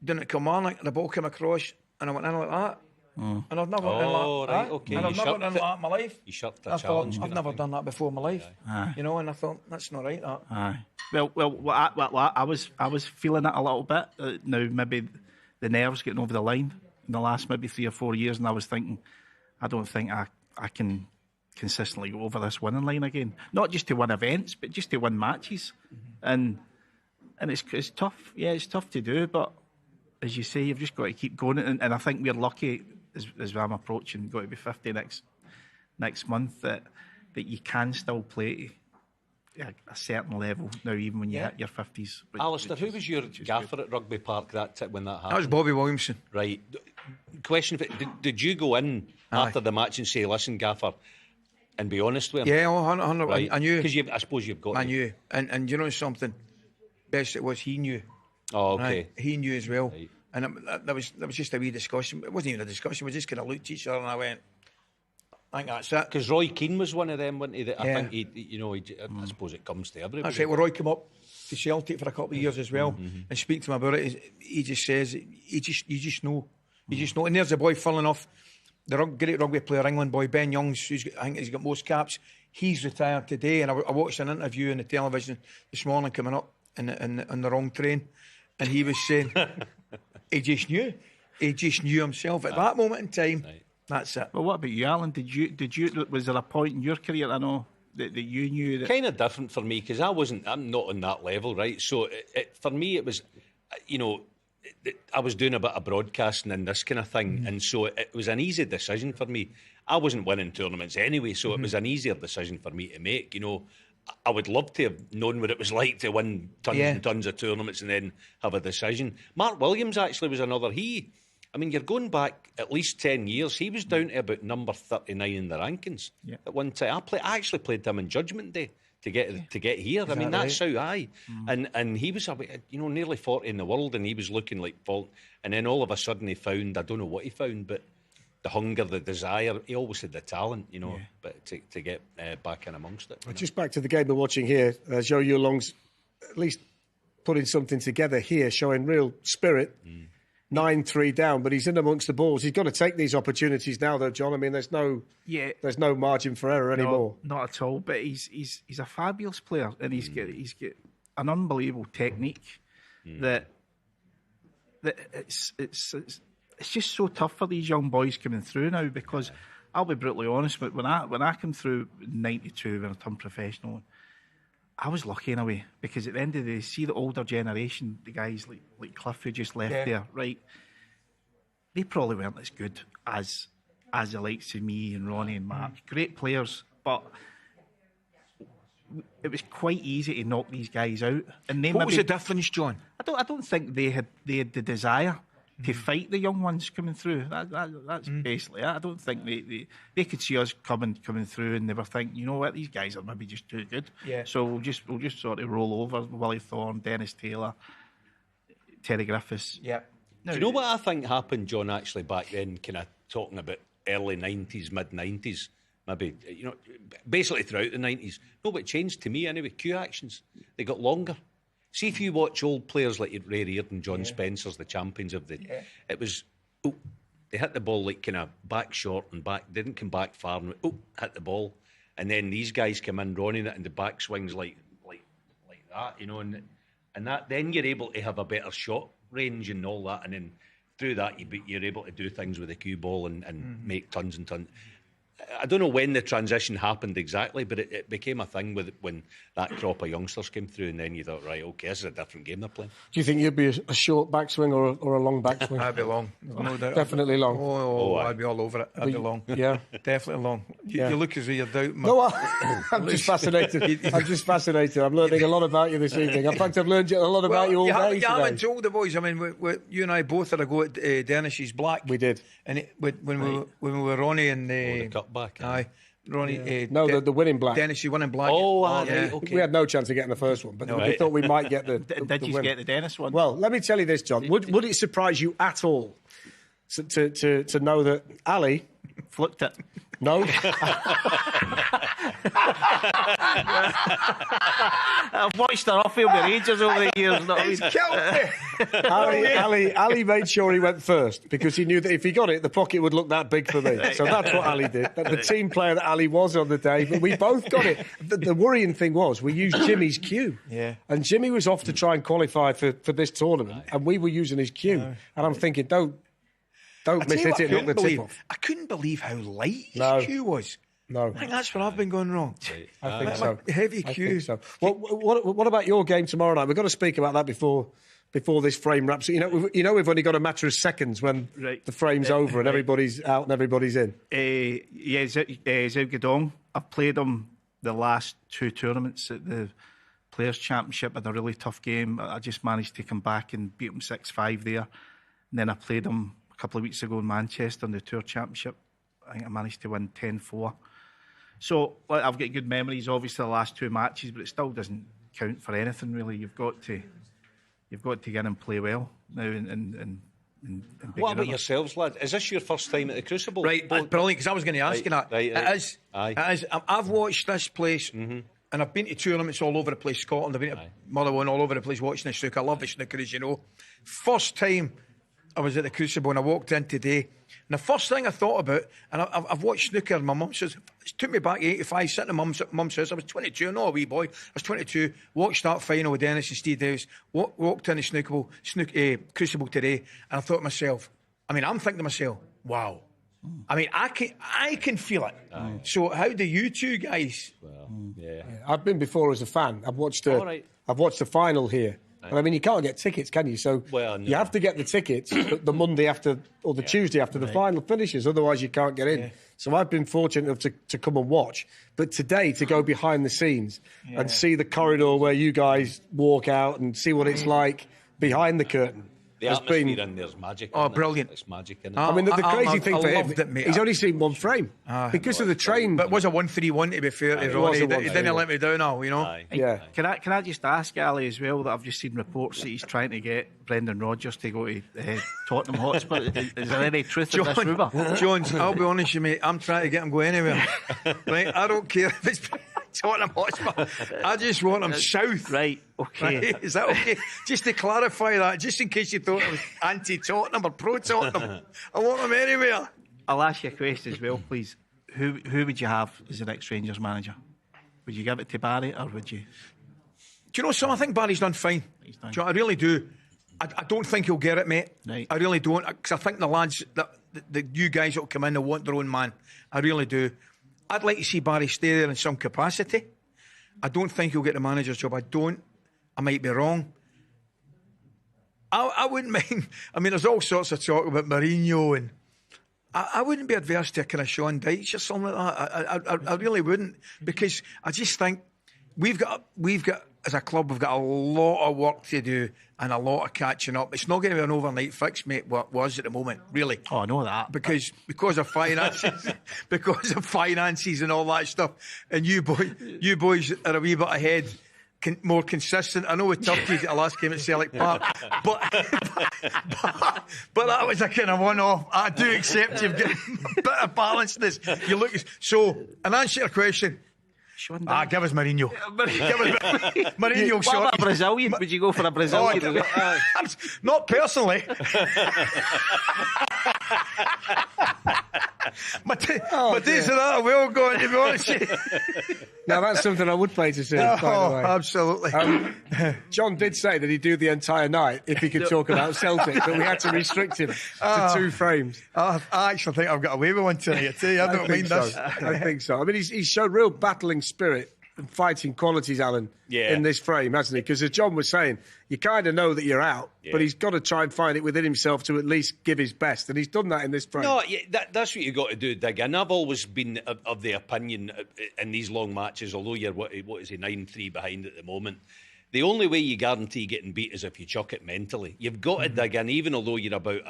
didn't it come on, like the ball came across and I went in like that. And I've never done that. Right, okay. And I've never done that in my life. You shirked the I challenge. thought, I've never done that before in my life. Aye. You know, and I thought, that's not right, that. Aye. Well, I was feeling it a little bit. Now, maybe the nerves getting over the line in the last maybe 3 or 4 years, and I was thinking, I don't think I can consistently go over this winning line again. Not just to win events, but just to win matches. And it's tough. Yeah, it's tough to do, but as you say, you've just got to keep going. And I think we're lucky, as I'm approaching, got to be 50 next month, that you can still play a certain level now, even when you hit your 50s. Alistair, who was your gaffer at Rugby Park when that happened? That was Bobby Williamson. Right. Question, did you go in after the match and say, listen, gaffer, and be honest with him? Yeah, 100%. Right. I knew. Because I suppose you've got I knew. And you know something? Best it was, he knew. Oh, okay. Right? He knew as well. Right. And that was just a wee discussion. It wasn't even a discussion. We just kind of looked at each other and I went, I think that's it. Because Roy Keane was one of them, wasn't he? I think I suppose it comes to everybody. That's right. Well, Roy came up to Celtic for a couple of years as well and speak to him about it. He just says, you just know. You just know. And there's a boy, funnily enough, the great rugby player, England boy, Ben Youngs, I think he's got most caps. He's retired today, and I watched an interview on the television this morning coming up on the wrong train, and he was saying he just knew. He just knew himself at that moment in time. Right. That's it. Well, what about you, Alan? Did you? Was there a point in your career, I know, that you knew that? Kind of different for me because I'm not on that level, right? So for me, it was, I was doing a bit of broadcasting and this kind of thing, and so it was an easy decision for me. I wasn't winning tournaments anyway, so it was an easier decision for me to make. You know, I would love to have known what it was like to win tons and tons of tournaments and then have a decision. Mark Williams actually was another. You're going back at least 10 years. He was down to about number 39 in the rankings at one time. I actually played him in Judgment Day to get here. I mean, that's how high. And he was nearly 40 in the world, and he was looking like fault. And then all of a sudden he found, I don't know what he found, but the hunger, the desire. He always had the talent, but to get back in amongst it. Just back to the game we're watching here, Zhou Yulong's at least putting something together here, showing real spirit. 9-3 down, but he's in amongst the balls. He's got to take these opportunities now, though, John. I mean, there's no margin for error anymore. Not at all. But he's a fabulous player, and he's got an unbelievable technique that it's just so tough for these young boys coming through now. Because I'll be brutally honest, but when I came through in '92 when I turned professional, I was lucky in a way, because at the end of the day, see the older generation, the guys like Cliff who just left there, right? They probably weren't as good as the likes of me and Ronnie and Mark. Great players, but it was quite easy to knock these guys out. And what was the difference, John? I don't think they had the desire to fight the young ones coming through. That's basically it. I don't think they could see us coming through, and they were thinking, you know what, these guys are maybe just too good. Yeah. So we'll just sort of roll over Willie Thorne, Dennis Taylor, Terry Griffiths. Yeah. Do you know what I think happened, John, actually, back then, kind of talking about early 90s, mid-90s, maybe, basically throughout the 90s? No, but it changed to me anyway. Cue actions, they got longer. See, if you watch old players like Ray Reardon, John Spencer's, the champions of the... Yeah. It was... They hit the ball like kind of back short and back. They didn't come back far and hit the ball. And then these guys come in running it and the back swings like that, and that then you're able to have a better shot range and all that. And then through that you're able to do things with the cue ball and make tons and tons. I don't know when the transition happened exactly, but it became a thing when that crop of youngsters came through, and then you thought, right, okay, this is a different game they're playing. Do you think you'd be a short backswing or a long backswing? I'd be long. No doubt. Definitely long. I'd be all over it. I'd be long. Yeah. Definitely long. You look as though you're doubting me. No, I'm just fascinated. I'm learning a lot about you this evening. In fact, I've learned a lot about you all day. You haven't told the boys. I mean, you and I both had a go at Dennis's Black. We did. And when we were Ronnie and... the cutback. Aye. Ronnie, the winning Black. Dennis, you winning Black. Right, okay. We had no chance of getting the first one, but we thought we might get the. Did you get the Dennis one? Well, let me tell you this, John. Would it surprise you at all to know that Ali flipped it? No. I've watched her off-field with Rangers over the years. He's killed me. Ali made sure he went first because he knew that if he got it, the pocket would look that big for me. So that's what Ali did. The team player that Ali was on the day, but we both got it. The worrying thing was we used Jimmy's cue. Yeah. And Jimmy was off to try and qualify for this tournament, and we were using his cue. And I'm thinking, don't miss it. It the tip off. I couldn't believe how light his cue was. No. I think that's where I've been going wrong. I think so. Heavy cue. So. What about your game tomorrow night? We've got to speak about that before this frame wraps. We've only got a matter of seconds when the frame's over and everybody's out and everybody's in. Zhou Guodong. I've played him the last two tournaments at the Players' Championship. Had a really tough game. I just managed to come back and beat him 6-5 there. And then I played him a couple of weeks ago in Manchester in the Tour Championship. I think I managed to win 10-4. So I've got good memories, obviously, the last two matches, but it still doesn't count for anything really. You've got to get in and play well now. And what about yourselves, lad? Is this your first time at the Crucible? Right, brilliant. Because I was going to ask you that. Right. It is. Aye. It is. I've watched this place, and I've been to tournaments all over the place. Scotland. I've been to Motherwell all over the place watching the snooker. I love the snooker, as you know. First time I was at the Crucible and I walked in today. And the first thing I thought about, and I've watched snooker, and my mum says, it took me back 85, sitting in mum's house. I was 22, not a wee boy. I was 22, watched that final with Dennis and Steve Davis, walked in the Crucible today, and I thought to myself, I'm thinking to myself, wow. I can feel it. So how do you two guys? Well, yeah. I've been before as a fan. I've watched the final here. And you can't get tickets, can you? So you have to get the tickets the Monday after or the Tuesday after the final finishes. Otherwise, you can't get in. Yeah. So I've been fortunate enough to come and watch. But today, to go behind the scenes and see the corridor where you guys walk out and see what it's like behind the curtain. The atmosphere in there's magic. Oh, brilliant. It's magic, isn't it? The crazy thing for him, he's only seen one frame because of the train. But it was a 1-3-1 to be fair to Ronnie. He didn't let me down now, Yeah. Can I just ask Ali as well that I've just seen reports that he's trying to get Brendan Rodgers to go to Tottenham Hotspur. Is there any truth in this rumour? Jones, I'll be honest with you, mate. I'm trying to get him go anywhere. Right? I don't care if it's Tottenham Hotspur. I just want him south. Right, okay. Right? Is that okay? Just to clarify that, just in case you thought it was anti-Tottenham or pro-Tottenham. I want him anywhere. I'll ask you a question as well, please. Who would you have as the next Rangers manager? Would you give it to Barry or would you? Do you know something? I think Barry's done fine. I really do. I don't think he'll get it, mate. Right. I really don't. Because I think the lads, the new guys that will come in, they'll want their own man. I really do. I'd like to see Barry stay there in some capacity. I don't think he'll get the manager's job. I might be wrong. I wouldn't mind. There's all sorts of talk about Mourinho, and I wouldn't be adverse to a kind of Sean Dyche or something like that. I really wouldn't, because I just think we've got as a club, we've got a lot of work to do and a lot of catching up. It's not going to be an overnight fix, mate, what was at the moment, really. Oh, I know that. Because of finances, because of finances and all that stuff. And you boys are a wee bit ahead more consistent. I know we toughed you at the last game at Celtic Park, but that was a kind of one-off. I do accept you've got a bit of balance in this. You look so. In answer to your question, give us Mourinho. Mourinho What shot. about a Brazilian? Would you go for a Brazilian? Not personally. Matisse and that are well going, to be honest. Now, that's something I would pay to see, by the way. Absolutely. John did say that he'd do the entire night if he could talk about Celtic, but we had to restrict him to 2 frames. I actually think I've got away with one tonight. I tell you, I don't mean this. I think so. I mean, he's shown real battling spirit and fighting qualities, Alan, in this frame, hasn't he? Because as John was saying, you kind of know that you're out, but he's got to try and find it within himself to at least give his best, and he's done that in this frame. No, that's what you've got to do, dig in. I've always been of the opinion in these long matches, although you're, what is he, 9-3 behind at the moment, the only way you guarantee getting beat is if you chuck it mentally. You've got to dig in, even although you're about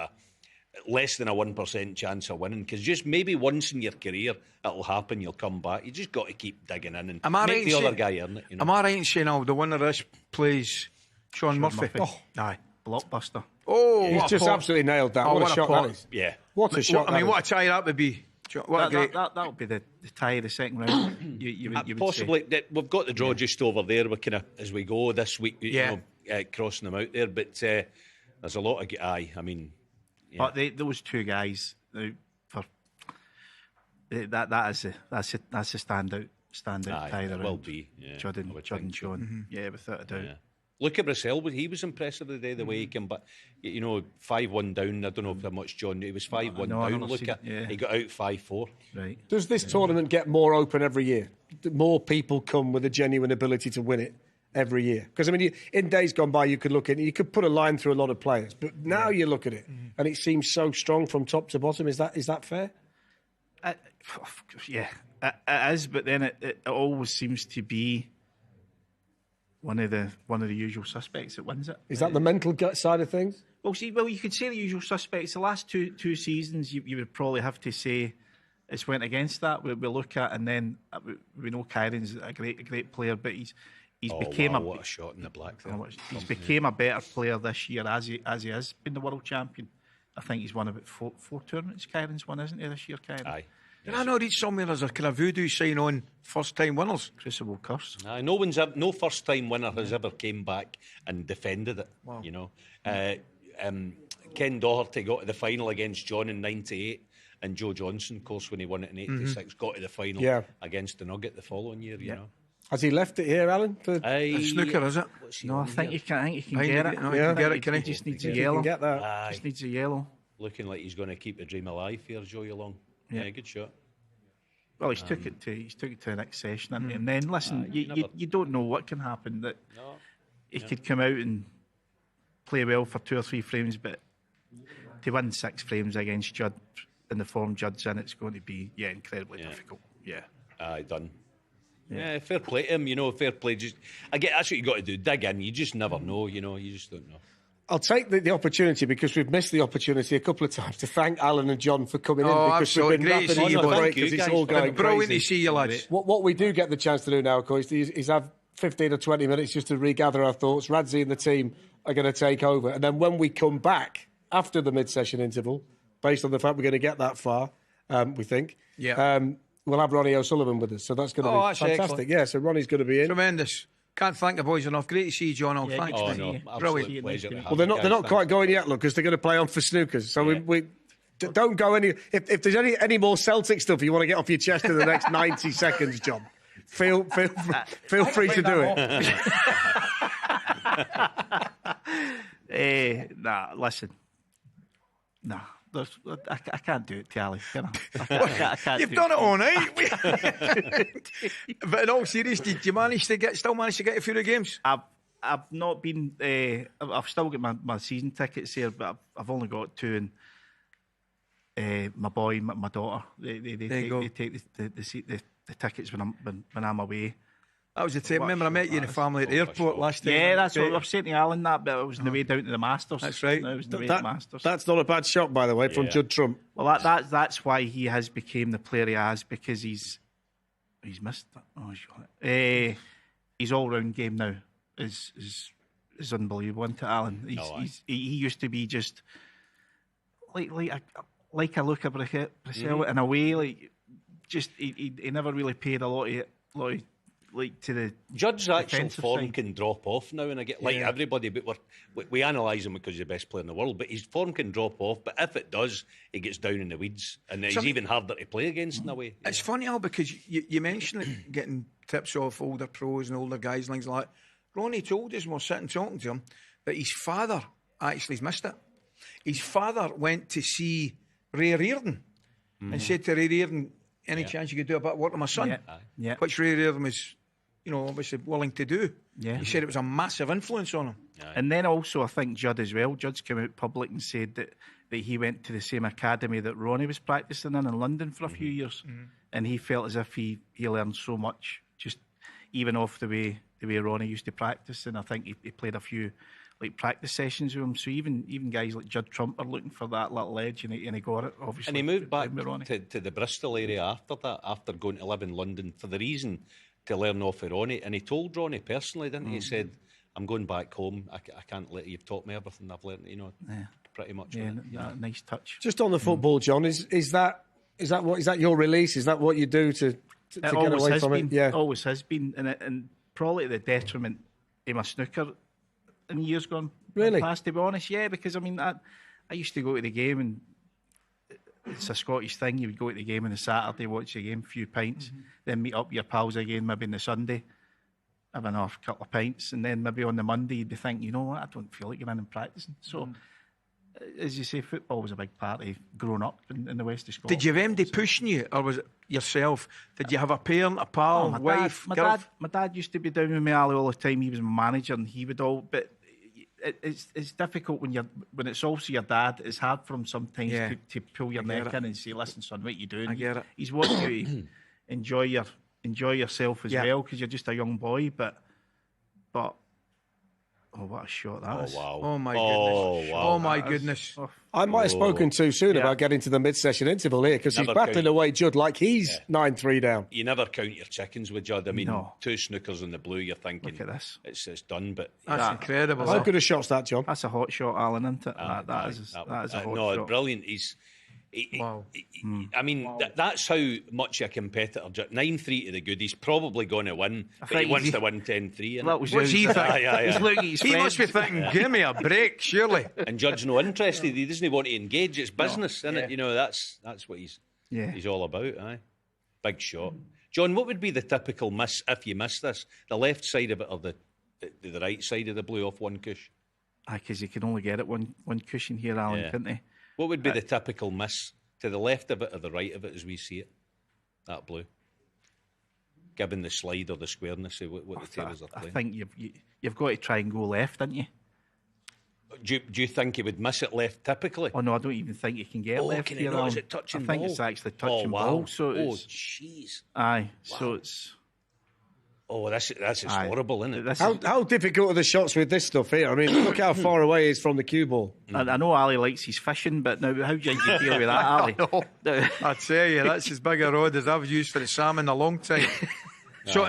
less than a 1% chance of winning, because just maybe once in your career it'll happen, you'll come back. You just got to keep digging in and make the other guy earn it. You know? Am I right in saying the winner of this plays Sean Murphy? Oh, aye, blockbuster. Oh, he's just absolutely nailed that. What a shot that is. Yeah. What a shot. I mean, what a tie that would be. That would be the tie of the second round. you would possibly say. we've got the draw just over there. We're kind of as we go this week, crossing them out there. But there's a lot of I mean, but those 2 guys for that's a standout tie. It will be. Yeah, Judd and Sean. Yeah, without a doubt. Yeah. Look at Brissell, he was impressive today, the way he came back. 5-1 down. I don't know how much John knew. He was 5-1 down. Look at he got out 5-4. Right. Does this tournament get more open every year? More people come with a genuine ability to win it every year? Because, I mean, in days gone by, you could look at it, you could put a line through a lot of players. But now you look at it, and it seems so strong from top to bottom. Is that fair? Yeah, it is. But then it always seems to be one of the usual suspects that wins it. Is that the mental gut side of things? Well, you could say the usual suspects. The last two seasons, you would probably have to say it's went against that. We look at, and then we know Kyron's a great player, but he's became what a shot in the black there. He's became a better player this year as he has been the world champion. I think he's won about four tournaments. Kyron's won, isn't he, this year, Kyron? Aye. Did I not read somewhere there's a kind of voodoo sign on first-time winners? Crucible curse. No first-time winner has ever came back and defended it. Wow. Ken Doherty got to the final against John in '98, and Joe Johnson, of course, when he won it in '86, got to the final against the Nugget the following year. You know. Has he left it here, Alan? Snooker, is it? No, I think he can get it. No, he can get it, can he? Just needs a yellow. Get that. Just needs a yellow. Looking like he's going to keep the dream alive here, Joey Long. Yeah, good shot. Well, he's took it to the next session, and then listen, you don't know what can happen. That he could come out and play well for 2 or 3 frames, but to win 6 frames against Judd in the form Judd's in, it's going to be incredibly difficult. Yeah, done. Yeah, fair play to him. Fair play. That's what you got to do. Dig in. You just never know. You just don't know. I'll take the opportunity, because we've missed the opportunity a couple of times, to thank Alan and John for coming in, because absolutely. we've been Great to see you, break because it's all going brilliant crazy. to see you, lads. What we do get the chance to do now, of course, is have 15 or 20 minutes just to regather our thoughts. Radzi and the team are going to take over, and then when we come back after the mid-session interval, based on the fact we're going to get that far, we think, we'll have Ronnie O'Sullivan with us, so that's going to be fantastic. Excellent. Yeah, so Ronnie's going to be in. Tremendous. Can't thank the boys enough. Great to see you, John. Thanks. Brilliant pleasure. Well, they're not quite going yet, look, because they're going to play on for snookers. So we don't go any. If there's any more Celtic stuff you want to get off your chest in the next 90 seconds, John, feel free to do it. Listen. Nah. I can't do it, Tally. Can I? You've done it all night. But in all seriousness, did you still manage to get a few of the games? I've not been. I've still got my season tickets here, but I've only got 2. And my boy, my daughter, they take the tickets when I'm away. That was the time. Remember, I met you in the family at the airport last time. Yeah, that's what I was saying to Alan. But it was on the way down to the Masters. That's right. It was the way to the Masters. That's not a bad shot, by the way, from Judd Trump. Well, that's why he has become the player he has, because he's missed it. Oh, his all-round game now is unbelievable, isn't it, Alan? He used to be just like a Luca Bracell in a way, like just he never really paid a lot of like to the Judd's actual defensive form side. can drop off now and again, like everybody, but we analyse him because he's the best player in the world, but his form can drop off, but if it does, he gets down in the weeds, and he's even harder to play against in a way. It's funny, Al, because you mentioned it, getting tips off older pros and older guys and things like that. Ronnie told us when we were sitting talking to him that his father actually's missed it. His father went to see Ray Reardon and said to Ray Reardon, any chance you could do a bit of work with my son? Yeah. Which Ray Reardon was, obviously willing to do. Yeah. He said it was a massive influence on him. And then also, I think Judd as well. Judd's come out public and said that he went to the same academy that Ronnie was practising in London for a few years, and he felt as if he learned so much, just even off the way Ronnie used to practice. And I think he played a few like practice sessions with him. So even guys like Judd Trump are looking for that little edge, and he got it, obviously. And he moved back to the Bristol area after that, after going to live in London for the reason to learn off of Ronnie. And he told Ronnie personally, didn't he? He said, I'm going back home. I can't let you've taught me everything I've learned, pretty much. Yeah, nice touch. Just on the football, John, is that your release? Is that what you do to get away from it? Yeah, always has been, and probably the detriment of my snooker in years gone past, to be honest. Yeah, because I mean, I used to go to the game, and it's a Scottish thing. You would go to the game on a Saturday, watch the game, a few pints, then meet up with your pals again, maybe on the Sunday, have a couple of pints, and then maybe on the Monday you'd be thinking, you know what, I don't feel like going in and practising. So, as you say, football was a big part of growing up in the west of Scotland. Did you have MD pushing you, or was it yourself? Did you have a parent, a pal, wife, girl? My dad used to be down with me all the time. He was my manager, and he would all. But it's difficult when it's also your dad. It's hard for him sometimes to pull your neck in and say, "Listen, son, what you doing?" I get it. He's wanting you to enjoy yourself as well, because you're just a young boy. But oh, what a shot that is! Wow! Oh my goodness! Wow. Oh my goodness! I might have spoken too soon about getting to the mid-session interval here, because he's battling away Judd like he's 9-3 down. You never count your chickens with Judd. I mean, 2 snookers in the blue, you're thinking, look at this. It's done. But that's incredible. How good a shot's that, John? That's a hot shot, Alan, isn't it? That is a hot shot. Brilliant. Wow. I mean, that's how much a competitor. 9-3 to the good. He's probably going to win, but he wants to win 10-3. What's he thinking? He must be thinking, give me a break, surely. And Judd's not interested. He doesn't want to engage. It's business, isn't it? That's what he's all about. Aye, big shot. John, what would be the typical miss if you miss this? The left side of it, or the right side of the blue off one cush? Aye, because you can only get it one cushion here, Alan, couldn't he? What would be the typical miss to the left of it or the right of it as we see it? That blue. Given the slide or the squareness of what the tables are playing. I think you've got to try and go left, haven't you? Do you think he would miss it left typically? Oh no, I don't even think you can get left here. Is it touching I think ball? it's actually touching ball. So jeez. Aye. Wow. So it's. Oh, that's just horrible, isn't it? How difficult are the shots with this stuff here? I mean, look how far away he is from the cue ball. I know Ali likes his fishing, but now how do you deal with that, Ali? I tell you, that's as big a rod as I've used for the salmon in a long time. So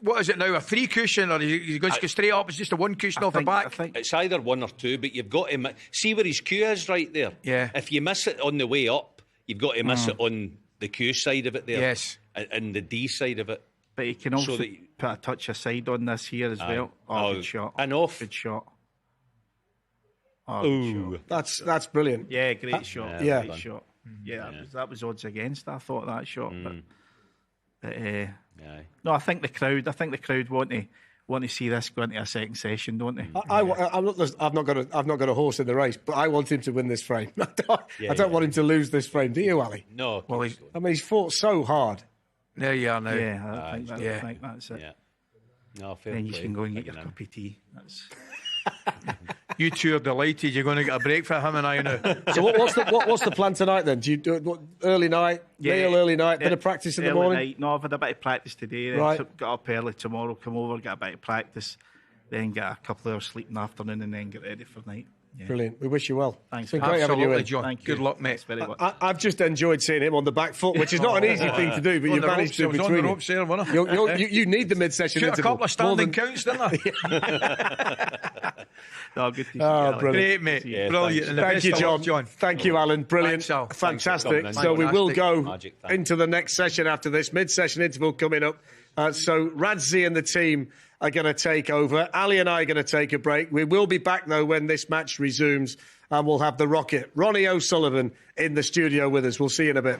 what is it now? A 3 cushion, or you going to go straight up? It's just a 1 cushion off the back. It's either 1 or 2, but you've got to see where his cue is right there. Yeah. If you miss it on the way up, you've got to miss it on the Q side of it there. Yes. And the D side of it. But he can also put a touch aside on this here as well. Oh, good shot. And off. Good shot. Oh, good shot. That's brilliant. Yeah, great shot. Yeah. Great shot. Yeah, that was odds against, I thought, that shot. But no, I think the crowd want to see this go into a second session, don't they? I've not got a horse in the race, but I want him to win this frame. I don't want him to lose this frame. Do you, Ali? No. Well, he's fought so hard. There you are now. Yeah, I think that's it. Yeah. No, fair then play. You can go and get your cup of tea. That's. You two are delighted. You're going to get a break for him and I now. So what's the plan tonight then? Do you do it early night? Meal early night? Bit of practice in the morning? Night. No, I've had a bit of practice today. Then right. Got up early tomorrow. Come over, get a bit of practice, then get a couple of hours sleep in the afternoon, and then get ready for night. Brilliant. We wish you well. Thanks. It's been great having you in. John. Good luck, mate. I've just enjoyed seeing him on the back foot, which is not an easy thing to do, but you managed to between on the ropes there, wasn't I? you need the mid-session Shoot interval. a couple of standing counts, didn't I? No, good to see you. Oh, brilliant. Great, mate. Yeah, Brilliant. And the Thank best you, of luck, John. Thank you, Alan. Brilliant. Thanks, Al. Fantastic. So we will go into the next session after this. Mid-session interval coming up. So Radzi and the team are going to take over. Ali and I are going to take a break. We will be back, though, when this match resumes, and we'll have the Rocket, Ronnie O'Sullivan, in the studio with us. We'll see you in a bit.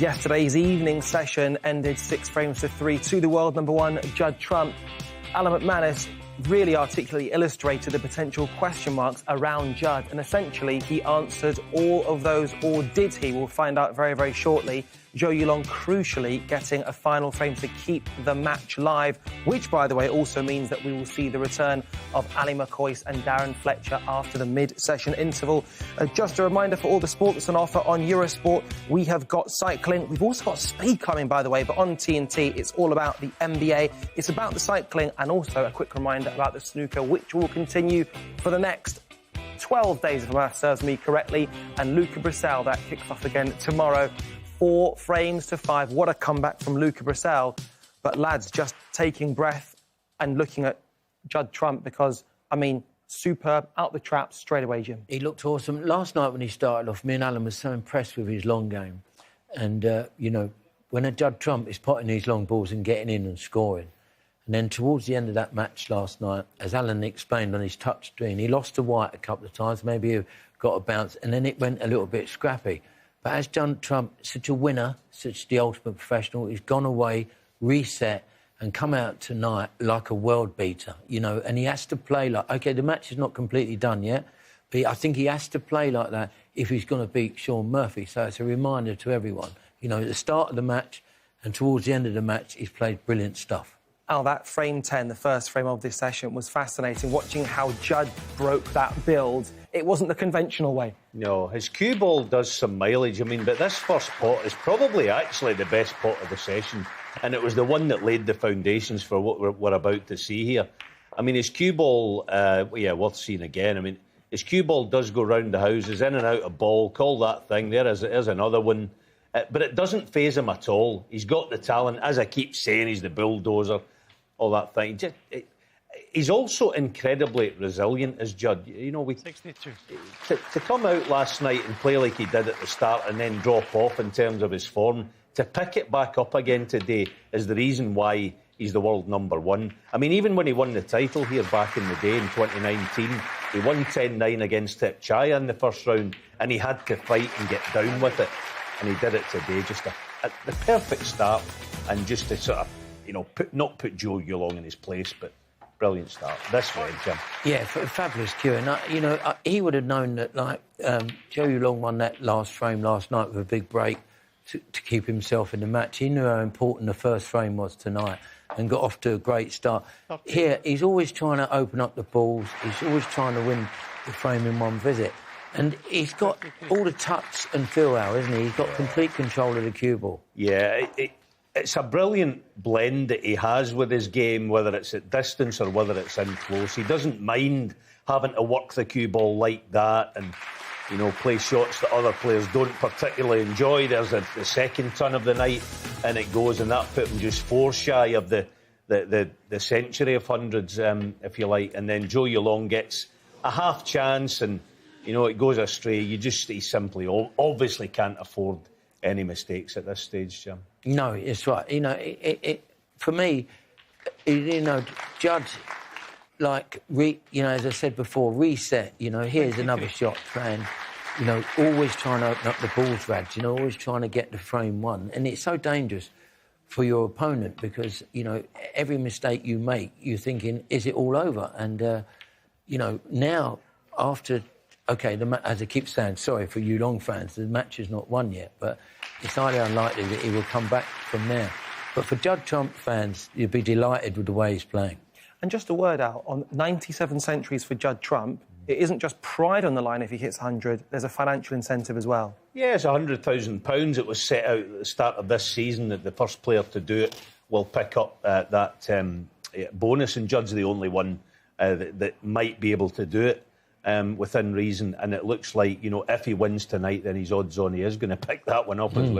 Yesterday's evening session ended 6-3 to the world number one, Judd Trump. Alan McManus really articulately illustrated the potential question marks around Judd, and essentially he answered all of those, or did he? We'll find out very, very shortly. Zhou Yulong crucially getting a final frame to keep the match live, which, by the way, also means that we will see the return of Ali McCoist and Darren Fletcher after the mid-session interval. Just a reminder for all the sport that's on offer on Eurosport, we have got cycling. We've also got speed coming, by the way, but on TNT, it's all about the NBA. It's about the cycling and also a quick reminder about the snooker, which will continue for the next 12 days, if my math serves me correctly. And Luca Brissell, that kicks off again tomorrow. 4 frames to 5. What a comeback from Luca Brissell. But lads, just taking breath and looking at Judd Trump because, I mean, superb, out the traps straight away, Jim. He looked awesome. Last night when he started off, me and Alan was so impressed with his long game. And, you know, when a Judd Trump is potting these long balls and getting in and scoring, and then towards the end of that match last night, as Alan explained on his touch screen, he lost to White a couple of times, maybe he got a bounce, and then it went a little bit scrappy. But as Judd Trump, such a winner, such the ultimate professional, he's gone away, reset, and come out tonight like a world beater, you know, and he has to play like... OK, the match is not completely done yet, but I think he has to play like that if he's going to beat Sean Murphy. So it's a reminder to everyone, you know, at the start of the match and towards the end of the match, he's played brilliant stuff. Al, that frame 10, the first frame of this session, was fascinating, watching how Judd broke that build. It wasn't the conventional way. No, his cue ball does some mileage, I mean, but this first pot is probably actually the best pot of the session, and it was the one that laid the foundations for what we're about to see here. I mean, his cue ball, yeah, worth seeing again. I mean, his cue ball does go round the houses, in and out of ball, call that thing. There's another one. But it doesn't faze him at all. He's got the talent. As I keep saying, he's the bulldozer, all that thing. He's also incredibly resilient as Judd. You know, 62. To come out last night and play like he did at the start and then drop off in terms of his form, to pick it back up again today is the reason why he's the world #1. I mean, even when he won the title here back in the day in 2019, he won 10-9 against Tepchaya in the first round, and he had to fight and get down with it. And he did it today, just the perfect start, and just to sort of, you know, not put Zhou Yulong in his place, but brilliant start. This way, Jim. Yeah, fabulous cue. And, you know, he would have known that, like, Zhou Yulong won that last frame last night with a big break to keep himself in the match. He knew how important the first frame was tonight and got off to a great start. Here, he's always trying to open up the balls. He's always trying to win the frame in one visit. And he's got all the touch and feel out, isn't he? He's got complete control of the cue ball. Yeah, it's a brilliant blend that he has with his game, whether it's at distance or whether it's in close. He doesn't mind having to work the cue ball like that and, you know, play shots that other players don't particularly enjoy. There's the second ton of the night, and it goes, and that put him just 4 shy of the century of hundreds, if you like. And then Zhou Yulong gets a half chance and, you know, it goes astray. He simply obviously can't afford any mistakes at this stage, Jim. No, it's right. You know, for me, you know, Judd, like, you know, as I said before, reset. You know, here's another shot, and, you know, always trying to open up the balls, Rad. You know, always trying to get the frame one. And it's so dangerous for your opponent because, you know, every mistake you make, you're thinking, is it all over? And, you know, now, after... OK, as I keep saying, sorry for Yulong fans, the match is not won yet, but it's highly unlikely that he will come back from there. But for Judd Trump fans, you'd be delighted with the way he's playing. And just a word out, on 97 centuries for Judd Trump, it isn't just pride on the line if he hits 100, there's a financial incentive as well. Yeah, it's £100,000. It was set out at the start of this season that the first player to do it will pick up that bonus, and Judd's the only one that might be able to do it. Within reason, and it looks like, you know, if he wins tonight, then he's odds on he is going to pick that one up as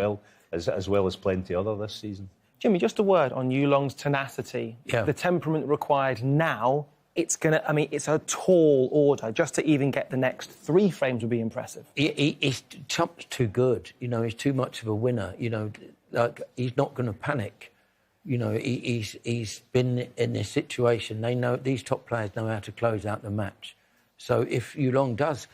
well as plenty other this season. Jimmy, just a word on Yulong's tenacity. Yeah. The temperament required now, it's a tall order. Just to even get the next 3 frames would be impressive. He's Trump's too good, you know, he's too much of a winner, you know, like, he's not going to panic. You know, he's been in this situation. They know, these top players know how to close out the match. So if Yulong does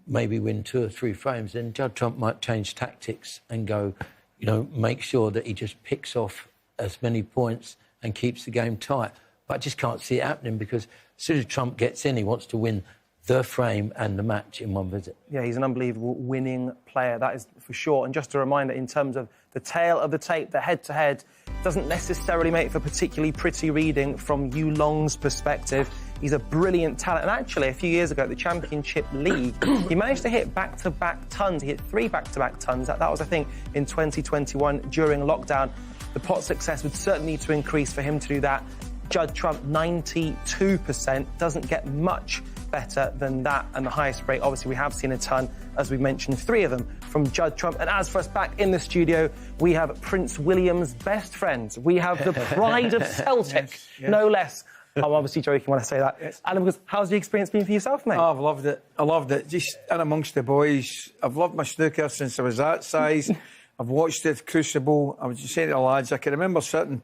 maybe win 2 or 3 frames, then Judd Trump might change tactics and go, you know, make sure that he just picks off as many points and keeps the game tight. But I just can't see it happening because as soon as Trump gets in, he wants to win the frame and the match in one visit. Yeah, he's an unbelievable winning player, that is for sure. And just a reminder, in terms of the tale of the tape, the head-to-head, doesn't necessarily make for particularly pretty reading from Yu Long's perspective. He's a brilliant talent. And actually, a few years ago at the Championship League, he managed to hit back-to-back tons. He hit 3 back-to-back tons. That was, I think, in 2021 during lockdown. The pot success would certainly need to increase for him to do that. Judd Trump, 92%. Doesn't get much better than that. And the highest rate, obviously, we have seen a ton, as we mentioned, 3 of them from Judd Trump. And as for us back in the studio, we have Prince William's best friend. We have the pride of Celtic, no less. I'm obviously joking when I say that. Yes. Alan, because how's the experience been for yourself, mate? Oh, I've loved it. I loved it. Just in amongst the boys. I've loved my snooker since I was that size. I've watched it, Crucible. I was just saying to the lads, I can remember sitting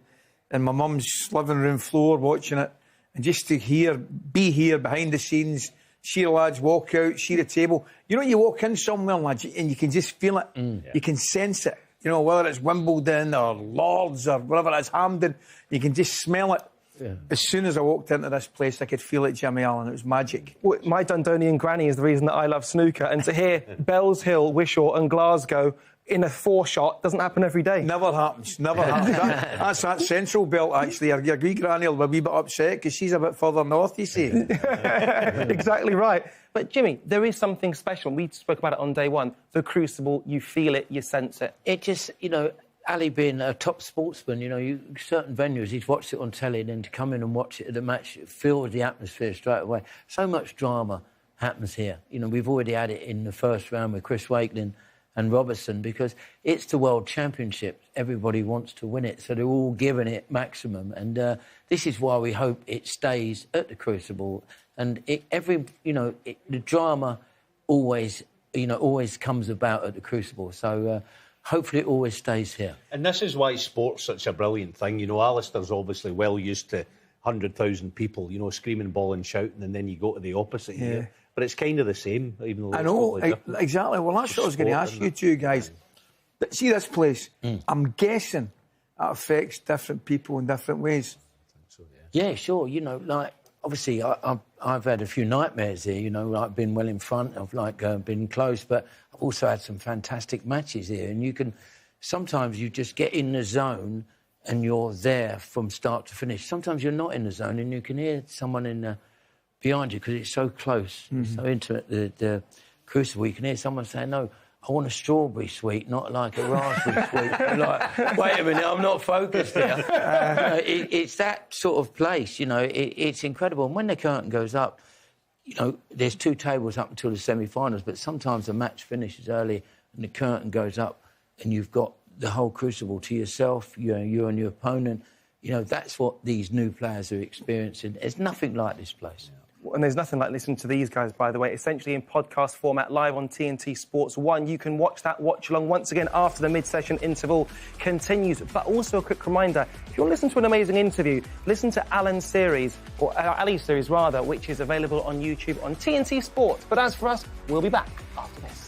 in my mum's living room floor watching it, and just to be here behind the scenes, see the lads walk out, see the table. You know, you walk in somewhere, lads, and you can just feel it. You can sense it. You know, whether it's Wimbledon or Lords or whatever it is, Hampden, you can just smell it. Yeah. As soon as I walked into this place, I could feel it, Jimmy Allen. It was magic. Well, my Dundonian granny is the reason that I love snooker, and to hear Bells Hill, Wishaw and Glasgow in a 4-shot doesn't happen every day. Never happens. Never happens. That's that central belt, actually. Your wee granny will be a wee bit upset because she's a bit further north, you see. Exactly right. But, Jimmy, there is something special. We spoke about it on day one. The Crucible, you feel it, you sense it. It just, you know, Ali being a top sportsman, you know, certain venues, he's watched it on telly, and then to come in and watch it at the match, feel the atmosphere straight away. So much drama happens here. You know, we've already had it in the first round with Chris Wakelin and Robertson, because it's the World Championship. Everybody wants to win it, so they're all giving it maximum. And this is why we hope it stays at the Crucible. And the drama always comes about at the Crucible. So hopefully it always stays here. And this is why sport's such a brilliant thing. You know, Alistair's obviously well used to 100,000 people, you know, screaming, bawling, shouting, and then you go to the opposite here. But it's kind of the same, even though I know, exactly. Well, that's what I was going to ask you two guys. But see this place, I'm guessing that affects different people in different ways. Yeah, sure. You know, like, obviously, I've had a few nightmares here, you know, like been well in front, I've been close, but I've also had some fantastic matches here. And sometimes you just get in the zone and you're there from start to finish. Sometimes you're not in the zone and you can hear someone behind you because it's so close, so intimate. The Crucible, you can hear someone saying, no, I want a strawberry sweet, not like a raspberry sweet. You're like, wait a minute, I'm not focused here. It's that sort of place, you know, it's incredible. And when the curtain goes up, you know, there's 2 tables up until the semi-finals, but sometimes the match finishes early and the curtain goes up and you've got the whole Crucible to yourself, you and your opponent. You know, that's what these new players are experiencing. There's nothing like this place. And there's nothing like listening to these guys, by the way, essentially in podcast format, live on TNT Sports 1. You can watch that watch-along once again after the mid-session interval continues. But also a quick reminder, if you want to listen to an amazing interview, listen to Alan's series, or Ali's series, rather, which is available on YouTube on TNT Sports. But as for us, we'll be back after this.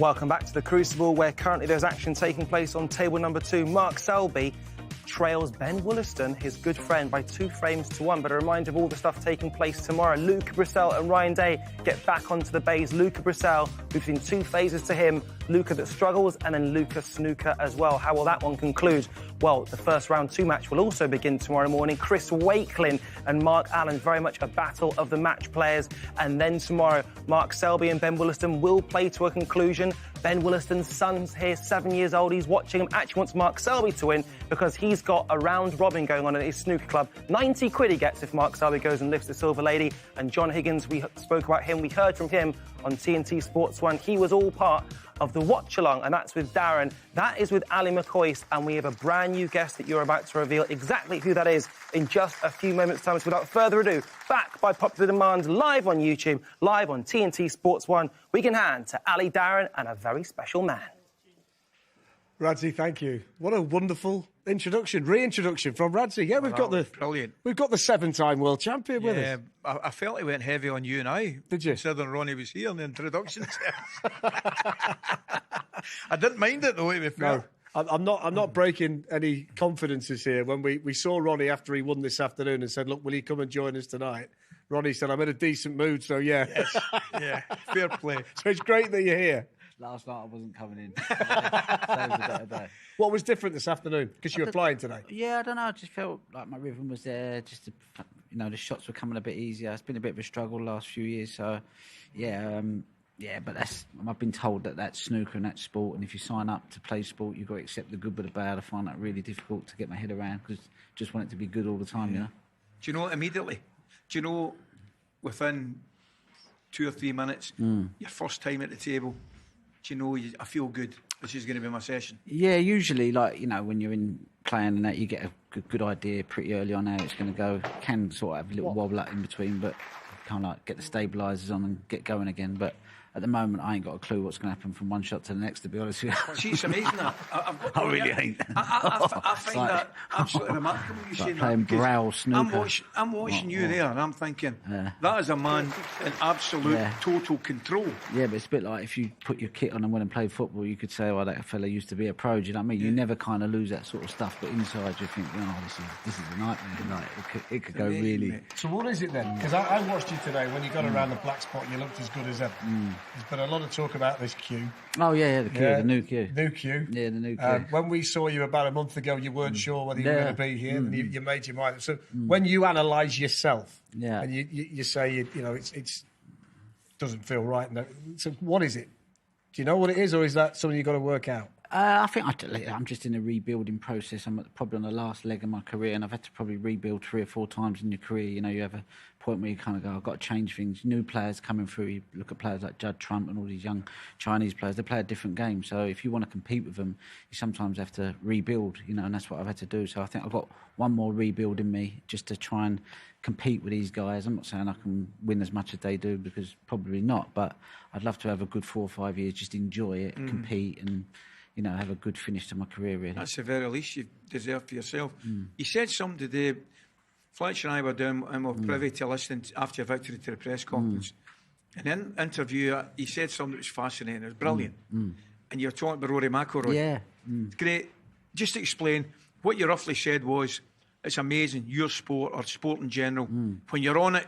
Welcome back to the Crucible, where currently there's action taking place on table number 2. Mark Selby trails Ben Wollaston, his good friend, by 2 frames to 1. But a reminder of all the stuff taking place tomorrow. Luca Brissell and Ryan Day get back onto the bays. Luca Brissell, we've seen 2 phases to him. Luca that struggles, and then Luca snooker as well. How will that one conclude? Well, the first round 2 match will also begin tomorrow morning. Chris Wakelin and Mark Allen, very much a battle of the match players. And then tomorrow, Mark Selby and Ben Wollaston will play to a conclusion. Ben Wollaston's son's here, 7 years old. He's watching him, actually wants Mark Selby to win because he's got a round robin going on at his snooker club. 90 quid he gets if Mark Selby goes and lifts the Silver Lady. And John Higgins, we spoke about him. We heard from him on TNT Sports 1. He was all part of the watch-along, and that's with Darren. That is with Ali McCoist, and we have a brand new guest that you're about to reveal exactly who that is in just a few moments' time. So without further ado, back by popular demand, live on YouTube, live on TNT Sports 1, we can hand to Ali, Darren, and a very special man. Radzi, thank you. What a wonderful reintroduction from Radzi. Yeah, we've got the brilliant. We've got the 7-time world champion with us. Yeah, I felt he went heavy on you and I. Did you? Considering Ronnie was here in the introduction. I didn't mind it though. To be fair. No, I'm not breaking any confidences here. When we saw Ronnie after he won this afternoon and said, "Look, will he come and join us tonight?" Ronnie said, "I'm in a decent mood, so yeah." Yes. Yeah, fair play. So it's great that you're here. Last night I wasn't coming in. Today was a better day. What was different this afternoon? Because you were flying today. Yeah, I don't know. I just felt like my rhythm was there. The shots were coming a bit easier. It's been a bit of a struggle the last few years. So, but I've been told that that's snooker and that's sport. And if you sign up to play sport, you've got to accept the good with the bad. I find that really difficult to get my head around because I just want it to be good all the time, you know. Do you know immediately? Do you know within 2 or 3 minutes, your first time at the table, do you know, I feel good. This is going to be my session. Yeah, usually, when you're in playing and that, you get a good idea pretty early on how it's going to go. Can sort of have a little wobble out in between, but kind of get the stabilisers on and get going again. But at the moment, I ain't got a clue what's going to happen from one shot to the next, to be honest with you. Gee, it's amazing that. I really ain't. I find that absolutely remarkable. You saying playing that brow snooker. I'm watching you there and I'm thinking, that is a man in absolute total control. Yeah, but it's a bit like if you put your kit on and went and played football, you could say, oh, that fella used to be a pro. Do you know what I mean? You never kind of lose that sort of stuff, but inside you think, this is a nightmare. Like, it could go really... Mate. So what is it then? Because I watched you today. When you got around the black spot, you looked as good as ever. There's been a lot of talk about this cue. Oh, yeah, the cue, the new cue. New cue. Yeah, the new cue. When we saw you about a month ago, you weren't sure whether you were going to be here, and you made your mind. So when you analyse yourself, and you say, it's doesn't feel right. So what is it? Do you know what it is, or is that something you've got to work out? I think I'm just in a rebuilding process. I'm probably on the last leg of my career, and I've had to probably rebuild 3 or 4 times in your career. You know, you have a point where you kind of go, I've got to change things. New players coming through, you look at players like Judd Trump and all these young Chinese players, they play a different game. So if you want to compete with them, you sometimes have to rebuild, and that's what I've had to do. So I think I've got one more rebuild in me just to try and compete with these guys. I'm not saying I can win as much as they do, because probably not, but I'd love to have a good 4 or 5 years, just enjoy it, compete and... have a good finish to my career, really. That's the very least you deserve for yourself. You said something today, Fletcher and I were down and we're privy to listening after your victory to the press conference. And in the interview, he said something that was fascinating, it was brilliant. And you're talking about Rory McIlroy. Yeah. Great. Just to explain, what you roughly said was, it's amazing, your sport, or sport in general, when you're on it,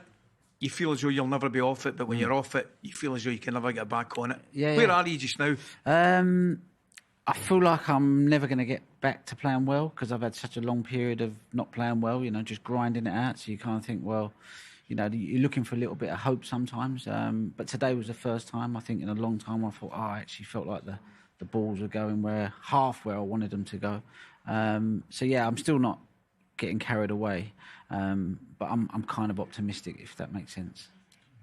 you feel as though you'll never be off it, but when you're off it, you feel as though you can never get back on it. Where are you just now? I feel like I'm never going to get back to playing well, because I've had such a long period of not playing well, just grinding it out. So you kind of think, well, you're looking for a little bit of hope sometimes. But today was the first time, I think, in a long time I thought, I actually felt like the balls were going half where I wanted them to go. I'm still not getting carried away. But I'm kind of optimistic, if that makes sense.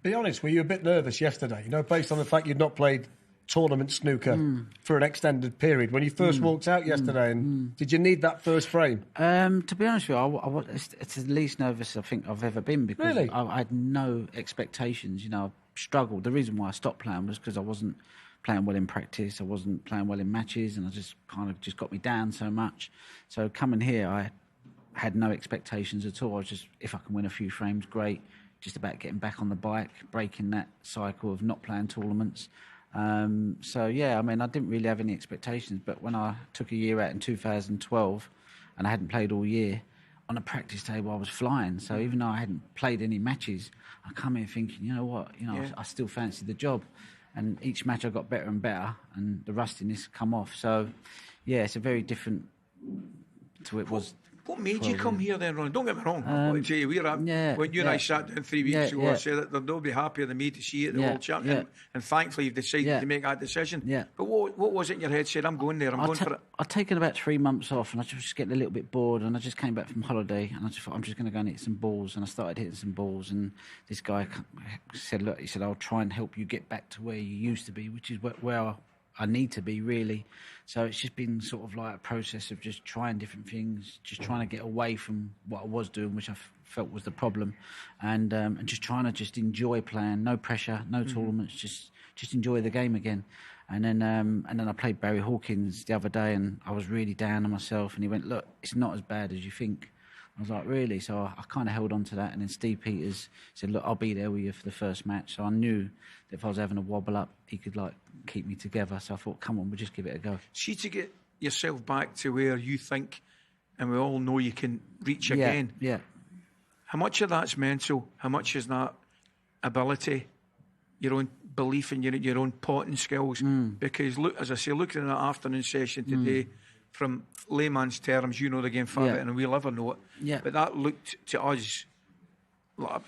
Be honest, were you a bit nervous yesterday? Based on the fact you'd not played tournament snooker for an extended period when you first walked out yesterday, and did you need that first frame? To be honest with you, it's the least nervous I think I've ever been, because really? I had no expectations. I struggled. The reason why I stopped playing was because I wasn't playing well in practice, I wasn't playing well in matches, and I just got me down so much. So coming here, I had no expectations at all. I was just, if I can win a few frames, great. Just about getting back on the bike, breaking that cycle of not playing tournaments. So yeah, I mean, I didn't really have any expectations, but when I took a year out in 2012 and I hadn't played all year, on a practice table I was flying. So even though I hadn't played any matches, I come in thinking, you know what, I still fancy the job. And each match I got better and better, and the rustiness come off. So yeah, it's a very different to it was. What made you come here then, Ron? Don't get me wrong. I want to tell you, when you and I sat down 3 weeks ago, I said that they'll be happier than me to see you at the World Champion. And thankfully you've decided to make that decision. But what was it in your head said, I'm going there, I'm going for it? I'd taken about 3 months off and I was just getting a little bit bored, and I just came back from holiday and I just thought, I'm just going to go and hit some balls. And I started hitting some balls, and this guy said, look, he said, I'll try and help you get back to where you used to be, which is where I need to be, really. So it's just been sort of like a process of just trying different things, just trying to get away from what I was doing, which I felt was the problem, and just trying to just enjoy playing, no pressure, no tournaments, just enjoy the game again. And then I played Barry Hawkins the other day, and I was really down on myself, and he went, look, it's not as bad as you think. I was like, really? So I kind of held on to that. And then Steve Peters said, look, I'll be there with you for the first match. So I knew that if I was having a wobble up, he could keep me together. So I thought, come on, we'll just give it a go. See, to get yourself back to where you think, and we all know you can reach again. Yeah. How much of that's mental? How much is that ability? Your own belief in your own potting skills? Because, look, as I say, looking at that afternoon session today, from layman's terms, you know the game far better than we'll ever know it. Yeah. But that looked to us like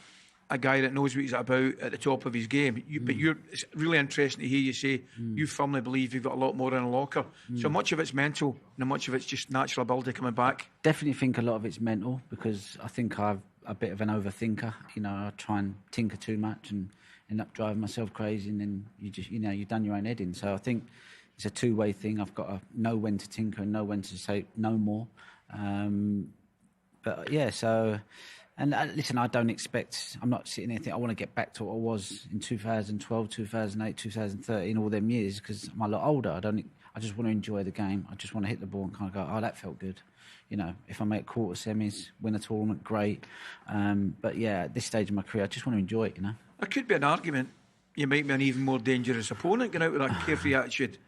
a guy that knows what he's about at the top of his game. But it's really interesting to hear you say you firmly believe you've got a lot more in a locker. So much of it's mental and much of it's just natural ability coming back. Definitely think a lot of it's mental, because I think I'm a bit of an overthinker. I try and tinker too much and end up driving myself crazy, and then you just, you've done your own head in. So I think it's a two-way thing. I've got to know when to tinker and know when to say no more. But yeah, so, and listen, I don't expect, I'm not sitting here thinking I want to get back to what I was in 2012, 2008, 2013, all them years, because I'm a lot older. I just want to enjoy the game. I just want to hit the ball and kind of go, oh, that felt good. If I make quarter semis, win a tournament, great. But yeah, at this stage of my career, I just want to enjoy it, There could be an argument you might be an even more dangerous opponent going out with that carefree attitude.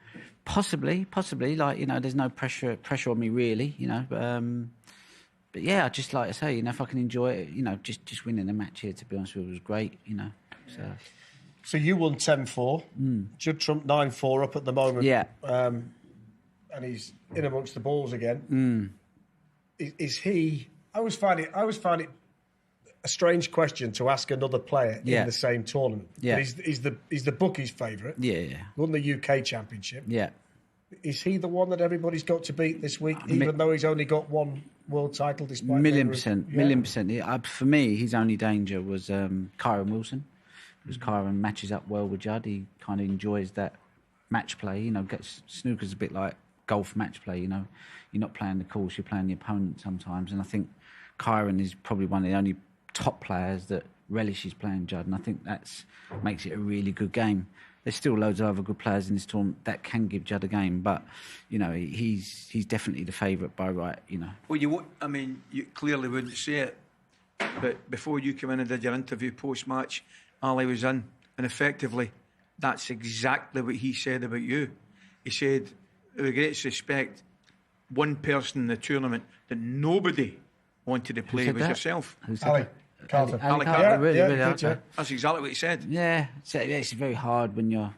Possibly. There's no pressure on me really, But yeah, just like I say, if I can enjoy it, just winning the match here, to be honest with you, was great, So you won 10-4. Judd Trump 9-4 up at the moment. Yeah. And he's in amongst the balls again. Is he? I always find it a strange question to ask another player in the same tournament. Yeah. But he's the bookies' favourite. Yeah. Won the UK Championship. Yeah. Is he the one that everybody's got to beat this week, even though he's only got one world title? Despite million percent. For me, his only danger was Kyron Wilson, because Kyron matches up well with Judd. He kind of enjoys that match play. Snooker's a bit like golf match play. You're not playing the course, you're playing the opponent sometimes. And I think Kyron is probably one of the only top players that relishes playing Judd, and I think that makes it a really good game. There's still loads of other good players in this tournament that can give Judd a game, but he's definitely the favourite by right. Well, you clearly wouldn't say it, but before you came in and did your interview post-match, Ali was in, and effectively that's exactly what he said about you. He said, with greatest respect, one person in the tournament that nobody wanted to play was yourself. Who said that? Carter. Ali Carter. Really, That's exactly what he said. Yeah, it's very hard when you're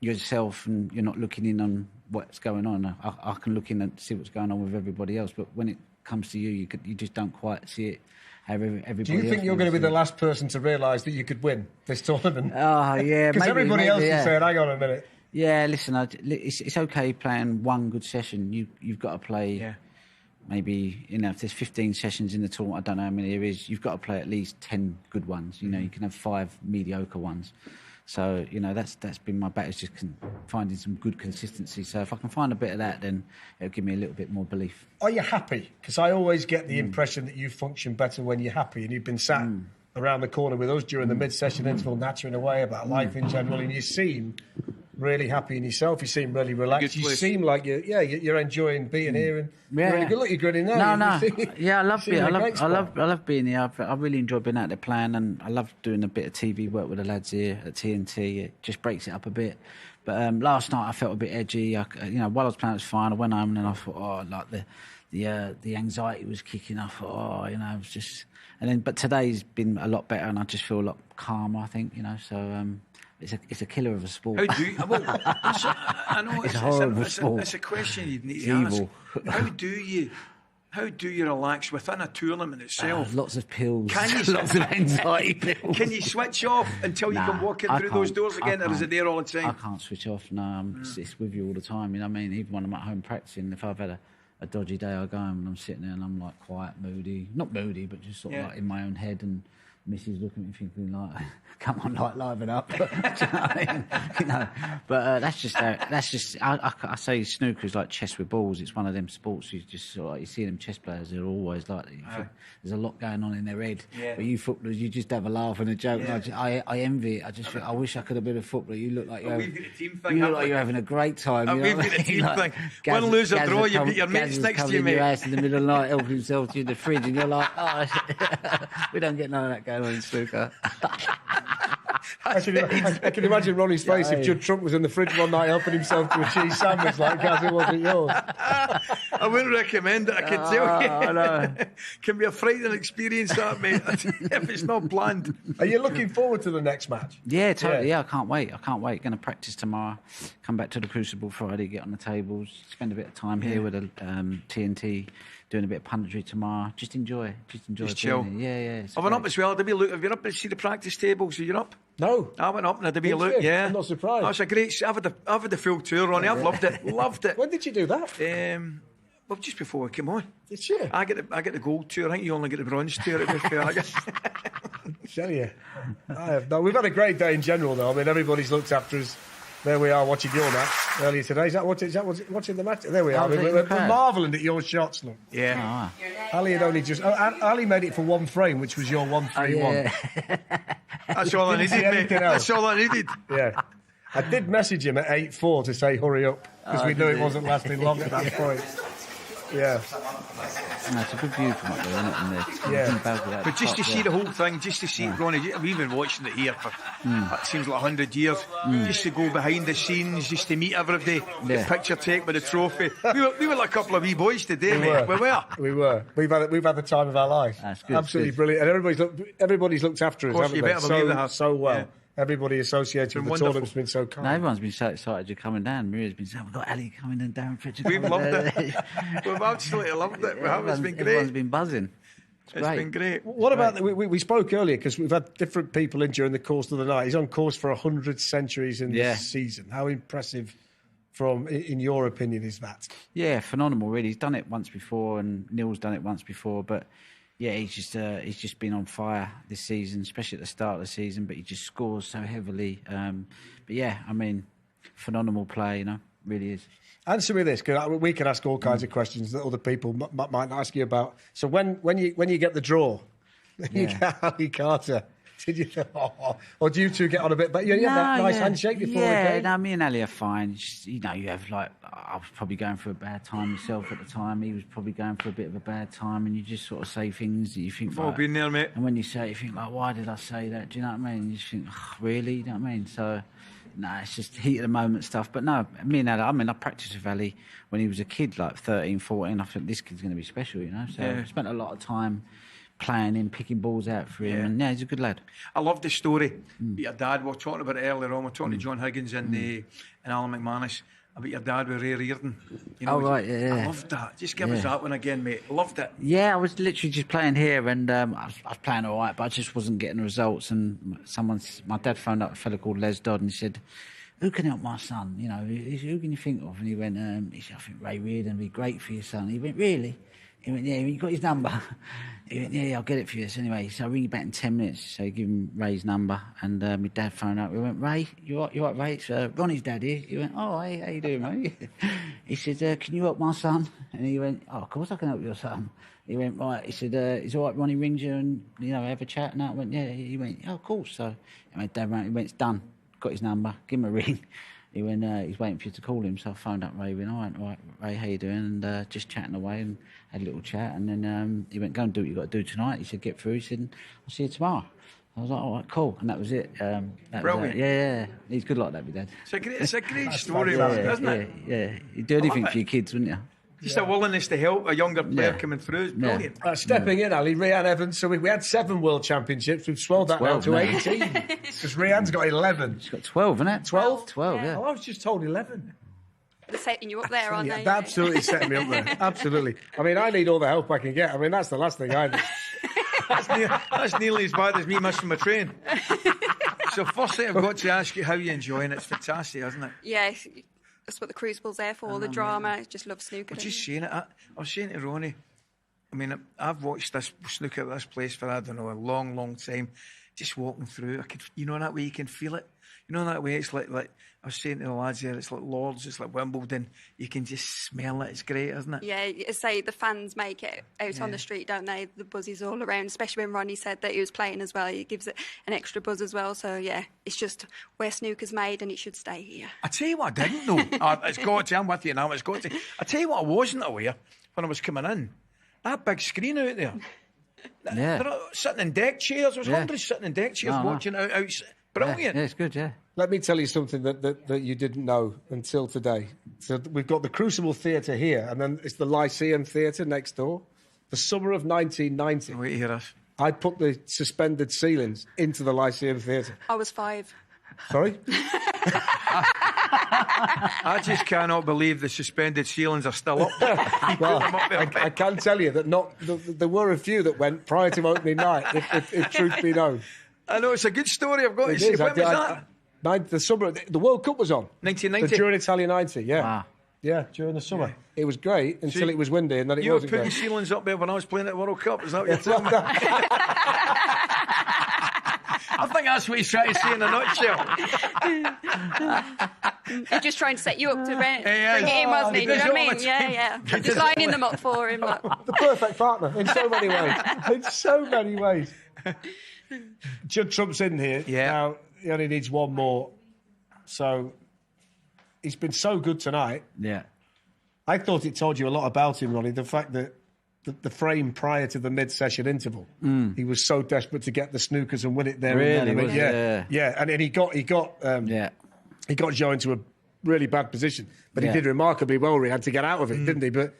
yourself and you're not looking in on what's going on. I can look in and see what's going on with everybody else, but when it comes to you just don't quite see it. Everybody. Do you think you're going to be the last person to realise that you could win this tournament? Oh yeah, because everybody else is saying, "Hang on a minute." Yeah, listen, it's okay playing one good session. You've got to play. Yeah. Maybe, if there's 15 sessions in the tournament, I don't know how many there is, you've got to play at least 10 good ones. You can have 5 mediocre ones. So, that's been my battle, is just finding some good consistency. So if I can find a bit of that, then it'll give me a little bit more belief. Are you happy? Because I always get the impression that you function better when you're happy, and you've been sat around the corner with us during the mid-session interval, nattering away about life in general, and you seem really happy in yourself. You seem really relaxed. You seem like you're enjoying being here, and you're really good. Look, you're grinning now. No. Yeah, I love being. I love being here. I really enjoy being out there playing, and I love doing a bit of TV work with the lads here at TNT. It just breaks it up a bit. But last night I felt a bit edgy. While I was playing, it was fine. I went home and then I thought, the anxiety was kicking. I thought, it was just. And then, but today's been a lot better, and I just feel a lot calmer. I think, So it's a killer of a sport. How do you? Well, I know it's a horrible sport. It's a question you need It's to evil. ask. How do you relax within a tournament itself? Lots of pills. Can you lots of anxiety pills. Can you switch off until you can walk in through those doors again, or is it there all the time? I can't switch off. No, it's with you all the time. You know what I mean? Even when I'm at home practicing, if I've had a dodgy day, I go home and I'm sitting there and I'm like quiet, moody. Not moody, but just sort of like in my own head. And Mrs. looking at me thinking like, come on, like liven up. Do you know what I mean? But that's just I say snooker is like chess with balls. It's one of them sports you just sort of like, you see them chess players, they're always like there's a lot going on in their head. But you footballers, you just have a laugh and a joke. I envy it. I just think, I wish I could have been a footballer. You look like you're having a great time. We've got a team thing. Win, lose or draw, you've got your mates next to you, mate. Your ass in the middle of the night, helping himself to the fridge, and you're like, we don't get none of that going on in snooker. I can imagine Ronnie's face if Judd Trump was in the fridge one night helping himself to a cheese sandwich like Gaz, it wasn't yours. I wouldn't recommend it, I can tell you. I know. Can be a frightening experience, that, mate, if it's not planned. Are you looking forward to the next match? Yeah, totally. Yeah, I can't wait. Going to practice tomorrow, come back to the Crucible Friday, get on the tables, spend a bit of time here with the TNT, doing a bit of punditry tomorrow. Just enjoy. Just chill. Yeah. I went up as well. Have you been up to see the practice tables? Are you up? No. I went up and had a wee look. Yeah. I'm not surprised. That's a great. I've had the full tour, Ronnie. I've loved it. Loved it. When did you do that? Well, just before we came on. Did you? I get the gold tour. I think you only get the bronze tour. To be fair, I guess. Tell you. We've had a great day in general, though. I mean, everybody's looked after us. There we are watching your match earlier today. Is that watching the match? There we are. We're marvelling at your shots, look. Yeah. Ali had only just... Ali made it for one frame, which was your 1-3-1. That's all I needed, mate. That's all I needed. Yeah. I did message him at 8-4 to say hurry up, because we knew it wasn't lasting long at that point. Yeah. No, it's a good view from up there, isn't it? But just to see the whole thing, just to see it going, we've been watching it here for, it seems like 100 years, just to go behind the scenes, just to meet everybody, the picture take with the trophy. We were like a couple of wee boys today, mate. We were. We've had the time of our life. That's good. Absolutely brilliant. And everybody's looked after us, haven't they? So well. Yeah. Everybody associated with the tournament's been so kind. No, everyone's been so excited you're coming down. Maria's been saying, we've got Ali coming and Darren Fletcher coming. We've loved it. We've absolutely loved it. It's been great. Everyone's been buzzing. It's been great. What about, we spoke earlier, because we've had different people in during the course of the night. He's on course for 100 centuries in this season. How impressive, in your opinion, is that? Yeah, phenomenal, really. He's done it once before, and Neil's done it once before, but... Yeah, he's just been on fire this season, especially at the start of the season. But he just scores so heavily. But yeah, I mean, phenomenal play, really is. Answer me this, because we can ask all kinds of questions that other people might ask you about. So when you get the draw, you get Ali Carter. Did you? Or do you two get on a bit? But you have that nice handshake before the game. No, me and Ali are fine. Just, you have I was probably going through a bad time myself at the time. He was probably going through a bit of a bad time, and you just sort of say things that you think. We've all been there, mate. And when you say it, you think why did I say that? Do you know what I mean? You just think, really? You know what I mean? So, it's just heat of the moment stuff. But no, me and Ali, I practiced with Ali when he was a kid, like 13, 14. I think this kid's going to be special, So I spent a lot of time playing him, picking balls out for him, and he's a good lad. I love the story. Your dad, we were talking about it earlier on, we were talking to John Higgins and Alan McManus about your dad with Ray Reardon. Right, yeah. I loved that. Just give us that one again, mate. Loved it. Yeah, I was literally just playing here, and I was playing all right, but I just wasn't getting the results. And my dad phoned up a fella called Les Dodd, and he said, who can help my son? Who can you think of? And he went, he said, I think Ray Reardon would be great for your son. He went, really? He went, yeah, you got his number? He went, yeah, I'll get it for you. So anyway, I'll ring you back in 10 minutes. So he gave him Ray's number, and my dad phoned up. We went, Ray, you all right, Ray? It's Ronnie's dad here. He went, oh, hey, how you doing, mate? He said, can you help my son? And he went, oh, of course I can help your son. He went, right. He said, it's all right, Ronnie rings you and, have a chat and that. I went, yeah. He went, oh, of course. So my dad ran, he went, it's done. Got his number, give him a ring. He went, he's waiting for you to call him. So I phoned up Ray. He went, all right, Ray, how you doing? And just chatting away and had a little chat. And then he went, go and do what you got to do tonight. He said, get through. He said, I'll see you tomorrow. I was like, all right, cool, and that was it. Brilliant. Yeah, he's good like that, my dad. It's a great story, isn't it? Yeah, you'd do anything for your kids, wouldn't you? Just a willingness to help a younger player coming through is brilliant. Stepping in, Ali, Rhian Evans. So we had 7 World Championships. We've swelled that now to 18. Because Rhian's got 11. She's got 12, isn't it? 12? 12, yeah. Oh, I was just told 11. They're setting you up there, aren't they? They're absolutely setting me up there. Absolutely. I mean, I need all the help I can get. I mean, that's the last thing I need. That's nearly as bad as me missing my train. So firstly, I've got to ask you how you're enjoying it. It's fantastic, isn't it? Yeah, that's what the Crucible's there for, the drama. I just love snooker. I'm just saying it. I was saying to Ronnie, I mean, I've watched this snooker at this place for, I don't know, a long, long time. Just walking through, I could, you know, that way you can feel it. You know, that way it's like I was saying to the lads there, it's like Lords, it's like Wimbledon. You can just smell it. It's great, isn't it? Yeah, I say the fans make it out on the street, don't they? The buzz is all around, especially when Ronnie said that he was playing as well. It gives it an extra buzz as well. So, yeah, it's just where snooker's made and it should stay here. I tell you what I didn't know. It's got to, I'm with you now, it's got to. I tell you what I wasn't aware when I was coming in. That big screen out there. Yeah. They're sitting in deck chairs. There's hundreds sitting in deck chairs watching outside. Brilliant. Yeah, it's good, yeah. Let me tell you something that you didn't know until today. So we've got the Crucible Theatre here, and then it's the Lyceum Theatre next door. The summer of 1990. Wait to hear us. I put the suspended ceilings into the Lyceum Theatre. I was 5. Sorry? I just cannot believe the suspended ceilings are still up. Well, I can tell you that there were a few that went prior to opening night, if truth be known. I know, it's a good story. I've got to say. When was that? The summer, the World Cup was on. 1990? During Italia 90, yeah. Wow. Yeah, during the summer. Yeah. It was great until it was windy and then it wasn't great. You were putting ceilings up there when I was playing at the World Cup, is that what you're telling me? I think that's what he's trying to say in a nutshell. He's just trying to set you up to bring it in, wasn't he? Do you know what I mean? Yeah. Just lining them up for him. Like. The perfect partner in so many ways. In so many ways. Judd Trump's in here. Yeah. Now, he only needs one more. So, he's been so good tonight. Yeah. I thought it told you a lot about him, Ronnie. The fact that the frame prior to the mid-session interval, he was so desperate to get the snookers and win it there. Really? And then. Yeah. And then he got Joe into a really bad position, but he did remarkably well. He had to get out of it, didn't he? But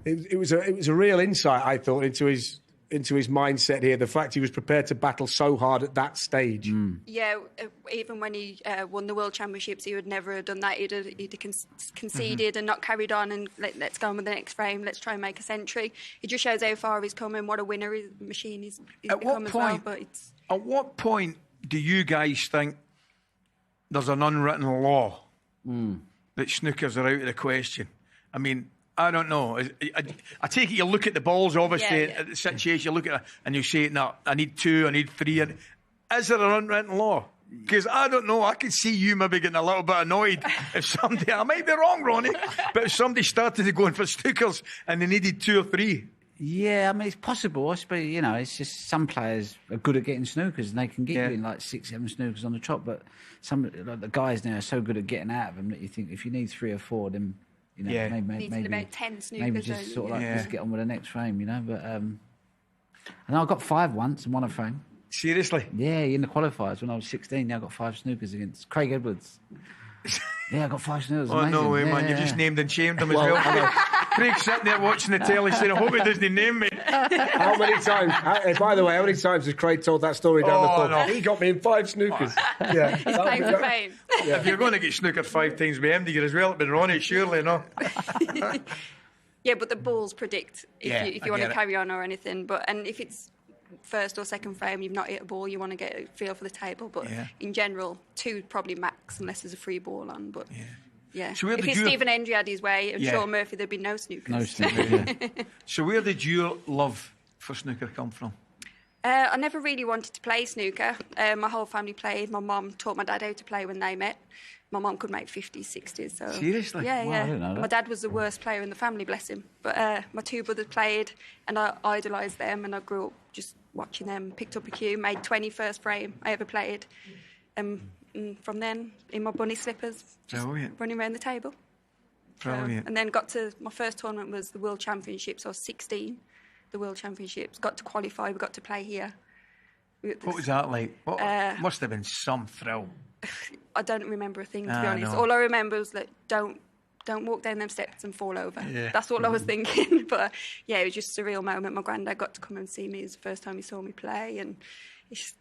it was a real insight, I thought, into his mindset here. The fact he was prepared to battle so hard at that stage. Yeah, even when he won the World Championships, he would never have done that. He'd have conceded and not carried on and let's go on with the next frame. Let's try and make a century. It just shows how far he's come and what a winner machine he's become as well. But at what point do you guys think there's an unwritten law that snookers are out of the question? I mean, I don't know. I take it you look at the balls, obviously, at the situation, you look at it and you say, no, I need 2, I need 3. Is there an unwritten law? Because I don't know, I could see you maybe getting a little bit annoyed if somebody, I might be wrong, Ronnie, but if somebody started to going for snookers and they needed 2 or 3. Yeah, I mean, it's possible. I suppose, you know, it's just some players are good at getting snookers and they can get you in like 6, 7 snookers on the trot, but some like the guys now are so good at getting out of them that you think if you need 3 or 4, then, you know, maybe about 10 snookers. Maybe just sort of like just get on with the next frame, you know. But and I got 5 once and won a frame. Seriously? Yeah, in the qualifiers when I was 16. Now I got 5 snookers against Craig Edwards. Yeah, I got 5 snookers. Oh, no way, man. You've just named and shamed him as well. Craig's sitting there watching the telly saying, I hope he doesn't name me. How many times, by the way, how many times has Craig told that story down the pub? No. He got me in 5 snookers. Yeah. He's playing for fame. If you're going to get snookered 5 times by MD, you're as well been Ronnie, surely, no? Yeah, but the balls predict if you want to it. carry on or anything. And if it's first or second frame, you've not hit a ball, you want to get a feel for the table. But in general, 2 probably max, unless there's a free ball on. But yeah. So if Stephen Hendry had his way and Sean Murphy, there'd be no snookers. No snookers, So where did your love for snooker come from? I never really wanted to play snooker. My whole family played. My mum taught my dad how to play when they met. My mum could make 50s, 60s. So. Seriously? Yeah, wow, I didn't know that. My dad was the worst player in the family, bless him. But my 2 brothers played, and I idolised them, and I grew up just watching them. Picked up a cue, made 21st frame I ever played. And from then, in my bunny slippers, just running around the table. Brilliant. And then got to, my first tournament was the World Championships. I was 16, the World Championships. Got to qualify, we got to play here. What was that like? Must have been some thrill. I don't remember a thing, to be honest. No. All I remember was that don't walk down them steps and fall over. Yeah. That's all I was thinking. But yeah, it was just a surreal moment. My granddad got to come and see me. It was the first time he saw me play, and it's just,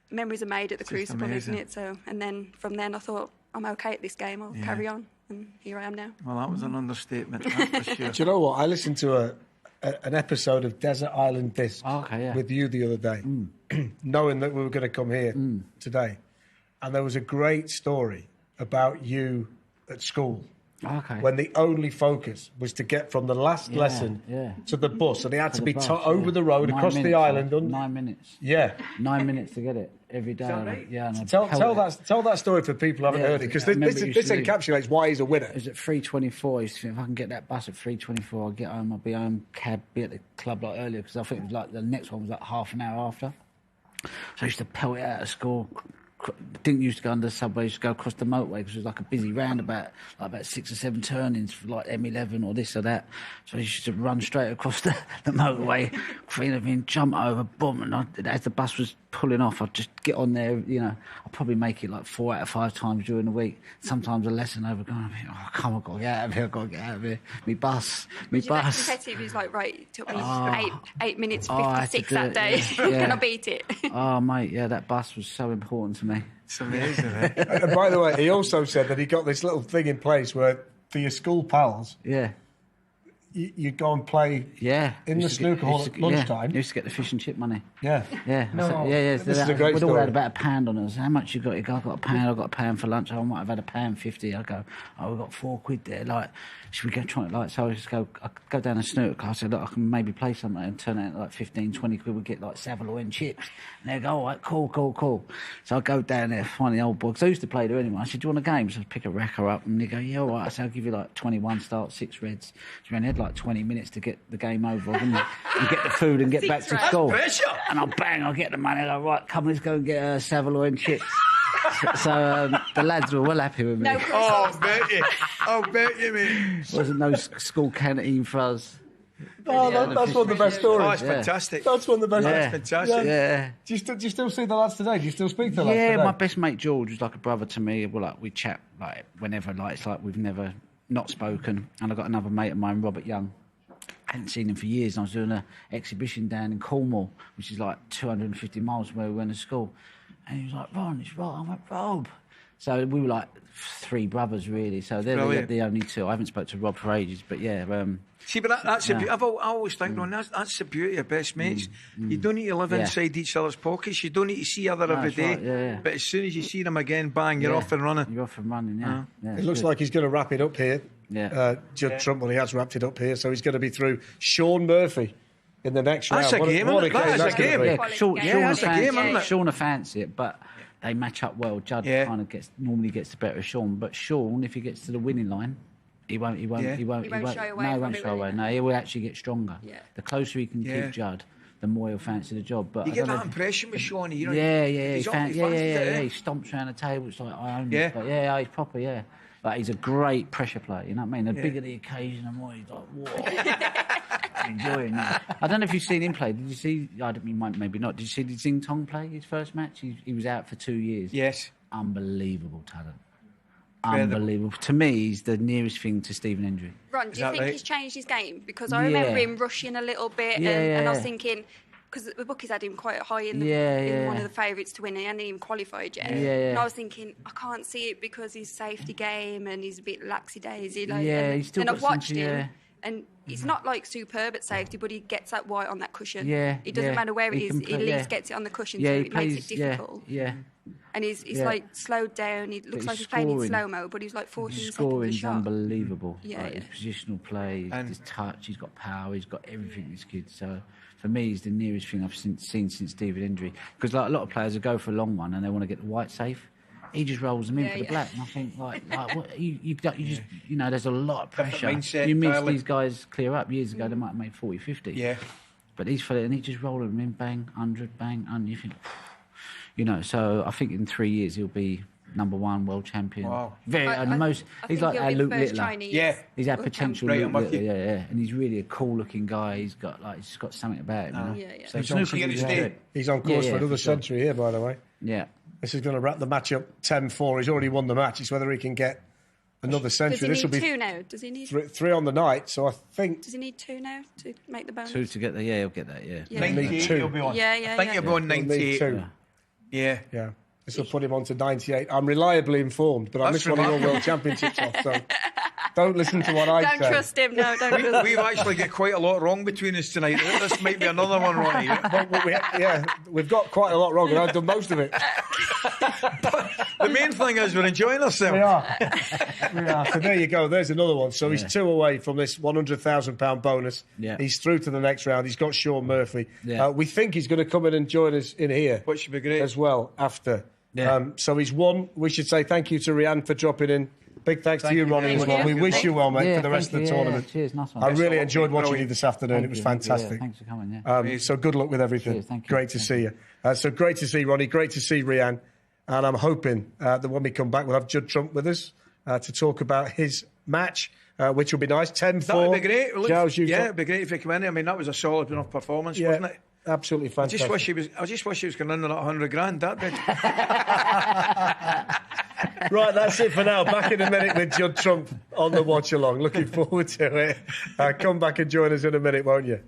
memories are made at the Crucible, isn't it? So, and then from then I thought, I'm okay at this game. I'll carry on, and here I am now. Well, that was an understatement, that's for sure. Do you know what? I listened to an episode of Desert Island Discs with you the other day, knowing that we were going to come here today. And there was a great story about you at school. When the only focus was to get from the last lesson to the bus, and it had to be over the road, across the island. 9 minutes. Yeah. 9 minutes to get it every day. And Tell that story for people who haven't heard it, because this encapsulates why he's a winner. It was at 3:24. I used to think, if I can get that bus at 3:24, I'll get home. I'll be home, cab, be at the club like earlier, because I think it was like the next one was like half an hour after. So I used to pelt it out of school. Didn't used to go under the subway, used to go across the motorway because it was like a busy roundabout, like about 6 or 7 turnings for like M11 or this or that. So I used to run straight across the motorway, clean everything, jump over, boom, and as the bus was pulling off, I'd just get on there, I'd probably make it like 4 out of 5 times during the week. Sometimes a lesson over, going, oh, come on, I've got to get out of here, I've got to get out of here. Me bus. That competitive is like, right, it took me 8 minutes 56 that day. Can I beat it? Oh, mate, yeah, that bus was so important to me. It's amazing, eh? And by the way, he also said that he got this little thing in place where, for your school pals, you go and play in the snooker hall at lunchtime. You used to get the fish and chip money. Yeah. This is a great we'd story. all had about £1 on us. How much you got? You go, I've got £1, I've got £1 for lunch. I might have had £1.50. I go, we've got £4 there. Like, should we go try it? Like, so I just go down a snooker club. I said, look, I can maybe play something, and turn out like 15, 20 quid. We get like Savoy and chips. And they go, all right, cool. So I go down there, find the old boy, because I used to play there anyway. I said, do you want a game? So I pick a racker up, and they go, yeah, all right. I said, I'll give you like 21 starts, 6 reds. So we had like 20 minutes to get the game over, and get the food and get back to school. And I'll get the money. And I'm right, come, let's go and get Savoy and chips. So the lads were well happy with me. I'll bet you, mate. Wasn't no school canteen for us. Oh, that's one of the best stories. Oh, it's fantastic. That's one of the best. Yeah. That's fantastic. Yeah. Do you still see the lads today? Do you still speak to the lads today? Yeah, my best mate George was like a brother to me. Well, like we chat like whenever, like it's like we've never not spoken. And I got another mate of mine, Robert Young. I hadn't seen him for years. And I was doing an exhibition down in Cornwall, which is like 250 miles from where we went to school. And he was like, Ron, it's Rob. I went, Rob. So we were like 3 brothers, really. So they're the only 2. I haven't spoke to Rob for ages, but yeah. See, but that's I always think, Ron, that's the beauty of best mates. You don't need to live inside each other's pockets. You don't need to see other every day. Right, yeah. But as soon as you see them again, bang, you're off and running. You're off and running, yeah. It looks like he's going to wrap it up here. Judd Trump, he has wrapped it up here, so he's going to be through Sean Murphy in the next round. That's a game, isn't it? That's a game. Sean fancy it, but they match up well. Judd kind of normally gets the better of Sean, but Sean, if he gets to the winning line, he won't shy away. No, he will actually get stronger. The closer he can keep Judd, the more he'll fancy the job. But you get that impression with Sean. He stomps around the table. It's like I own it. But he's proper. But he's a great pressure player. You know what I mean? The bigger the occasion, the more he's like, whoa. Enjoying that. I don't know if you've seen him play. Did you see? Maybe not. Did you see Xing Tong play his first match? He was out for 2 years. Yes. Unbelievable talent. Unbelievable. To me, he's the nearest thing to Stephen Hendry. Ron, do you think he's changed his game? Because I remember him rushing a little bit, and I was thinking, because the bookies had him quite high in one of the favourites to win, and he hadn't even qualified yet. And I was thinking, I can't see it because his safety game and he's a bit laxy-daisy. He's still got I've watched him, and he's not like superb at safety, but he gets that white on that cushion. It doesn't matter where it is, he at least gets it on the cushion, so it makes it difficult. And he's like slowed down. He looks like he's playing in slow-mo, but he's like 14 seconds a scoring's shot. unbelievable. His positional play, his touch, he's got power, he's got everything, this kid. So for me, he's the nearest thing I've seen since Stephen Hendry. Because like a lot of players who go for a long one and they want to get the white safe, he just rolls them in for the black. And I think, like what, you just, there's a lot of pressure. Mindset, you miss these guys clear up. Years ago, they might have made 40, 50. Yeah. But he's for it, and he just rolls them in, bang, 100, bang, and you think, so I think in 3 years he'll be #1 world champion. Wow. Very I most. think He's like he'll our be the Luke first Littler. Chinese Yeah. He's our world potential Right, Luke I'm with Littler. you. Yeah. And he's really a cool-looking guy. He's just got something about him. You know? Yeah. So He's on something course he's to good. stay. He's on course for another sure. century here, by the way. Yeah. This is going to wrap the match up 10-4. He's already won the match. It's whether he can get another Does century. he This will need be 2 now? Does he need three on the night, so I think... Does he need 2 now to make the bonus? 2 to get there. Yeah, he'll get that. Yeah. Yeah. 98 two. he'll be on. Yeah, I think he'll be on He'll need 98. two. Yeah. Yeah. This will put him on to 98. I'm reliably informed, but I That's missed one of your remarkable. World Championships off, so don't listen to what I Don't say. trust him, no, don't trust him. We've actually got quite a lot wrong between us tonight. This might be another one, Ronnie. We've got quite a lot wrong, and I've done most of it. The main thing is we're enjoying ourselves. We are. So there you go. There's another one. So he's 2 away from this £100,000 bonus. Yeah. He's through to the next round. He's got Sean Murphy. Yeah. We think he's going to come in and join us in here. Which should be great. As well after. Yeah. So he's won. We should say thank you to Rianne for dropping in. Big thanks to you, Ronnie, as well. We wish you well, mate, for the rest of the tournament. Cheers, nice one. I really enjoyed watching you this afternoon. Thank It was you, fantastic. Yeah, thanks for coming. Yeah. So good luck with everything. Cheers, thank you. Great to see you. So great to see Ronnie. Great to see Rianne. And I'm hoping that when we come back, we'll have Judd Trump with us to talk about his match, which will be nice. 10-4. That would be great. Look, Giles, you've got- it'd be great if he came in. I mean, that was a solid enough performance, Yeah, wasn't it? absolutely I fantastic. just wish he was going in with that 100 grand. That did. Right, that's it for now. Back in a minute with Judd Trump on the watch along. Looking forward to it. Come back and join us in a minute, won't you?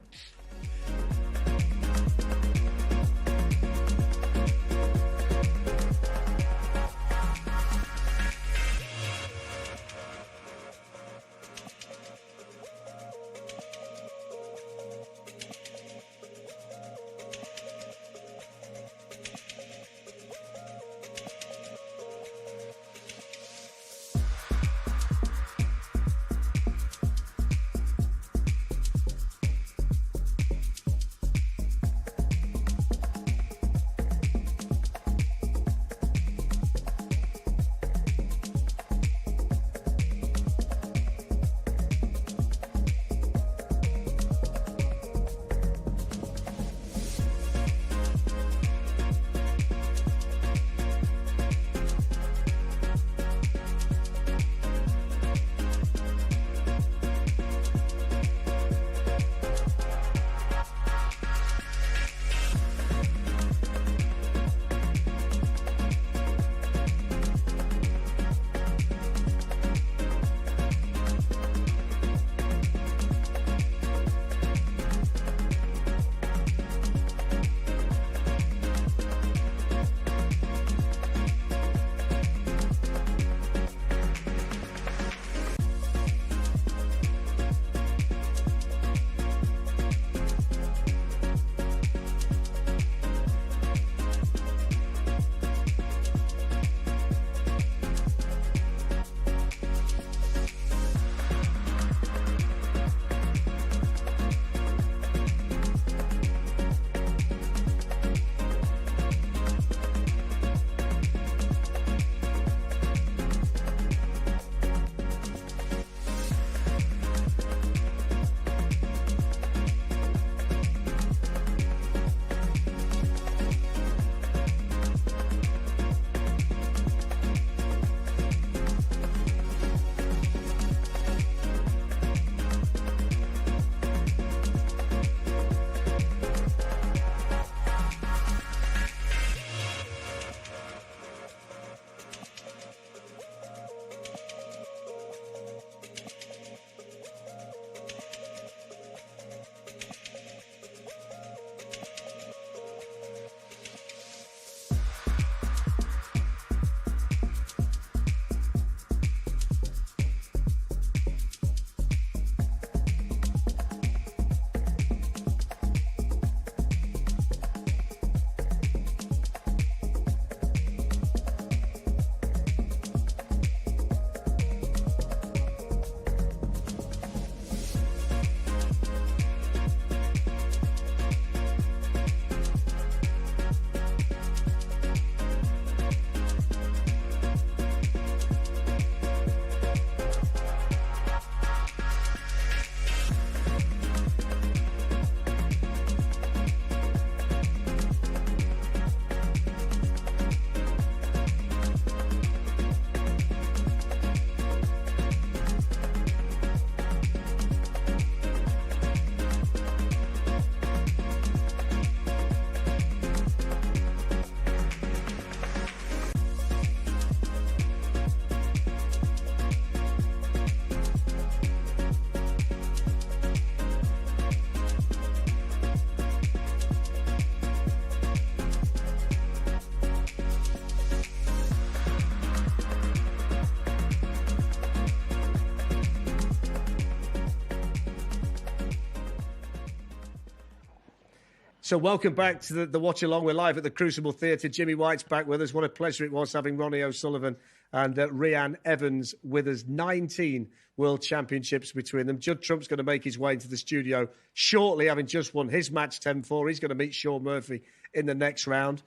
So welcome back to the watch along. We're live at the Crucible Theatre. Jimmy White's back with us. What a pleasure it was having Ronnie O'Sullivan and Rhian Evans with us. 19 World Championships between them. Judd Trump's going to make his way into the studio shortly, having just won his match 10-4. He's going to meet Shaun Murphy in the next round.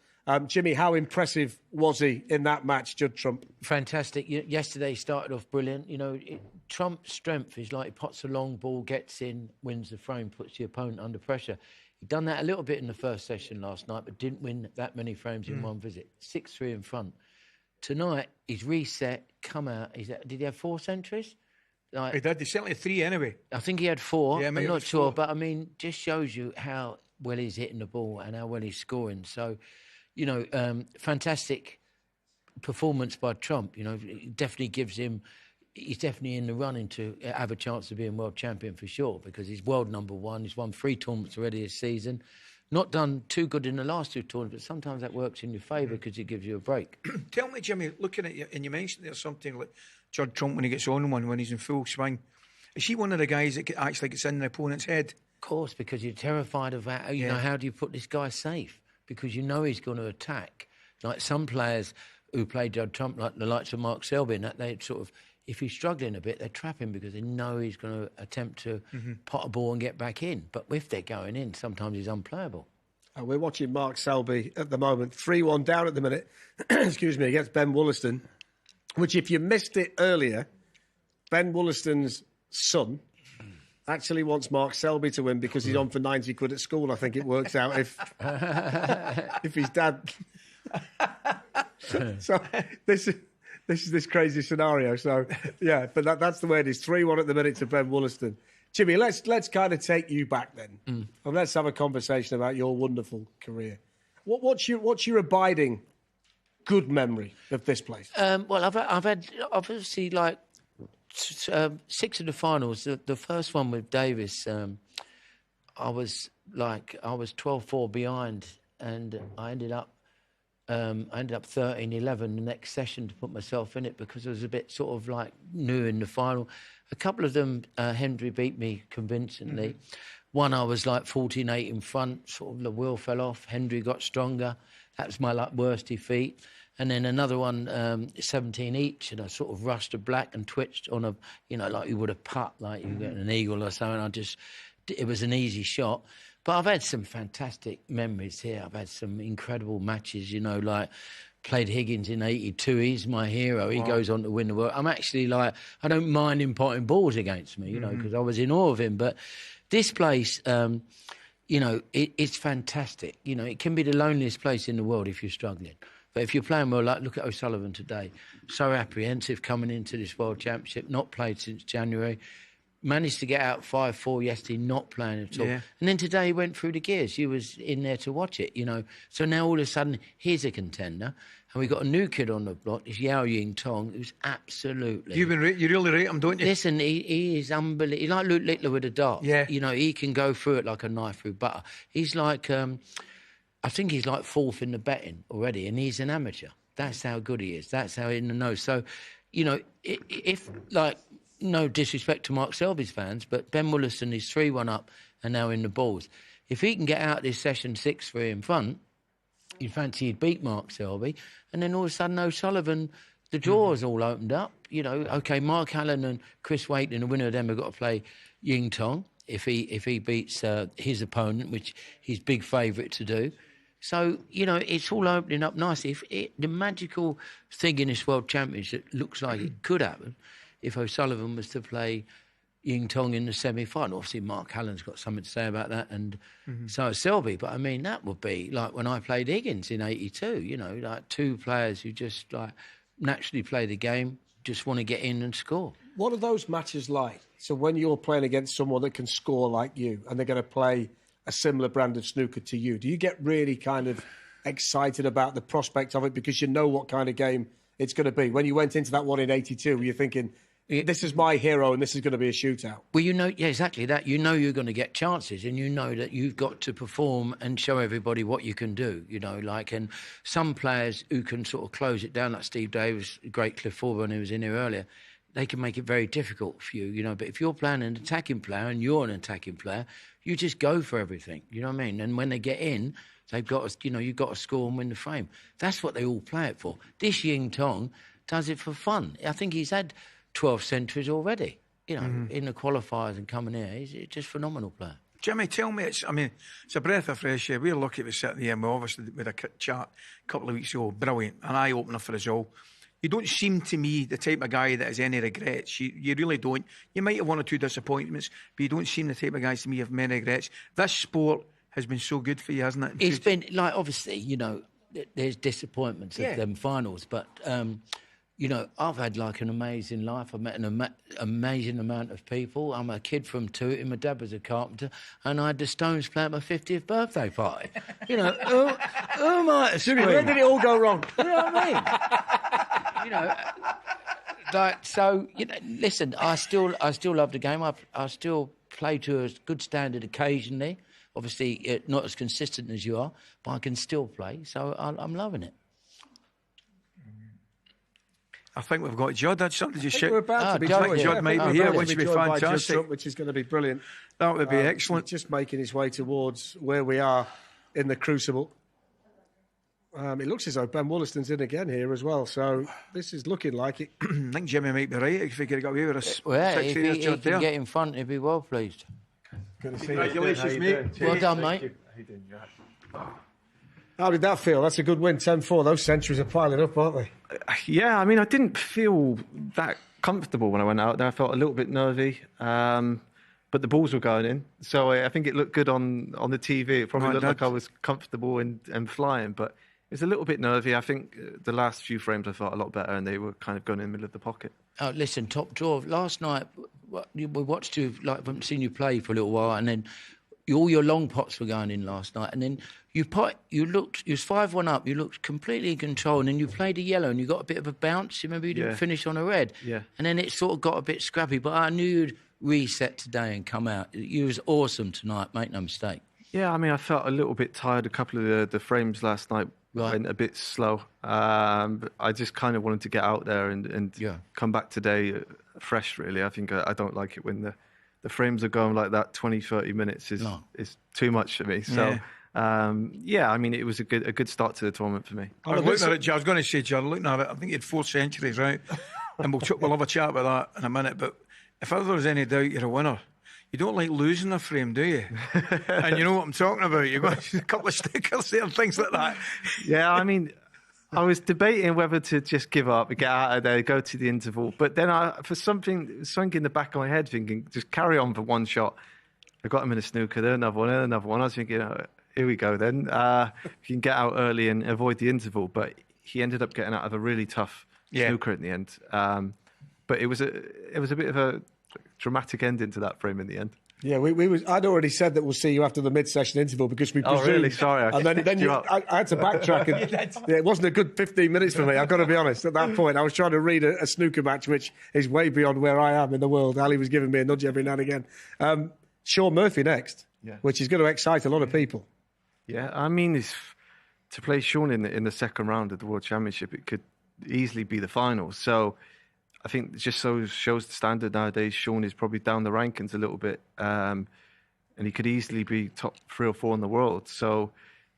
Jimmy, how impressive was he in that match, Judd Trump? Fantastic. Yesterday he started off brilliant. You know, Trump's strength is like he pots a long ball, gets in, wins the frame, puts the opponent under pressure. He'd done that a little bit in the first session last night, but didn't win that many frames in one visit. 6-3 in front. Tonight, he's reset, come out. Did he have 4 centuries? He did. He certainly had 3 anyway. I think he had 4. Yeah, I'm not sure, but I mean, just shows you how well he's hitting the ball and how well he's scoring. So, you know, fantastic performance by Trump. You know, it definitely gives him. He's definitely in the running to have a chance of being world champion for sure, because he's world number 1. He's won 3 tournaments already this season. Not done too good in the last 2 tournaments, but sometimes that works in your favour because it gives you a break. Tell me, Jimmy, looking at you, and you mentioned there's something like Judd Trump when he gets on one, when he's in full swing. Is he one of the guys that actually gets in the opponent's head? Of course, because you're terrified of that. You know, how do you put this guy safe? Because you know he's going to attack. Like some players who play Judd Trump, like the likes of Mark Selby, that they sort of, if he's struggling a bit, they trap him because they know he's going to attempt to pot a ball and get back in. But if they're going in, sometimes he's unplayable. We're watching Mark Selby at the moment, 3-1 down at the minute, excuse me, against Ben Wollaston, which if you missed it earlier, Ben Wollaston's son actually wants Mark Selby to win because he's on for 90 quid at school. I think it works out if his dad... So this is this crazy scenario. So, yeah, but that's the way it is. 3-1 at the minute to Ben Wollaston. Jimmy, let's kind of take you back then, and let's have a conversation about your wonderful career. What's your abiding good memory of this place? Well, I've had obviously like 6 of the finals. The first one with Davis, I was 12-4 behind, and I ended up 13-11 the next session to put myself in it because I was a bit sort of like new in the final. A couple of them, Hendry beat me convincingly. One, I was like 14-8 in front, sort of the wheel fell off. Hendry got stronger. That was my worst defeat. And then another one, 17 each, and I sort of rushed to black and twitched on a, you know, like you would have putt, like you get an eagle or something. It was an easy shot. But I've had some fantastic memories here. I've had some incredible matches, you know, like played Higgins in 82. He's my hero. He goes on to win the world. I'm actually like, I don't mind him potting balls against me, you know, because I was in awe of him. But this place, you know, it's fantastic. You know, it can be the loneliest place in the world if you're struggling. But if you're playing well, like look at O'Sullivan today. So apprehensive coming into this World Championship, not played since January. Managed to get out 5-4 yesterday, not playing at all. Yeah. And then today he went through the gears. You was in there to watch it, you know. So now all of a sudden, he's a contender. And we got a new kid on the block, it's Yao Ying Tong, who's absolutely... You really rate him, don't you? Listen, he is unbelievable. He's like Luke Littler with a dart. Yeah. You know, he can go through it like a knife through butter. He's like... I think he's like 4th in the betting already, and he's an amateur. That's how good he is. That's how in the know. So, you know, if like... No disrespect to Mark Selby's fans, but Ben Wollaston is 3-1 up and now in the balls. If he can get out this session 6-3 in front, you'd fancy he'd beat Mark Selby, and then all of a sudden O'Sullivan, the draw's all opened up. You know, OK, Mark Allen and Chris Waitley, the winner of them, have got to play Ying Tong if he beats his opponent, which he's big favourite to do. So, you know, it's all opening up nicely. The magical thing in this World Championship looks like it could happen if O'Sullivan was to play Ying Tong in the semi-final. Obviously, Mark Allen's got something to say about that, and so has Selby. But, I mean, that would be like when I played Higgins in 82, you know, like 2 players who just, like, naturally play the game, just want to get in and score. What are those matches like? So when you're playing against someone that can score like you, and they're going to play a similar brand of snooker to you, do you get really kind of excited about the prospect of it because you know what kind of game it's going to be? When you went into that one in 82, were you thinking... This is my hero and this is going to be a shootout? Well, you know, yeah, exactly that. You know you're going to get chances and you know that you've got to perform and show everybody what you can do, you know, like, and some players who can sort of close it down, like Steve Davis, great Cliff Thorburn who was in here earlier, they can make it very difficult for you, you know. But if you're playing an attacking player and you're an attacking player, you just go for everything, you know what I mean? And when they get in, they've got to, you know, you've got to score and win the frame. That's what they all play it for. This Ying Tong does it for fun. I think he's had 12 centuries already, you know, in the qualifiers and coming here. He's just a phenomenal player. Jimmy, tell me, it's a breath of fresh air. We're lucky to be sitting here, and we obviously with a chat a couple of weeks ago. Brilliant, an eye-opener for us all. You don't seem to me the type of guy that has any regrets. You really don't. You might have one or two disappointments, but you don't seem the type of guys to me have many regrets. This sport has been so good for you, hasn't it? It's been, like, obviously, you know, there's disappointments of them finals, but, you know, I've had, like, an amazing life. I've met an amazing amount of people. I'm a kid from Tooting. My dad was a carpenter, and I had the Stones play at my 50th birthday party. You know, who might have screamed? Where did it all go wrong? You know what I mean? You know, like, so, you know, listen, I still love the game. I still play to a good standard occasionally. Obviously, not as consistent as you are, but I can still play, so I'm loving it. I think we've got Judd. That's something to shout. We're about to be joined. Judd might be here, which would be fantastic. Trump, which is going to be brilliant. That would be excellent. Just making his way towards where we are in the Crucible. It looks as though Ben Wollaston's in again here as well, so this is looking like it. I think Jimmy might be right. If he could have got away with us. Well, if he can get in front, he'd be well pleased. Good to see Congratulations, you. mate. Well done, mate. How did that feel? That's a good win, 10-4. Those centuries are piling up, aren't they? Yeah, I mean, I didn't feel that comfortable when I went out there. I felt a little bit nervy, but the balls were going in. So I think it looked good on the TV. It probably looked like I was comfortable and flying, but it was a little bit nervy. I think the last few frames I felt a lot better, and they were kind of going in the middle of the pocket. Oh, listen, top draw. Last night, we watched you, like, haven't seen you play for a little while, and then all your long pots were going in last night, and then you was 5-1 up, you looked completely in control, and then you played a yellow and you got a bit of a bounce. Remember, you didn't finish on a red. Yeah. And then it sort of got a bit scrappy, but I knew you'd reset today and come out. You was awesome tonight, make no mistake. Yeah, I mean, I felt a little bit tired. A couple of the frames last night went a bit slow. But I just kind of wanted to get out there and come back today fresh, really. I think I don't like it when the frames are going like that. 20, 30 minutes is too much for me. So, I mean, it was a good start to the tournament for me. I was going to say, John, looking at it, I think you had 4 centuries, right? And we'll have a chat about that in a minute. But if ever there's any doubt you're a winner, you don't like losing a frame, do you? And you know what I'm talking about. You've got a couple of stickers there and things like that. Yeah, I mean, I was debating whether to just give up and get out of there, go to the interval. But then for something in the back of my head thinking, just carry on for one shot. I got him in a snooker, then another one, I was thinking, here we go then. You can get out early and avoid the interval. But he ended up getting out of a really tough snooker in the end. But it was a bit of a dramatic ending to that frame in the end. Yeah, I'd already said that we'll see you after the mid-session interval because we presumed. Oh, really? Sorry. And then I had to backtrack. And, it wasn't a good 15 minutes for me, I've got to be honest. At that point, I was trying to read a snooker match, which is way beyond where I am in the world. Ali was giving me a nudge every now and again. Shaun Murphy next, which is going to excite a lot of people. Yeah, I mean, to play Shaun in the second round of the World Championship, it could easily be the final. So I think it just shows the standard nowadays. Shaun is probably down the rankings a little bit, and he could easily be top 3 or 4 in the world. So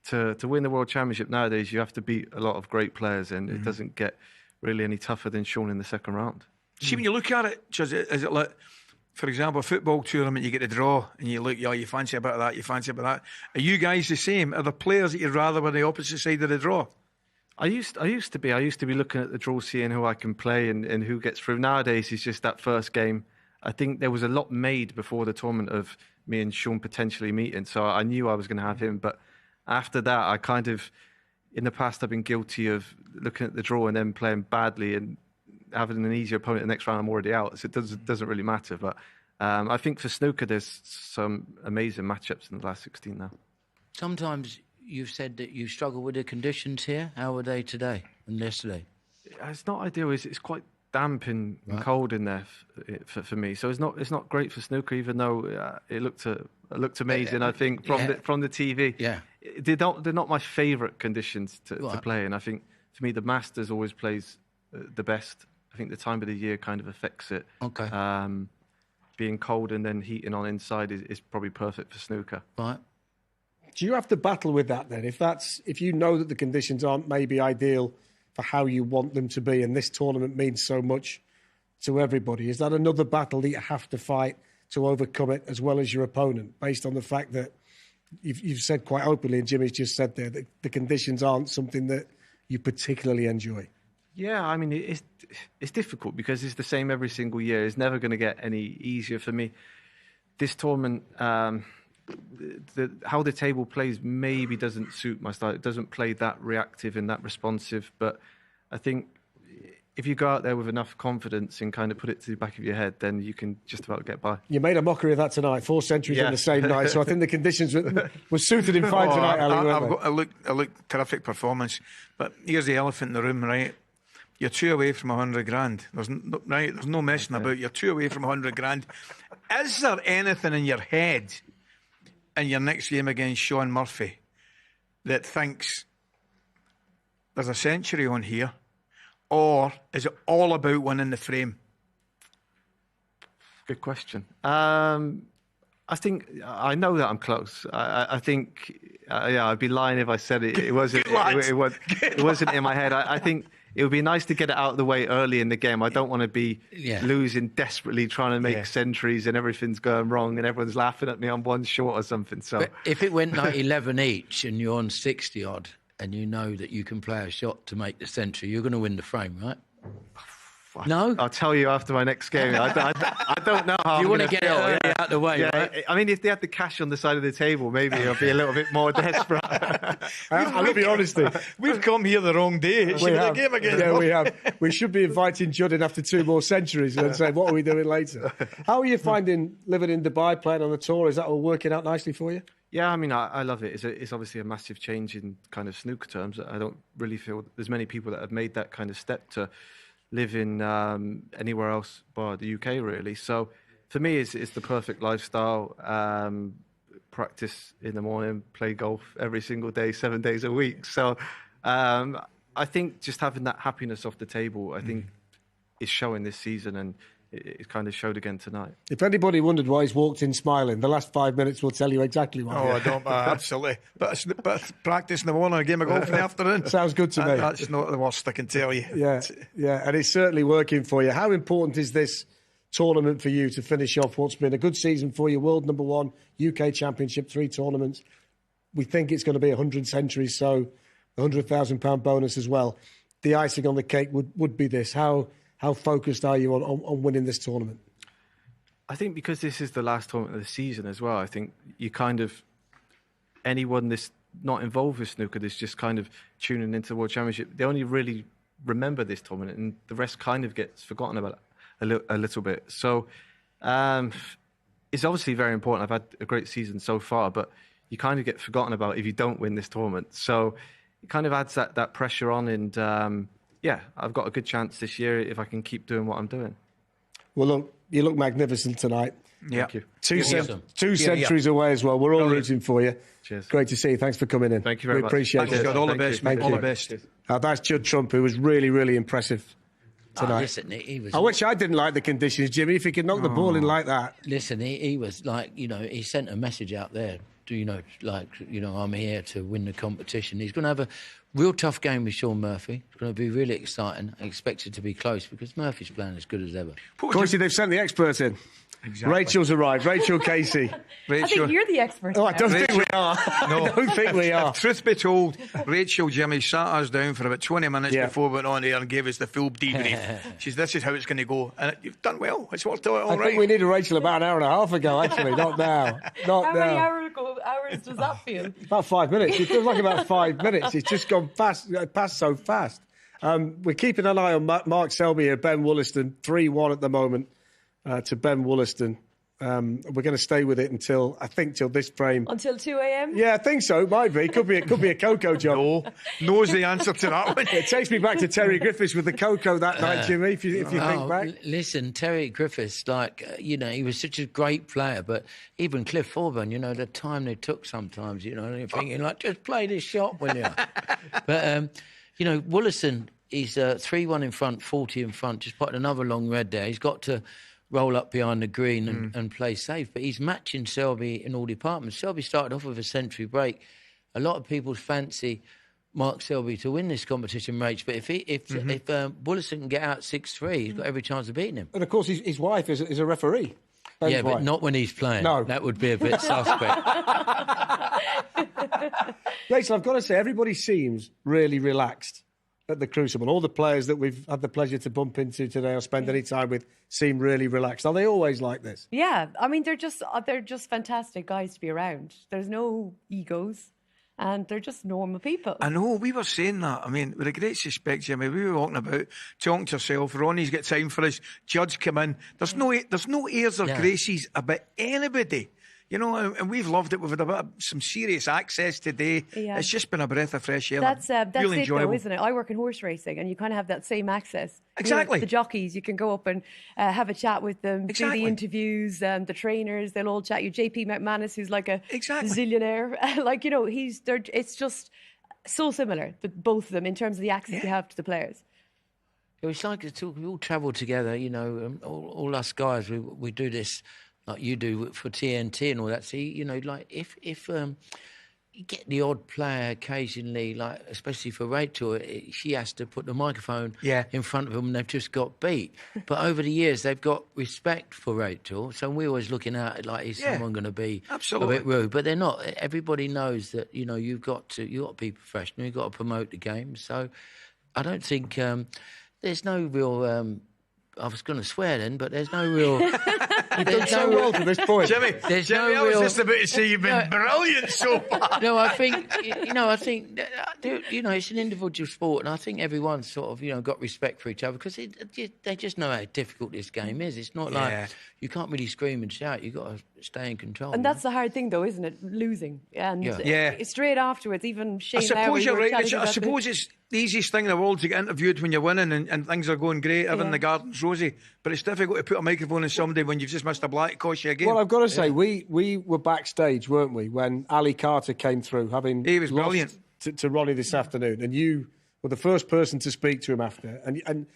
to win the World Championship nowadays, you have to beat a lot of great players, and it doesn't get really any tougher than Shaun in the second round. See, when you look at it, is it like, for example, a football tournament, you get a draw, and you look, you fancy a bit of that, you fancy a bit of that. Are you guys the same? Are there players that you'd rather were the opposite side of the draw? I used to be looking at the draw, seeing who I can play and who gets through. Nowadays, it's just that first game. I think there was a lot made before the tournament of me and Shaun potentially meeting, so I knew I was going to have him. But after that, I kind of, in the past, I've been guilty of looking at the draw and then playing badly and having an easier opponent the next round. I'm already out, so it doesn't really matter. But I think for snooker, there's some amazing matchups in the last 16 now. Sometimes you've said that you struggle with the conditions here. How were they today and yesterday? It's not ideal. It's quite damp and cold in there for me. So it's not great for snooker, even though it looked amazing. I think from the TV. Yeah, they're not my favourite conditions to play in. I think for me the Masters always plays the best I think the time of the year kind of affects it. Okay. Being cold and then heating on inside is probably perfect for snooker. Right. Do you have to battle with that then? If you know that the conditions aren't maybe ideal for how you want them to be, and this tournament means so much to everybody, is that another battle that you have to fight to overcome it as well as your opponent, based on the fact that you've said quite openly, and Jimmy's just said there, that the conditions aren't something that you particularly enjoy? Yeah, I mean, it's difficult because it's the same every single year. It's never going to get any easier for me. This tournament, how the table plays maybe doesn't suit my style. It doesn't play that reactive and that responsive. But I think if you go out there with enough confidence and kind of put it to the back of your head, then you can just about get by. You made a mockery of that tonight, 4 centuries in the same night. So I think the conditions were suited in fine tonight, Ali. I look terrific performance. But here's the elephant in the room, right? You're 2 away from 100 grand. There's no messing about. You're 2 away from 100 grand. Is there anything in your head in your next game against Shaun Murphy that thinks there's a century on here? Or is it all about winning the frame? Good question. I think I know that I'm close. I think I'd be lying if I said it wasn't. It wasn't in my head. I think it would be nice to get it out of the way early in the game. I don't want to be losing desperately, trying to make centuries and everything's going wrong and everyone's laughing at me on one short or something. So but if it went like 11 each and you're on 60 odd and you know that you can play a shot to make the century, you're going to win the frame, right? No? I'll tell you after my next game. I don't know how you want to get it early out of the way, right? I mean, if they had the cash on the side of the table, maybe I'll be a little bit more desperate. I love your honesty. We've come here the wrong day. It should be a game against we have. We should be inviting Judd in after 2 more centuries and then saying, what are we doing later? How are you finding living in Dubai, playing on the tour? Is that all working out nicely for you? Yeah, I mean, I love it. It's obviously a massive change in kind of snooker terms. I don't really feel there's many people that have made that kind of step to live in anywhere else but the UK, really. So for me, it's the perfect lifestyle. Practice in the morning, play golf every single day, 7 days a week. So I think just having that happiness off the table, I think is showing this season, and it kind of showed again tonight. If anybody wondered why he's walked in smiling, the last 5 minutes will tell you exactly why. Oh, I don't, absolutely. But practice in the morning, a game of golf in the afternoon. Sounds good to me. That's not the worst, I can tell you. Yeah, and it's certainly working for you. How important is this tournament for you to finish off what's been a good season for you? World number 1, UK Championship, 3 tournaments. We think it's going to be 100 centuries, so the £100,000 bonus as well. The icing on the cake would be this. How focused are you on winning this tournament? I think because this is the last tournament of the season as well, I think you kind of, anyone that's not involved with snooker that's just kind of tuning into the World Championship, they only really remember this tournament and the rest kind of gets forgotten about a little bit. So it's obviously very important. I've had a great season so far, but you kind of get forgotten about if you don't win this tournament. So it kind of adds that pressure on, and yeah, I've got a good chance this year if I can keep doing what I'm doing. Well, look, you look magnificent tonight. Yeah. Thank you. Two centuries away as well. We're all rooting for you. Cheers. Great to see you. Thanks for coming in. Thank you very much. We appreciate it. All the best, mate. All the best. That's Judd Trump, who was really, really impressive tonight. Listen, he was. I wish I didn't like the conditions, Jimmy. If he could knock the ball in like that. Listen, he was like, he sent a message out there. I'm here to win the competition. He's going to have a real tough game with Shaun Murphy. It's going to be really exciting. I expect it to be close because Murphy's playing as good as ever. Of course, they've sent the experts in. Exactly. Rachel's arrived. Rachel Casey. I think you're the expert. Oh, I don't think we are. No. I don't think we are. Truth be told, Rachel, Jimmy, sat us down for about 20 minutes before we went on air and gave us the full debrief. This is how it's going to go. And you've done well. It's worked out all right. I think we needed Rachel about an hour and a half ago, actually. Not now. How many hours does that feel? About 5 minutes. It feels like about 5 minutes. It's just gone past so fast. We're keeping an eye on Mark Selby here, Ben Wollaston, 3-1 at the moment to Ben Wollaston. We're going to stay with it until this frame. Until 2 a.m? Yeah, I think so. It might be. It could be a Coco job. No. Knows the answer to that one. It takes me back to Terry Griffiths with the Coco that night, Jimmy, if you think back. Listen, Terry Griffiths, he was such a great player, but even Cliff Thorburn, the time they took sometimes, and you're thinking, just play this shot, will you? But, Wollaston, he's 3-1 in front, 40 in front, just put another long red there. He's got to roll up behind the green and play safe. But he's matching Selby in all departments. Selby started off with a century break. A lot of people fancy Mark Selby to win this competition, Rach. But if Bullison can get out 6-3, he's got every chance of beating him. And of course, his wife is a referee. Yeah, but not when he's playing. No. That would be a bit suspect. Rachel, I've got to say, everybody seems really relaxed at the Crucible. All the players that we've had the pleasure to bump into today or spend any time with seem really relaxed. Are they always like this? Yeah, I mean, they're just fantastic guys to be around. There's no egos. And they're just normal people. I know, we were saying that. I mean, with a great suspect, Jimmy, we were talking about talking to yourself. Ronnie's got time for us. Judge come in. There's no airs or graces about anybody. You know, and we've loved it. We've had some serious access today. Yeah. It's just been a breath of fresh air. That's really enjoyable, though, isn't it? I work in horse racing, and you kind of have that same access. Exactly. You know, the jockeys, you can go up and have a chat with them, exactly. do the interviews, the trainers, they'll all chat. You, JP McManus, who's like a zillionaire, like, you know, it's just so similar, both of them, in terms of the access you have to the players. It's like we all travel together, you know, all us guys, we do this like you do for TNT and all that. So, you know, like if you get the odd player occasionally, like especially for Rachel, she has to put the microphone in front of them and they've just got beat. But over the years, they've got respect for Rachel. So we're always looking at it like, is someone going to be a bit rude? But they're not. Everybody knows that, you know, you've got to be professional. You've got to promote the game. So I don't think there's no real... I was going to swear then, but there's no real... You've done so well to this point. Jimmy, I was just about to say you've been brilliant so far. No, I think it's an individual sport, and I think everyone's sort of, you know, got respect for each other because they just know how difficult this game is. It's not like you can't really scream and shout. You've got to stay in control. And that's the hard thing, though, isn't it? Losing. And straight afterwards, even Shane I suppose you're right. I suppose it's the easiest thing in the world to get interviewed when you're winning and things are going great, everything the garden's rosy. But it's difficult to put a microphone on somebody when you've just missed a black, cost you a game. Well, I've got to say, we were backstage, weren't we, when Ali Carter came through, having he was brilliant to Ronnie this afternoon, and you were the first person to speak to him after. And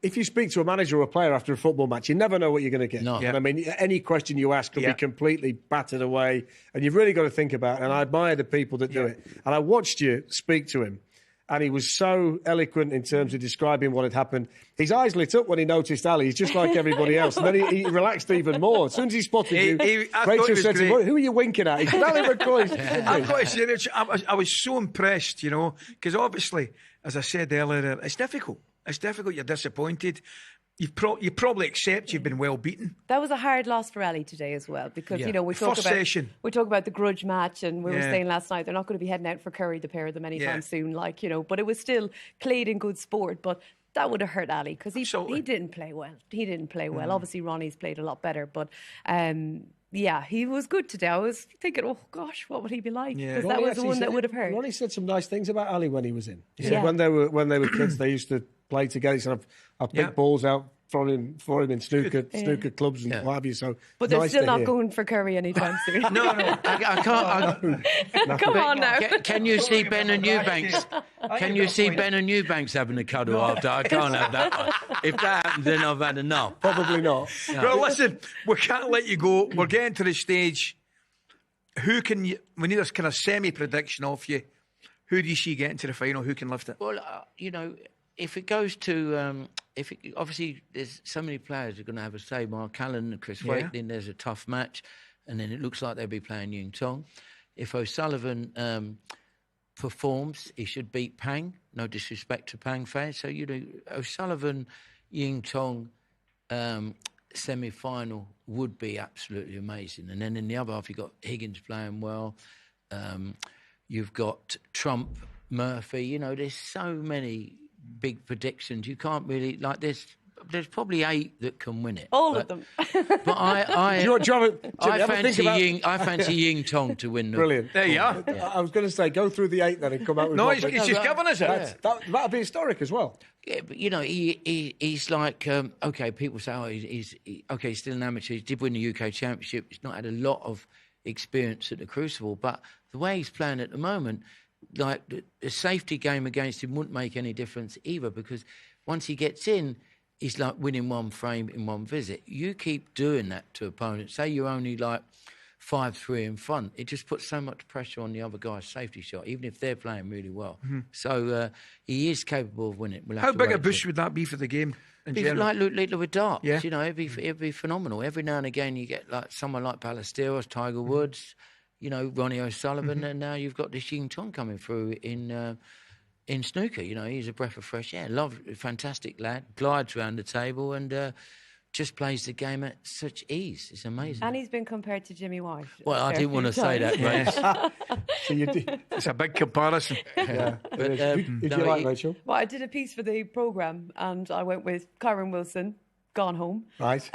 if you speak to a manager or a player after a football match, you never know what you're going to get. No. I mean, any question you ask could be completely battered away, and you've really got to think about it. And I admire the people that do it. And I watched you speak to him, and he was so eloquent in terms of describing what had happened. His eyes lit up when he noticed Ali. He's just like everybody else. And then he relaxed even more. As soon as he spotted you, Rachel said to him, "Who are you winking at?" He said, "Ali McCoy." I've got to say, Rich, I was so impressed, you know, because obviously, as I said earlier, it's difficult. It's difficult. You're disappointed. You probably accept you've been well beaten. That was a hard loss for Ali today as well, because you know we talk about the grudge match, and we were saying last night they're not going to be heading out for Curry, the pair of them, anytime soon. Like, you know, but it was still played in good sport. But that would have hurt Ali because he didn't play well. He didn't play well. Obviously, Ronnie's played a lot better, but. Yeah, he was good today. I was thinking, oh gosh, what would he be like? Because that was the one that would have hurt. Ronnie said some nice things about Ali when he was in. He said when they were kids, they used to play together. He said, I've picked balls out for him in snooker clubs and what have you. So, but they're still not going for Curry anytime soon. No, I can't. Come on now. Can you see Ben and Eubanks? Can you see Ben and Eubanks having a cuddle after? I can't have that one. If that happens, then I've had enough. Probably not. No. Well, listen, we can't let you go. We're getting to the stage. We need a kind of semi-prediction off you. Who do you see getting to the final? Who can lift it? Well, you know, if it goes to... obviously, there's so many players who are going to have a say. Mark Allen and Chris Wakelin, there's a tough match. And then it looks like they'll be playing Ying Tong. If O'Sullivan performs, he should beat Pang. No disrespect to Pang fans. So, you know, O'Sullivan, Ying Tong semi-final would be absolutely amazing. And then in the other half, you've got Higgins playing well. You've got Trump, Murphy. You know, there's so many big predictions. You can't really, like, there's probably 8 that can win it. All of them. But I fancy Ying Tong to win. Brilliant. There you are. Yeah. I was going to say, go through the 8 then and come out with he's just giving us it. That'd be historic as well. Yeah, but, you know, he's like, OK, people say, he's still an amateur. He did win the UK Championship. He's not had a lot of experience at the Crucible. But the way he's playing at the moment, like the safety game against him wouldn't make any difference either, because once he gets in, he's like winning one frame in one visit. You keep doing that to opponents. Say you're only like 5-3 in front. It just puts so much pressure on the other guy's safety shot, even if they're playing really well. So he is capable of winning. How big a boost would that be for the game? Like Luke Littler with darts, you know, it'd be phenomenal. Every now and again you get like someone like Ballesteros, Tiger Woods, you know, Ronnie O'Sullivan, and now you've got this Ying Tong coming through in snooker. You know, he's a breath of fresh air. Fantastic lad, glides around the table and just plays the game at such ease. It's amazing. And he's been compared to Jimmy White. Well, I didn't want to say that, mate. It's a big comparison. Who do you like, Rachel? Well, I did a piece for the programme and I went with Kyron Wilson, gone home. Right.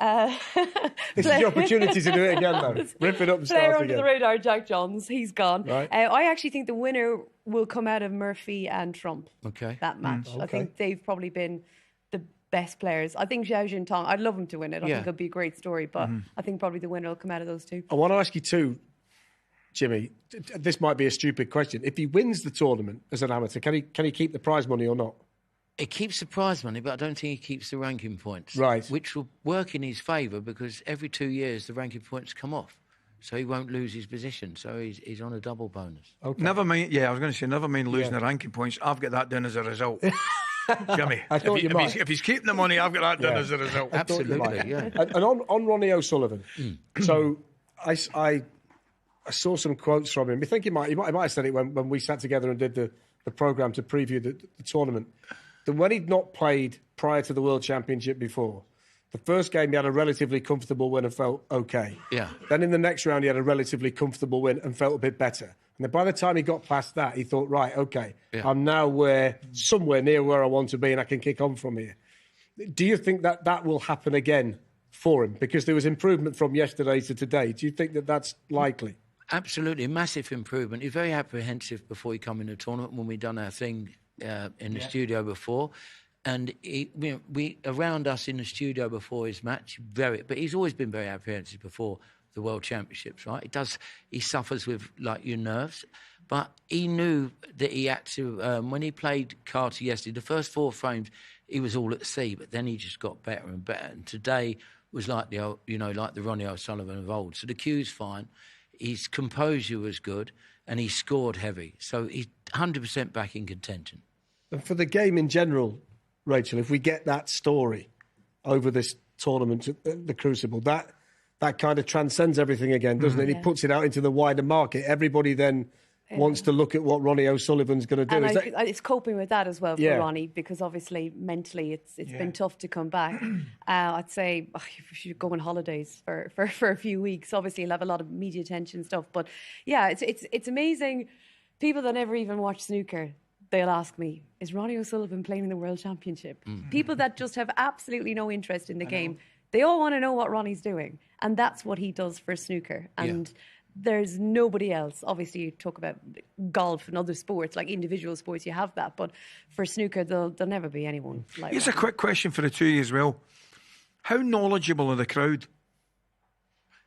This is your opportunity to do it again, though. Rip it up and start player again. under the radar, Jack Johns, he's gone. Right. I actually think the winner will come out of Murphy and Trump. Okay. That match. Okay. I think they've probably been the best players. I think Zhao Juntong, I'd love him to win it. I think it'll be a great story, but I think probably the winner will come out of those two. I want to ask you too, Jimmy. This might be a stupid question. If he wins the tournament as an amateur, can he keep the prize money or not? It keeps the prize money, but I don't think he keeps the ranking points. Right. Which will work in his favour because every 2 years the ranking points come off. So he won't lose his position. So he's on a double bonus. Okay. Never mind. I was going to say, never mind losing the ranking points. I've got that down as a result. Jimmy, if he's keeping the money, I've got that done as a result. Absolutely, yeah. And on Ronnie O'Sullivan, so I saw some quotes from him. I think he might have said it when we sat together and did the programme to preview the tournament. That when he'd not played prior to the World Championship before, the first game he had a relatively comfortable win and felt okay. Yeah. Then in the next round he had a relatively comfortable win and felt a bit better. And then by the time he got past that, he thought, right, okay, I'm now somewhere near where I want to be and I can kick on from here. Do you think that will happen again for him? Because there was improvement from yesterday to today. Do you think that that's likely? Absolutely, massive improvement. He's very apprehensive before he come in the tournament when we done our thing in the studio before. And we around us in the studio before his match, but he's always been very apprehensive before the World Championships, right? He suffers with like your nerves, but he knew that he had to. When he played Carter yesterday, the first 4 frames he was all at sea, but then he just got better and better. And today was like the Ronnie O'Sullivan of old. So the cue's fine, his composure was good, and he scored heavy. So he's 100% back in contention. And for the game in general, Rachel, if we get that story over this tournament at the Crucible, that kind of transcends everything again, doesn't it? He puts it out into the wider market. Everybody then wants to look at what Ronnie O'Sullivan's going to do. And it's coping with that as well for Ronnie, because obviously mentally it's been tough to come back. I'd say you should go on holidays for a few weeks. Obviously he'll have a lot of media attention and stuff, but yeah, it's amazing. People that never even watch snooker, they'll ask me, is Ronnie O'Sullivan playing in the World Championship? People that just have absolutely no interest in the game, they all want to know what Ronnie's doing. And that's what he does for snooker. And there's nobody else. Obviously, you talk about golf and other sports, like individual sports, you have that. But for snooker, there'll never be anyone like Here's Ronnie. a quick question for the two of you as well. How knowledgeable are the crowd?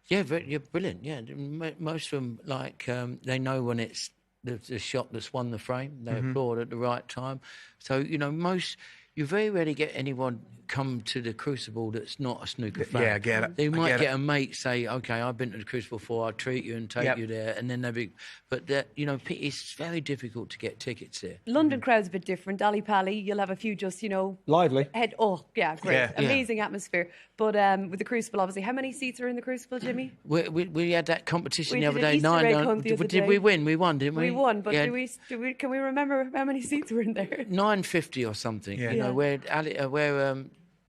Yeah, brilliant. Yeah, most of them, they know when it's the shot that's won the frame. They applaud at the right time. So, you very rarely get anyone come to the Crucible that's not a snooker fan. Yeah, I get it. They might get a mate say, OK, I've been to the Crucible before, I'll treat you and take you there. And then it's very difficult to get tickets here. London crowd's a bit different. Ali Pali, you'll have a few just, lively. Great. Yeah. Amazing atmosphere. But with the Crucible, obviously, how many seats are in the Crucible, Jimmy? We had that competition We the other did day. an Easter egg hunt the other Did day. we win? We won, didn't we? We won, but can we remember how many seats were in there? 950 or something. Where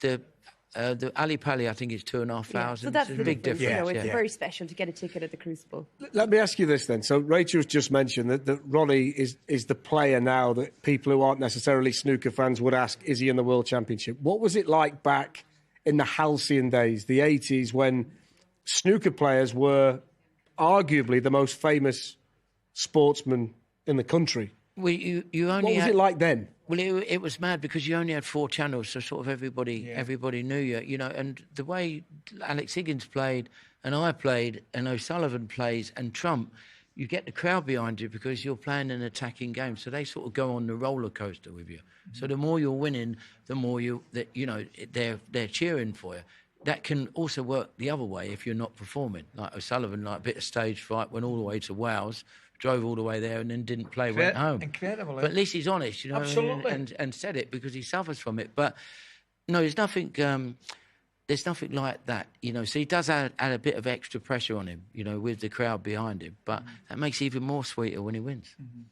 the Ali Pali, I think, is 2,500. So that's a big difference. It's very special to get a ticket at the Crucible. Let me ask you this then. So Rachel's just mentioned that Ronnie is the player now that people who aren't necessarily snooker fans would ask, is he in the World Championship? What was it like back in the halcyon days, the 80s, when snooker players were arguably the most famous sportsmen in the country? Well, you only what was it like then? Well, it was mad because you only had 4 channels, so sort of everybody knew you, and the way Alex Higgins played and I played and O'Sullivan plays and Trump, you get the crowd behind you because you're playing an attacking game. So they sort of go on the roller coaster with you. Mm-hmm. So the more you're winning, the more they're cheering for you. That can also work the other way if you're not performing. Like O'Sullivan, like a bit of stage fright, went all the way to Wales, drove all the way there and then didn't play, went home. Incredible. But at least he's honest, Absolutely. and said it because he suffers from it. But no, there's nothing like that, So he does add a bit of extra pressure on him, with the crowd behind him. But that makes it even more sweeter when he wins. Mm-hmm.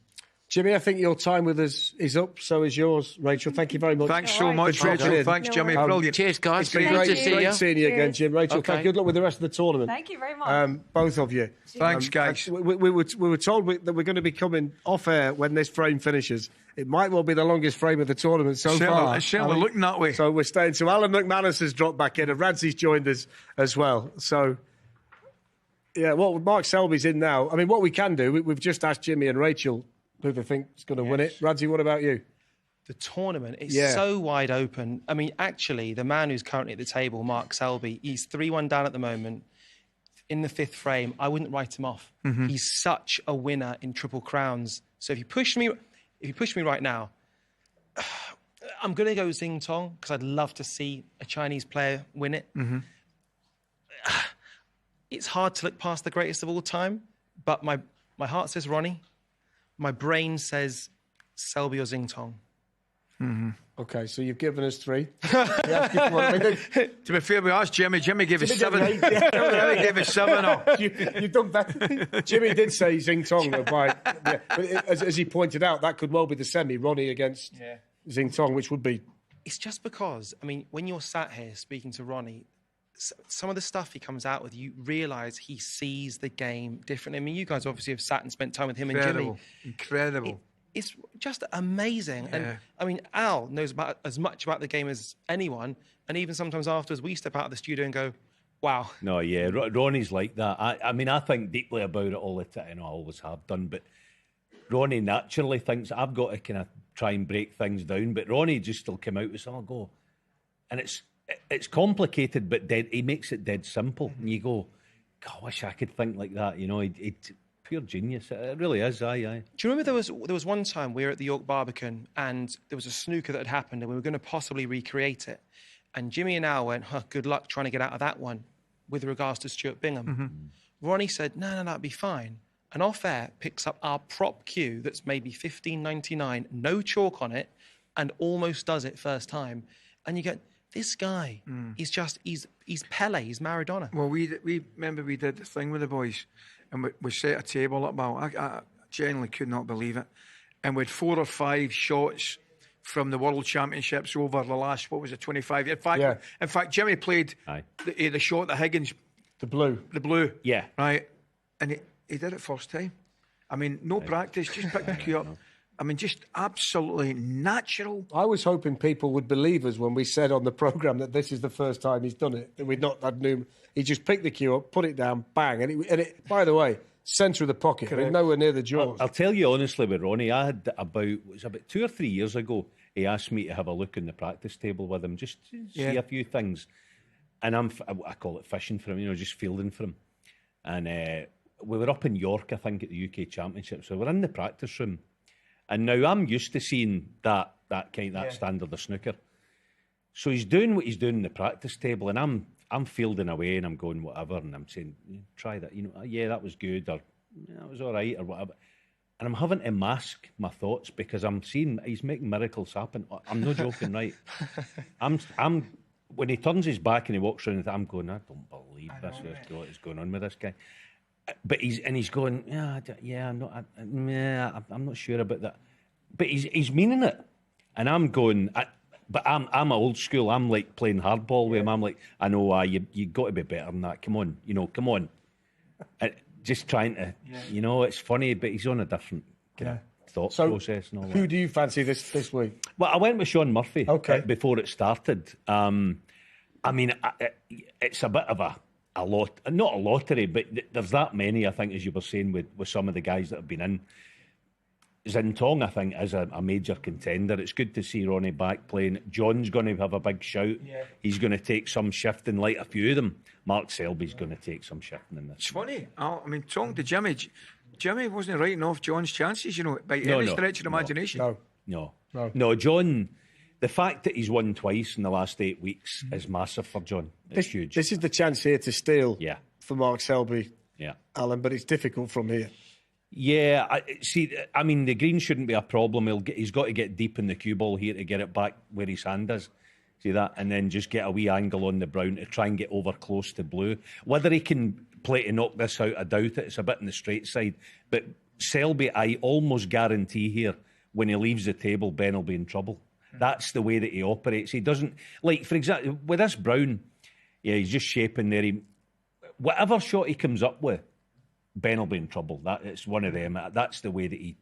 Jimmy, I think your time with us is up. So is yours, Rachel. Thank you very much. Thanks so much, Rachel. Thanks, Jimmy. Brilliant. Cheers, guys. It's been great seeing you again, Jim. Rachel, good luck with the rest of the tournament. Thank you very much. Both of you. Thanks, guys. We were told that we're going to be coming off air when this frame finishes. It might well be the longest frame of the tournament so far. It's certainly looking that way. So we're staying. So Alan McManus has dropped back in and Radzy's joined us as well. So, yeah, well, Mark Selby's in now. I mean, what we can do, we've just asked Jimmy and Rachel who they think is going to win it. Radzy, what about you? The tournament is so wide open. I mean, actually, the man who's currently at the table, Mark Selby, he's 3-1 down at the moment. In the fifth frame, I wouldn't write him off. Mm-hmm. He's such a winner in Triple Crowns. So if you push me right now, I'm going to go Xing Tong because I'd love to see a Chinese player win it. Mm-hmm. It's hard to look past the greatest of all time, but my heart says Ronnie. My brain says Selby or Xing Tong. Mm-hmm. Okay, so you've given us 3. To be fair, we asked Jimmy. Jimmy gave us 7. Jimmy gave us 7. You've done better. Jimmy did say Xing Tong. But as he pointed out, that could well be the semi, Ronnie against Xing Tong, which would be... It's just because, I mean, when you're sat here speaking to Ronnie, some of the stuff he comes out with, you realise he sees the game differently. I mean, you guys obviously have sat and spent time with him and Jimmy. Incredible. It's just amazing. Yeah. And, I mean, Al knows as much about the game as anyone, and even sometimes afterwards we step out of the studio and go, wow. No, yeah, Ronnie's like that. I mean, I think deeply about it all the time. I always have done, but Ronnie naturally thinks I've got to kind of try and break things down, but Ronnie just still come out with some go. And it's complicated, but he makes it dead simple. And you go, God, I wish I could think like that. It's pure genius. It really is. Aye. Do you remember there was one time we were at the York Barbican and there was a snooker that had happened and we were going to possibly recreate it. And Jimmy and Al went, good luck trying to get out of that one with regards to Stuart Bingham. Mm-hmm. Ronnie said, no, that'd be fine. And off air picks up our prop cue that's maybe $15.99, no chalk on it, and almost does it first time. And you go, this guy, he's Pele, he's Maradona. Well, we remember we did the thing with the boys, and we set a table up. I genuinely could not believe it. And we had 4 or 5 shots from the World Championships over the last, 25 years. In fact, Jimmy played the shot that Higgins... The blue. Yeah. Right. And he did it first time. I mean, no practice, just picked the cue up. I mean, just absolutely natural. I was hoping people would believe us when we said on the programme that this is the first time he's done it. That we'd not had new. He just picked the cue up, put it down, bang. And it by the way, centre of the pocket, nowhere near the jaws. I'll tell you honestly with Ronnie, I had about 2 or 3 years ago, he asked me to have a look in the practice table with him, just to see a few things. And I call it fishing for him, just fielding for him. And we were up in York, I think, at the UK Championship. So we're in the practice room. And now I'm used to seeing that standard of snooker. So he's doing what he's doing in the practice table, and I'm fielding away, and I'm going whatever, and I'm saying, try that, that was good, or that was all right, or whatever. And I'm having to mask my thoughts because I'm seeing he's making miracles happen. I'm not joking, right? I'm when he turns his back and he walks around, I'm going, I don't believe what is going on with this guy. But he's going, I'm not sure about that. But he's meaning it, and I'm going. But I'm old school. I'm like playing hardball with him. I'm like, I know, you got to be better than that. Come on, come on. Just trying to, it's funny, but he's on a different thought process and all that. Who do you fancy this week? Well, I went with Sean Murphy before it started. I mean, it's a bit of a not a lottery, but there's that many, I think, as you were saying, with some of the guys that have been in. Xing Tong, I think, is a major contender. It's good to see Ronnie back playing. John's going to have a big shout. Yeah. He's going to take some shifting, like a few of them. Mark Selby's going to take some shifting in this. It's funny. I mean, talking to Jimmy, Jimmy wasn't writing off John's chances, by any stretch of imagination. No, John. The fact that he's won twice in the last 8 weeks is massive for John. It's huge. This is the chance here to steal for Mark Selby, Alan, but it's difficult from here. Yeah, I mean, the green shouldn't be a problem. He's got to get deep in the cue ball here to get it back where his hand is. See that? And then just get a wee angle on the brown to try and get over close to blue. Whether he can play to knock this out, I doubt it. It's a bit on the straight side. But Selby, I almost guarantee here, when he leaves the table, Ben will be in trouble. That's the way that he operates. He doesn't, like, for example, with this brown, he's just shaping there. Whatever shot he comes up with, Ben will be in trouble. It's one of them. That's the way that he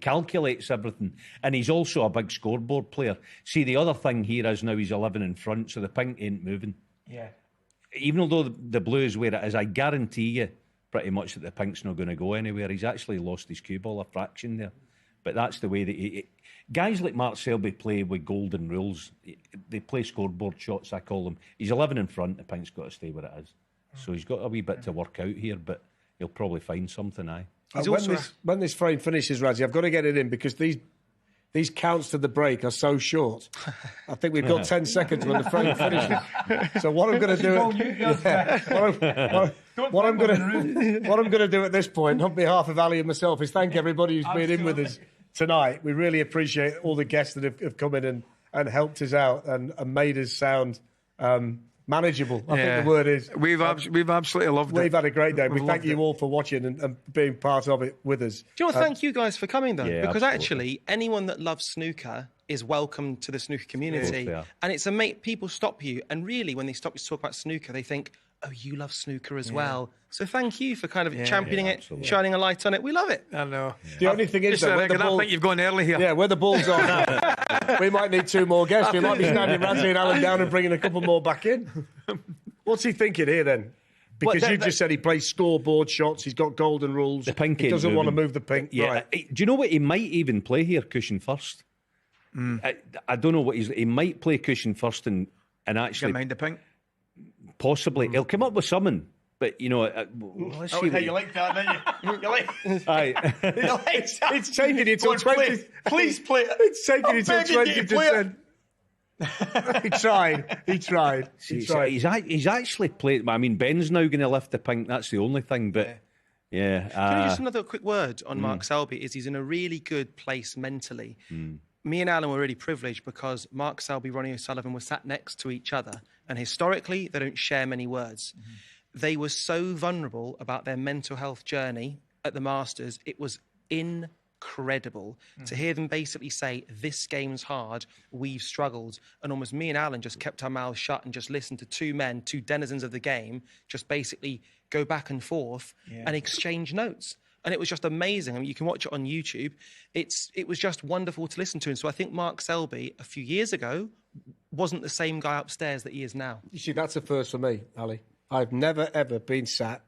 calculates everything. And he's also a big scoreboard player. See, the other thing here is now he's 11 in front, so the pink ain't moving. Yeah. Even though the blue is where it is, I guarantee you pretty much that the pink's not going to go anywhere. He's actually lost his cue ball a fraction there. But that's the way that guys like Mark Selby play with golden rules. They play scoreboard shots, I call them. He's 11 in front, the pink's got to stay where it is. So he's got a wee bit to work out here, but he'll probably find something, When this frame finishes, Radzi, I've got to get it in because these counts to the break are so short. I think we've got 10 seconds when the frame finishes. So what I'm going to do... What I'm going to do at this point, on behalf of Ali and myself, is thank everybody who's been in with us tonight. We really appreciate all the guests that have come in and helped us out and made us sound manageable. I think the word is. We've absolutely loved it. We've had a great day. We thank you all for watching and being part of it with us. Do you want to thank you guys for coming, though? Yeah, because absolutely. actually, anyone that loves snooker is welcome to the snooker community. Yeah. And it's people stop you, and really, when they stop you to talk about snooker, they think, oh, you love snooker as well. So thank you for kind of championing it, shining a light on it. We love it. I know. The only thing is that I think you've gone early here. Yeah, where the balls are now. We might need 2 more guests. We might be standing Radzi and Alan down and bringing a couple more back in. What's he thinking here then? Because you just said he plays scoreboard shots. He's got golden rules. The pink he ain't doesn't moving. want to move the pink. Yeah. Right. Do you know what he might even play here? Cushion first. I don't know what he might play cushion first and actually. Get mind the pink. Possibly, he'll come up with something. But let's see. You like that, don't you? You like. Aye. It's taking you till 20. Please play it. It's taking you till 20%. He tried. He's actually played. I mean, Ben's now going to lift the pink. That's the only thing. But just another quick word on Mark Selby is he's in a really good place mentally. Me and Alan were really privileged because Mark Selby, Ronnie O'Sullivan were sat next to each other, and historically they don't share many words. They were so vulnerable about their mental health journey at the Masters. It was incredible to hear them basically say, this game's hard, we've struggled. And almost me and Alan just kept our mouths shut and just listened to 2 men, 2 denizens of the game, just basically go back and forth and exchange notes. And it was just amazing. I mean, you can watch it on YouTube. It was just wonderful to listen to. And so I think Mark Selby, a few years ago, wasn't the same guy upstairs that he is now. You see, that's a first for me, Ali. I've never, ever been sat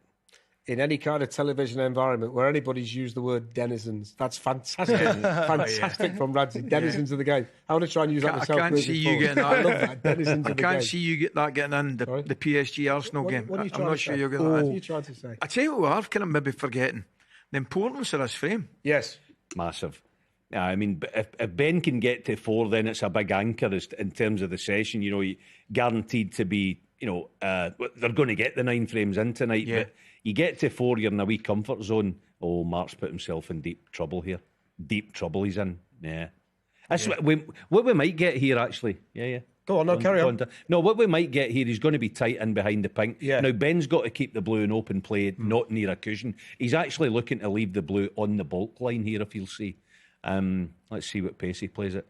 in any kind of television environment where anybody's used the word denizens. That's fantastic. Fantastic from Radzi. Denizens of the game. I want to try and use that myself. I can't see you getting that. I love that. Denizens of the game. I can't see you getting in the PSG Arsenal game. What are you I'm not sure you're getting that. What are you trying to say? I tell you what, I've kind of maybe forgetting the importance of this frame. Yes. Massive. Yeah, I mean, if Ben can get to 4, then it's a big anchor in terms of the session. Guaranteed to be, they're going to get the 9 frames in tonight. Yeah. But you get to 4, you're in a wee comfort zone. Oh, Mark's put himself in deep trouble here. Deep trouble he's in. Yeah. That's what we might get here, actually. Yeah. Go on, carry on. No, what we might get here, he's going to be tight in behind the pink. Yeah. Now, Ben's got to keep the blue in open play, not near a cushion. He's actually looking to leave the blue on the bulk line here, if you'll see. Let's see what pace he plays it.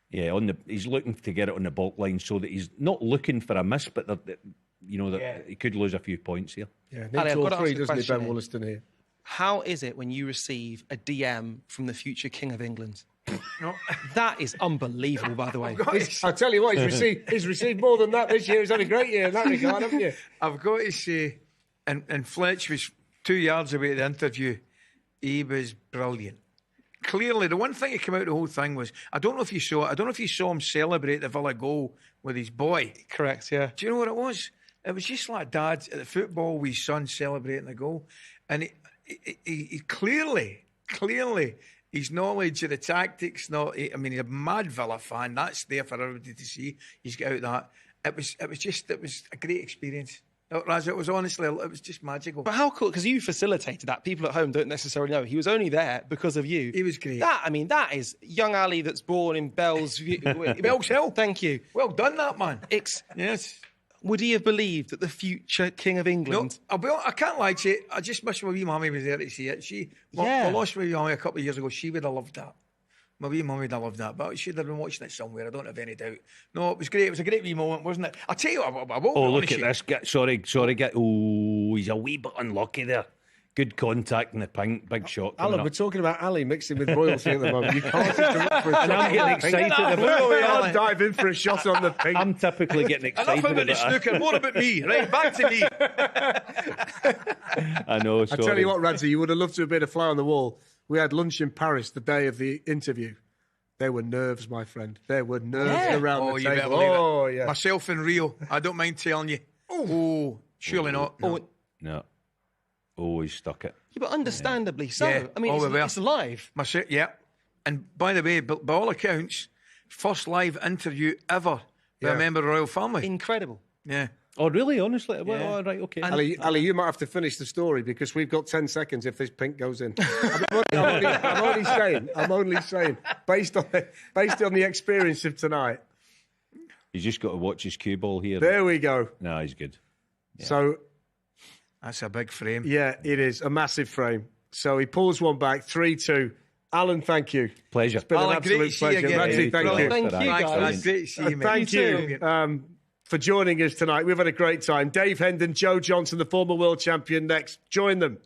Yeah, he's looking to get it on the bulk line so that he's not looking for a miss, but he could lose a few points here. Yeah, Ali, I've got to ask a doesn't he, Ben question Wollaston here? How is it when you receive a DM from the future King of England? That is unbelievable, by the way. I tell you what, he's received more than that this year. He's had a great year in that regard, haven't you? I've got to say, and Fletch was 2 yards away at the interview. He was brilliant. Clearly, the one thing that came out of the whole thing was, I don't know if you saw him celebrate the Villa goal with his boy. Correct, yeah. Do you know what it was? It was just like Dad at the football with his son celebrating the goal. And he clearly, his knowledge of the tactics, he's a mad Villa fan. That's there for everybody to see. He's got out that. It was a great experience. Raz, it was honestly, it was just magical. But how cool, because you facilitated that. People at home don't necessarily know. He was only there because of you. He was great. That is young Ali that's born in Bell's Hill. Thank you. Well done, that man. Yes. Would he have believed that the future King of England... No, I can't lie to you. I just wish my wee mummy was there to see it. We lost my wee mummy a couple of years ago. She would have loved that. My wee mummy would have loved that. But she'd have been watching it somewhere. I don't have any doubt. No, it was great. It was a great wee moment, wasn't it? I'll tell you what, I won't look at this. Sorry. He's a wee bit unlucky there. Good contact in the pink, big shot. Alan, we're talking about Ali mixing with royalty at the moment. You can't interrupt for a shot. I'm getting excited. I'll dive in for a shot on the pink. I'm typically getting excited. Enough about the snooker, more about me. Right, back to me. I know, sorry. I tell you what, Radzi, you would have loved to have been a fly on the wall. We had lunch in Paris the day of the interview. There were nerves, my friend. There were nerves around the table. Oh, yeah. Myself in Rio, I don't mind telling you. Surely not. No. Always stuck it. Yeah, but understandably so. Yeah. I mean, it's live. Yeah. And by the way, by all accounts, first live interview ever by a member of the royal family. Incredible. Yeah. Oh, really? Honestly? Well, all right, okay. Ali, you might have to finish the story because we've got 10 seconds if this pink goes in. I'm only saying, based on the experience of tonight. He's just got to watch his cue ball here. There we go. No, he's good. Yeah. So... That's a big frame. Yeah, it is. A massive frame. So he pulls one back, 3-2. Alan, thank you. Pleasure. It's been an absolute pleasure. Randy, thank you. Thank you, guys. Great to see you, mate. Thank you for joining us tonight. We've had a great time. Dave Hendon, Joe Johnson, the former world champion next. Join them.